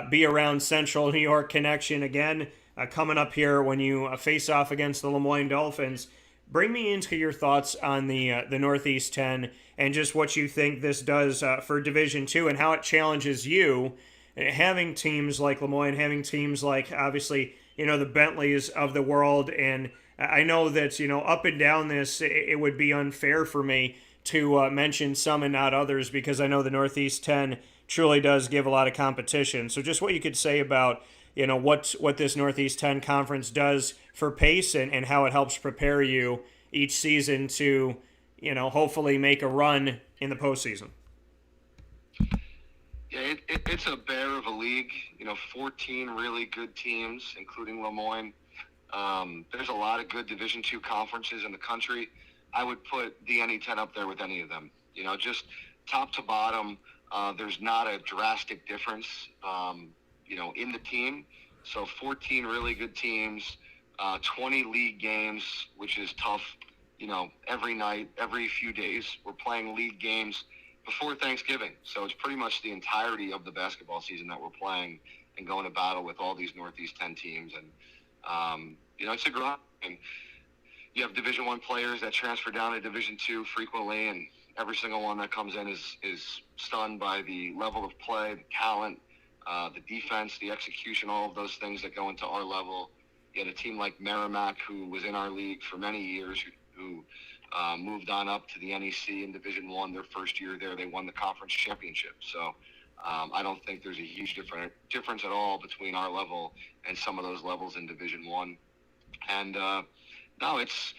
be around Central New York connection again coming up here when you face off against the Moyne Dolphins. Bring me into your thoughts on the Northeast 10 and just what you think this does for Division II and how it challenges you, having teams like Lemoyne, having teams like, obviously, the Bentleys of the world, and I know that, up and down this, it would be unfair for me to mention some and not others, because I know the Northeast 10 truly does give a lot of competition. So just what you could say about, what this Northeast 10 conference does for Pace and how it helps prepare you each season to, hopefully make a run in the postseason. Yeah, it's a bear of a league. 14 really good teams, including Lemoyne. There's a lot of good Division II conferences in the country. I would put the NE10 up there with any of them. Just top to bottom, there's not a drastic difference, in the team. So 14 really good teams, 20 league games, which is tough. Every night, every few days, we're playing league games before Thanksgiving. So it's pretty much the entirety of the basketball season that we're playing and going to battle with all these Northeast 10 teams. And, it's a grind. And you have Division I players that transfer down to Division II frequently, and every single one that comes in is stunned by the level of play, the talent, the defense, the execution, all of those things that go into our level. You had a team like Merrimack, who was in our league for many years, who moved on up to the NEC in Division I. Their first year there, they won the conference championship. So I don't think there's a huge difference at all between our level and some of those levels in Division I. And no, it's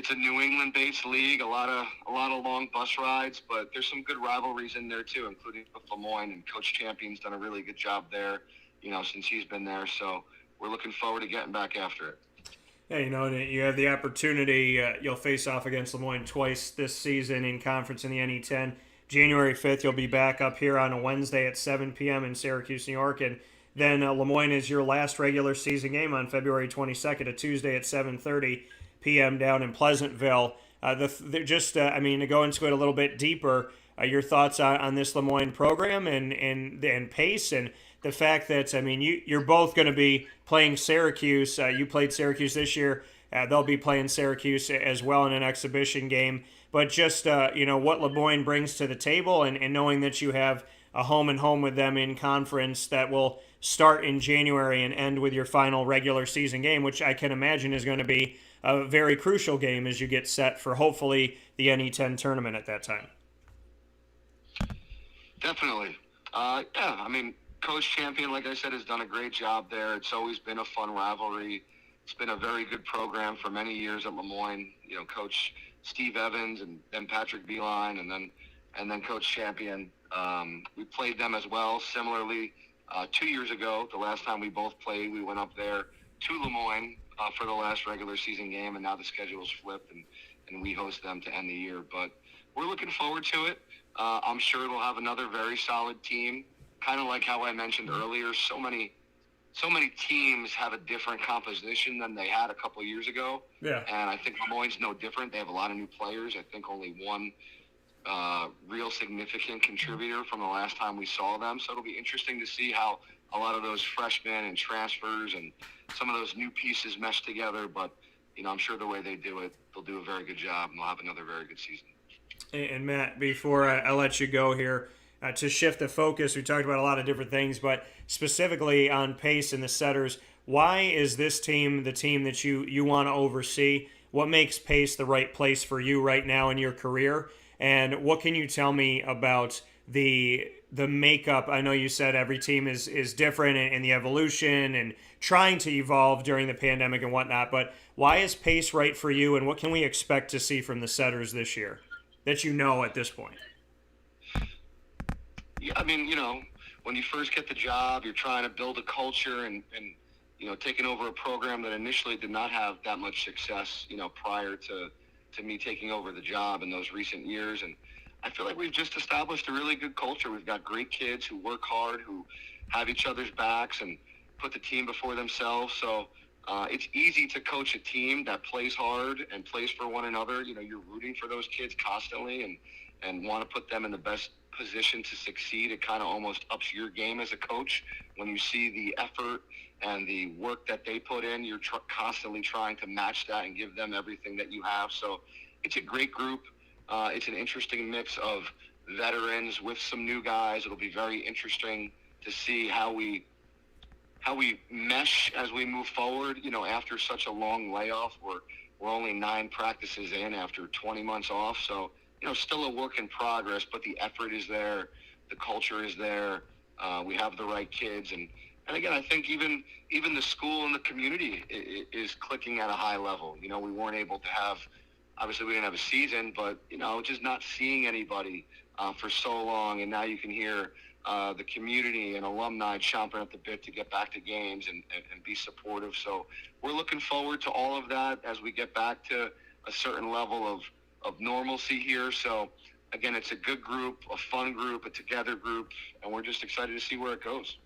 a New England-based league. A lot of long bus rides, but there's some good rivalries in there too, including with Lemoyne, and Coach Champion's done a really good job there, since he's been there. So we're looking forward to getting back after it. Yeah, you have the opportunity. You'll face off against Lemoyne twice this season in conference in the NE10. January 5th, you'll be back up here on a Wednesday at 7 p.m. in Syracuse, New York. And then Lemoyne is your last regular season game on February 22nd, a Tuesday at 7:30 p.m. down in Pleasantville. To go into it a little bit deeper, your thoughts on this Lemoyne program and Pace, and the fact that, you're both going to be playing Syracuse. You played Syracuse this year. They'll be playing Syracuse as well in an exhibition game. But just, what Lemoyne brings to the table, and knowing that you have a home and home with them in conference that will start in January and end with your final regular season game, which I can imagine is going to be a very crucial game as you get set for hopefully the NE10 tournament at that time. Definitely. Coach Champion, like I said, has done a great job there. It's always been a fun rivalry. It's been a very good program for many years at Lemoyne. Coach Steve Evans and then Patrick Beeline and then Coach Champion. We played them as well. Similarly, 2 years ago, the last time we both played, we went up there to Lemoyne for the last regular season game, and now the schedule's flipped, and we host them to end the year. But we're looking forward to it. I'm sure we'll have another very solid team. Kind of like how I mentioned earlier, so many teams have a different composition than they had a couple of years ago. Yeah. And I think Lemoyne's no different. They have a lot of new players. I think only one real significant contributor from the last time we saw them. So it'll be interesting to see how a lot of those freshmen and transfers and some of those new pieces mesh together. But, I'm sure the way they do it, they'll do a very good job, and they'll have another very good season. And Matt, before I let you go here, to shift the focus, we talked about a lot of different things, but specifically on Pace and the Setters, why is this team the team that you want to oversee? What makes Pace the right place for you right now in your career? And what can you tell me about the makeup? I know you said every team is different and the evolution and trying to evolve during the pandemic and whatnot, but why is Pace right for you, and what can we expect to see from the Setters this year that at this point? Yeah, when you first get the job, you're trying to build a culture and taking over a program that initially did not have that much success, prior to me taking over the job in those recent years. And I feel like we've just established a really good culture. We've got great kids who work hard, who have each other's backs and put the team before themselves. So it's easy to coach a team that plays hard and plays for one another. You're rooting for those kids constantly and want to put them in the best position to succeed. It kind of almost ups your game as a coach when you see the effort and the work that they put in. You're constantly trying to match that and give them everything that you have. So it's a great group. It's an interesting mix of veterans with some new guys. It'll be very interesting to see how we mesh as we move forward. You know, after such a long layoff, we're only 9 practices in after 20 months off. So, you know, still a work in progress, but the effort is there, the culture is there. We have the right kids, and again, I think even the school and the community is clicking at a high level. You know, we weren't able to have, obviously we didn't have a season, but, you know, just not seeing anybody for so long, and now you can hear the community and alumni chomping at the bit to get back to games and be supportive. So we're looking forward to all of that as we get back to a certain level of normalcy here. So again, it's a good group, a fun group, a together group, and we're just excited to see where it goes.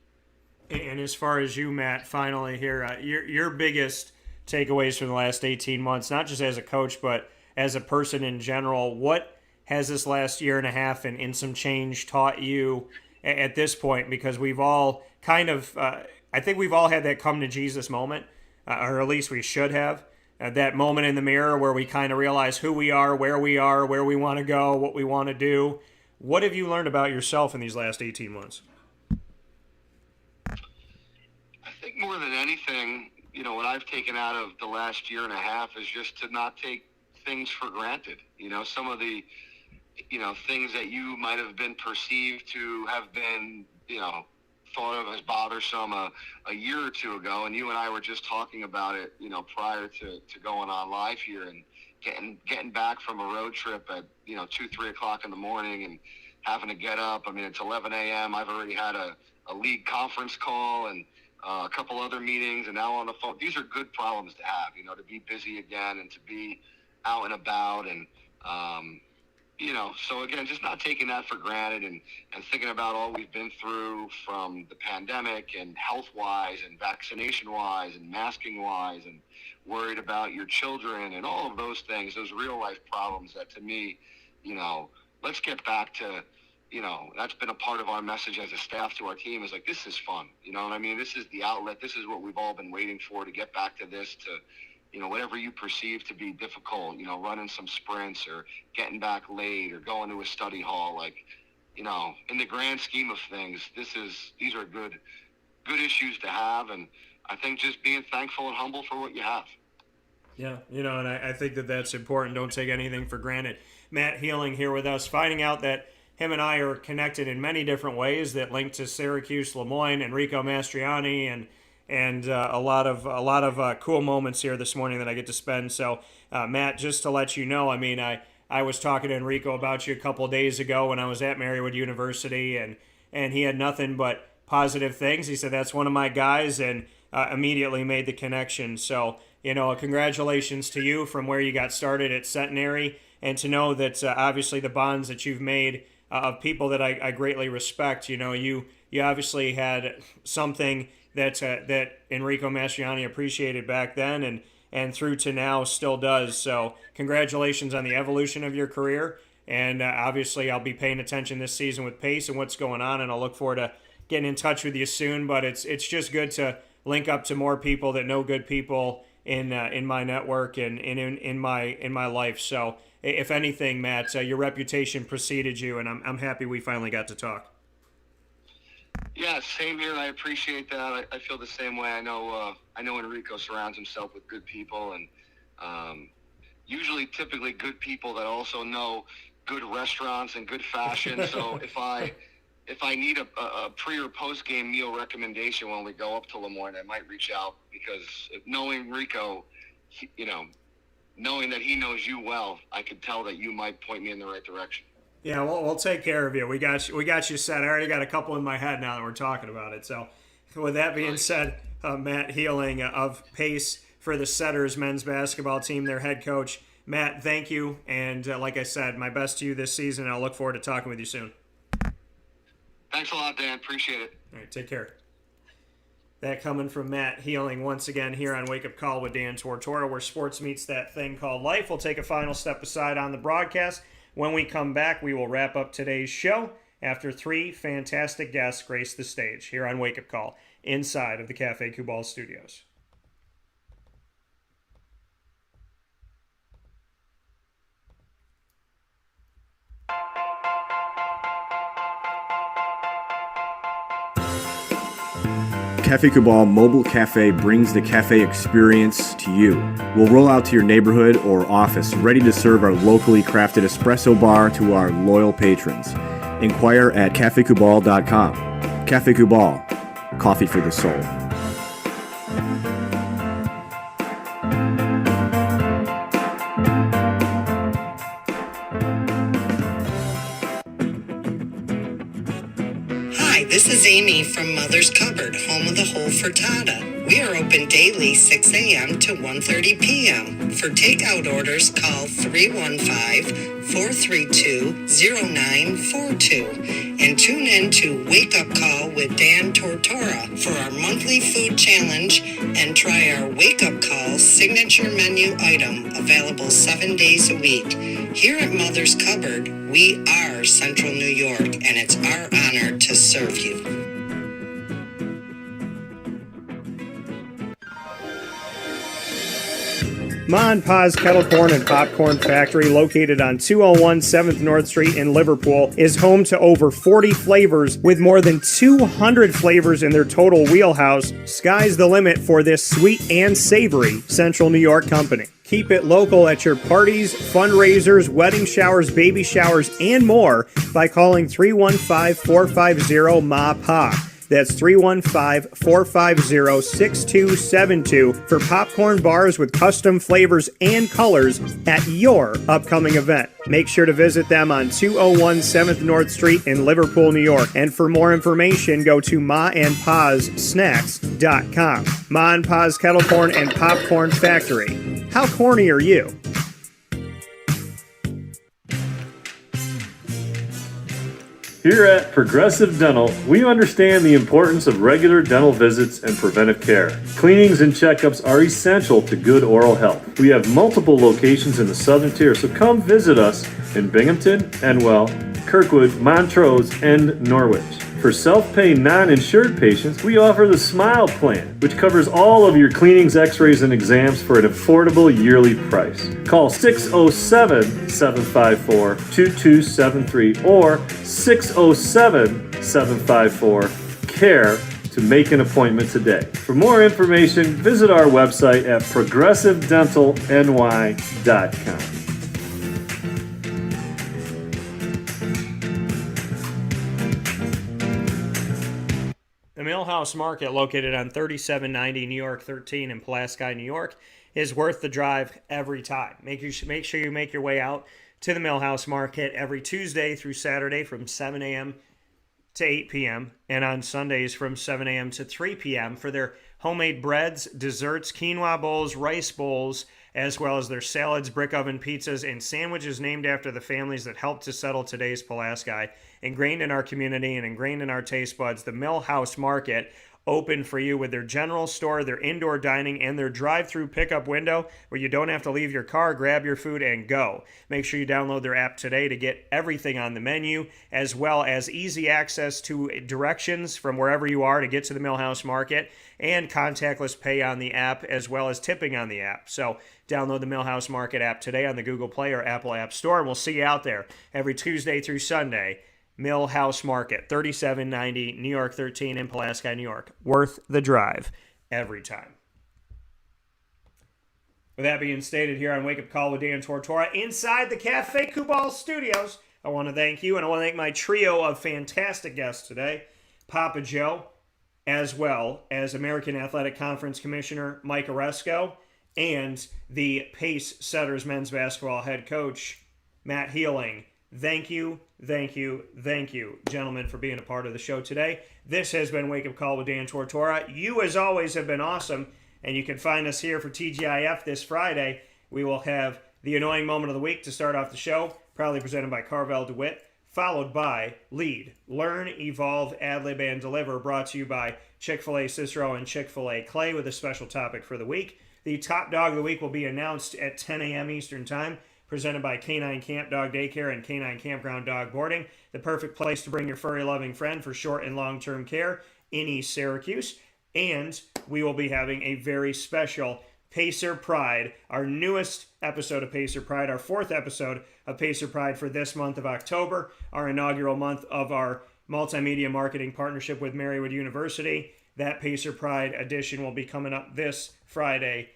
And as far as you, Matt, finally here, your biggest takeaways from the last 18 months, not just as a coach, but as a person in general, what has this last year and a half and some change taught you at this point? Because we've all kind of, I think we've all had that come to Jesus moment, or at least we should have. That moment in the mirror where we kind of realize who we are, where we want to go, what we want to do. What have you learned about yourself in these last 18 months? I think more than anything, you know, what I've taken out of the last year and a half is just to not take things for granted. You know, some of the, you know, things that you might have been perceived to have been, you know, thought of as bothersome a year or two ago, and you and I were just talking about it, you know, prior to going on live here, and getting back from a road trip at, you know, 2-3 o'clock in the morning and having to get up. I mean, it's 11 a.m. I've already had a league conference call and a couple other meetings, and now on the phone. These are good problems to have, you know, to be busy again and to be out and about, and you know, so again, just not taking that for granted, and thinking about all we've been through from the pandemic, and health-wise and vaccination-wise and masking-wise, and worried about your children and all of those things, those real-life problems that, to me, you know, let's get back to, you know, that's been a part of our message as a staff to our team, is like, this is fun. You know what I mean? This is the outlet. This is what we've all been waiting for, to get back to this, to, you know, whatever you perceive to be difficult, you know, running some sprints or getting back late or going to a study hall, like, you know, in the grand scheme of things, these are good issues to have. And I think just being thankful and humble for what you have. Yeah, you know, and I think that's important. Don't take anything for granted. Matt Healing here with us, finding out that him and I are connected in many different ways that link to Syracuse, Lemoyne, Enrico Mastriani, and a lot of cool moments here this morning that I get to spend. So, Matt, just to let you know, I mean, I was talking to Enrico about you a couple of days ago when I was at Marywood University, and he had nothing but positive things. He said, that's one of my guys, and immediately made the connection. So, you know, congratulations to you from where you got started at Centenary, and to know that obviously the bonds that you've made of people that I greatly respect. You know, you obviously had something that Enrico Mastriani appreciated back then, and through to now still does. So congratulations on the evolution of your career. And obviously I'll be paying attention this season with Pace and what's going on, and I'll look forward to getting in touch with you soon. But it's just good to link up to more people that know good people in my network and in my life. So if anything, Matt, your reputation preceded you, and I'm happy we finally got to talk. Yeah, same here. I appreciate that. I feel the same way. I know Enrico surrounds himself with good people, and typically good people that also know good restaurants and good fashion. So if I need a pre or post game meal recommendation when we go up to Lemoyne, I might reach out, because knowing Enrico, you know, knowing that he knows you well, I could tell that you might point me in the right direction. Yeah, we'll take care of you. We got you set. I already got a couple in my head now that we're talking about it. So with that being said, Matt Healing of Pace for the Setters men's basketball team, their head coach. Matt, thank you. And like I said, my best to you this season. I'll look forward to talking with you soon. Thanks a lot, Dan. Appreciate it. All right, take care. That coming from Matt Healing once again here on Wake Up Call with Dan Tortora, where sports meets that thing called life. We'll take a final step aside on the broadcast. When we come back, we will wrap up today's show after 3 fantastic guests grace the stage here on Wake Up Call inside of the Cafe Kubal studios. Cafe Cabal Mobile Cafe brings the cafe experience to you. We'll roll out to your neighborhood or office, ready to serve our locally crafted espresso bar to our loyal patrons. Inquire at cafecabal.com. Cafe Cabal, coffee for the soul. Hi, this is Amy from Mother's Cupboard, home of the whole frittata. We are open daily 6 a.m. to 1:30 p.m. For takeout orders, call 315-432-0942 and tune in to Wake Up Call with Dan Tortora for our monthly food challenge and try our Wake Up Call signature menu item available 7 days a week. Here at Mother's Cupboard, we are Central New York, and it's our honor to serve you. Ma and Pa's Kettle Corn and Popcorn Factory, located on 201 7th North Street in Liverpool, is home to over 40 flavors with more than 200 flavors in their total wheelhouse. Sky's the limit for this sweet and savory Central New York company. Keep it local at your parties, fundraisers, wedding showers, baby showers, and more by calling 315-450-MA-PA. That's 315-450-6272 for popcorn bars with custom flavors and colors at your upcoming event. Make sure to visit them on 201 7th North Street in Liverpool, New York. And for more information, go to maandpassnacks.com. Ma and Pa's Kettle Corn and Popcorn Factory. How corny are you? Here at Progressive Dental, we understand the importance of regular dental visits and preventive care. Cleanings and checkups are essential to good oral health. We have multiple locations in the southern tier, so come visit us in Binghamton, Enwell, Kirkwood, Montrose, and Norwich. For self-pay non-insured patients, we offer the Smile Plan, which covers all of your cleanings, x-rays, and exams for an affordable yearly price. Call 607-754-2273 or 607-754-CARE to make an appointment today. For more information, visit our website at progressivedentalny.com. The Millhouse Market, located on 3790 New York 13 in Pulaski, New York, is worth the drive every time. Make sure you make your way out to the Millhouse Market every Tuesday through Saturday from 7 a.m. to 8 p.m. and on Sundays from 7 a.m. to 3 p.m. for their homemade breads, desserts, quinoa bowls, rice bowls, as well as their salads, brick oven pizzas, and sandwiches named after the families that helped to settle today's Pulaski. Ingrained in our community and ingrained in our taste buds, the Millhouse Market, open for you with their general store, their indoor dining, and their drive-through pickup window where you don't have to leave your car, grab your food, and go. Make sure you download their app today to get everything on the menu, as well as easy access to directions from wherever you are to get to the Millhouse Market, and contactless pay on the app, as well as tipping on the app. So download the Millhouse Market app today on the Google Play or Apple App Store, and we'll see you out there every Tuesday through Sunday. Millhouse Market, 3790 New York 13 in Pulaski, New York. Worth the drive every time. With that being stated here on Wake Up Call with Dan Tortora inside the Cafe Cabal studios, I want to thank you, and I want to thank my trio of fantastic guests today, Papa Joe, as well as American Athletic Conference Commissioner Mike Aresco, and the Pace Setters men's basketball head coach, Matt Healing. Thank you, gentlemen, for being a part of the show today. This has been Wake Up Call with Dan Tortora. You, as always, have been awesome, and you can find us here for TGIF this Friday. We will have the annoying moment of the week to start off the show, proudly presented by Carvel DeWitt, followed by Lead, Learn, Evolve, Ad-Lib, and Deliver, brought to you by Chick-fil-A Cicero and Chick-fil-A Clay with a special topic for the week. The top dog of the week will be announced at 10 a.m. Eastern Time, presented by Canine Camp Dog Daycare and Canine Campground Dog Boarding, the perfect place to bring your furry-loving friend for short and long-term care in East Syracuse. And we will be having a very special Pacer Pride, our newest episode of Pacer Pride, our fourth episode of Pacer Pride for this month of October, our inaugural month of our multimedia marketing partnership with Marywood University. That Pacer Pride edition will be coming up this Friday,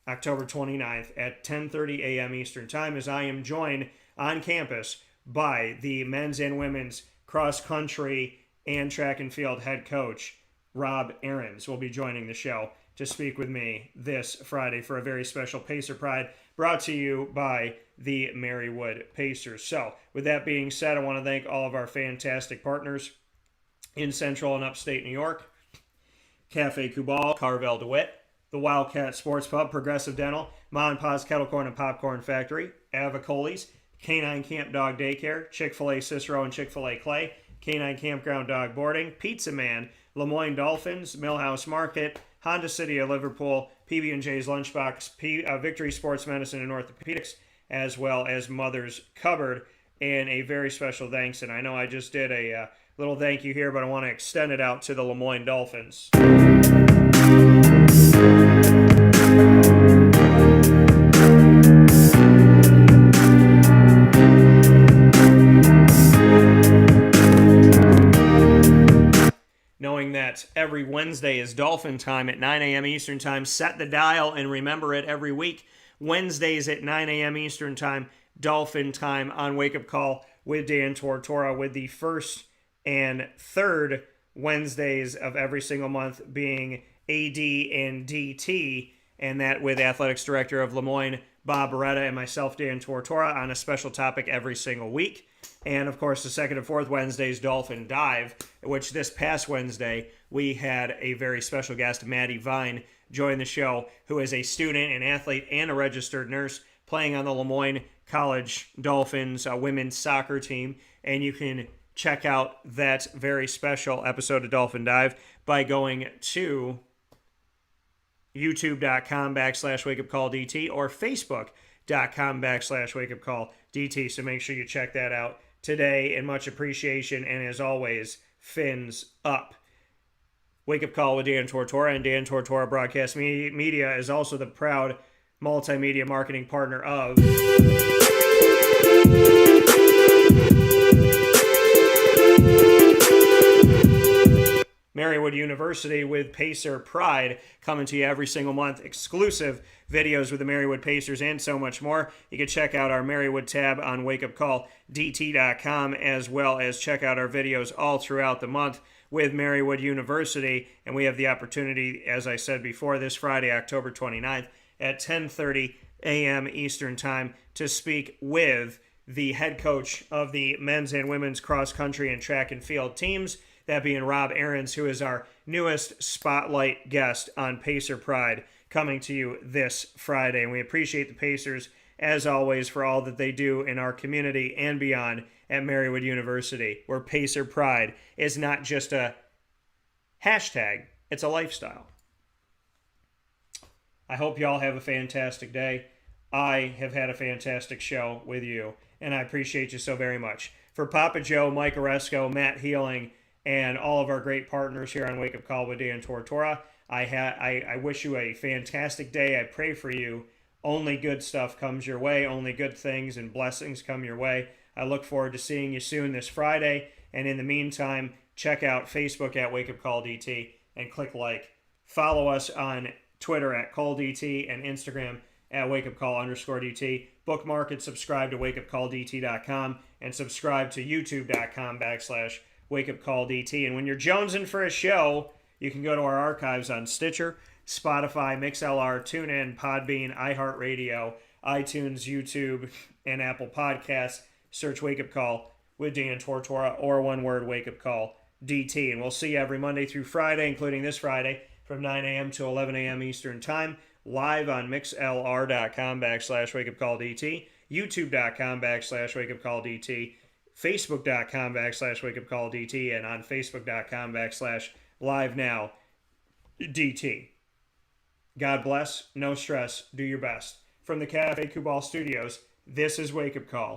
October 29th at 10:30 a.m. Eastern Time, as I am joined on campus by the men's and women's cross country and track and field head coach, Rob Ahrens, will be joining the show to speak with me this Friday for a very special Pacer Pride brought to you by the Marywood Pacers. So, with that being said, I want to thank all of our fantastic partners in Central and Upstate New York: Cafe Kubal, Carvel DeWitt, the Wildcat Sports Pub, Progressive Dental, Ma and Pa's Kettle Corn and Popcorn Factory, Avicoli's, Canine Camp Dog Daycare, Chick-fil-A Cicero and Chick-fil-A Clay, Canine Campground Dog Boarding, Pizza Man, Moyne Dolphins, Millhouse Market, Honda City of Liverpool, PB&J's Lunchbox, Victory Sports Medicine and Orthopedics, as well as Mother's Cupboard. And a very special thanks, and I know I just did a little thank you here, but I want to extend it out to the Moyne Dolphins. Knowing that every Wednesday is Dolphin time at 9 a.m. Eastern Time, set the dial and remember it every week. Wednesdays at 9 a.m. Eastern Time, Dolphin time on Wake Up Call with Dan Tortora, with the first and third Wednesdays of every single month being AD and DT, and that with Athletics Director of Lemoyne, Bob Beretta, and myself, Dan Tortora, on a special topic every single week. And, of course, the second and fourth Wednesdays, Dolphin Dive, which this past Wednesday, we had a very special guest, Maddie Vine, join the show, who is a student, an athlete, and a registered nurse playing on the Lemoyne College Dolphins women's soccer team. And you can check out that very special episode of Dolphin Dive by going to youtube.com/wakeupcalldt or facebook.com/wakeupcalldt. So make sure you check that out today, and much appreciation. And as always, fins up. Wake Up Call with Dan Tortora, and Dan Tortora Broadcast Media is also the proud multimedia marketing partner of Marywood University, with Pacer Pride coming to you every single month. Exclusive videos with the Marywood Pacers and so much more. You can check out our Marywood tab on wakeupcalldt.com, as well as check out our videos all throughout the month with Marywood University. And we have the opportunity, as I said before, this Friday, October 29th at 10:30 a.m. Eastern Time to speak with the head coach of the men's and women's cross country and track and field teams, that being Rob Ahrens, who is our newest spotlight guest on Pacer Pride, coming to you this Friday. And we appreciate the Pacers, as always, for all that they do in our community and beyond at Marywood University, where Pacer Pride is not just a hashtag, it's a lifestyle. I hope y'all have a fantastic day. I have had a fantastic show with you, and I appreciate you so very much. For Papa Joe, Mike Aresco, Matt Healing, and all of our great partners here on Wake Up Call with Dan Tortora, I wish you a fantastic day. I pray for you. Only good stuff comes your way. Only good things and blessings come your way. I look forward to seeing you soon this Friday. And in the meantime, check out Facebook at Wake Up Call DT and click like. Follow us on Twitter at CallDT and Instagram at WakeUpCall_DT. Bookmark and subscribe to WakeUpCallDT.com and subscribe to YouTube.com/WakeUpCallDT. And when you're jonesing for a show, you can go to our archives on Stitcher, Spotify, MixLR, TuneIn, Podbean, iHeartRadio, iTunes, YouTube, and Apple Podcasts. Search Wake Up Call with Dan Tortora, or one word, Wake Up Call DT. And we'll see you every Monday through Friday, including this Friday, from 9 a.m. to 11 a.m. Eastern Time, live on MixLR.com/WakeUpCallDT, YouTube.com/WakeUpCallDT, Facebook.com/WakeUpCallDT, and on Facebook.com/LiveNowDT. God bless, no stress, do your best. From the Cafe Kubal Studios, this is Wake Up Call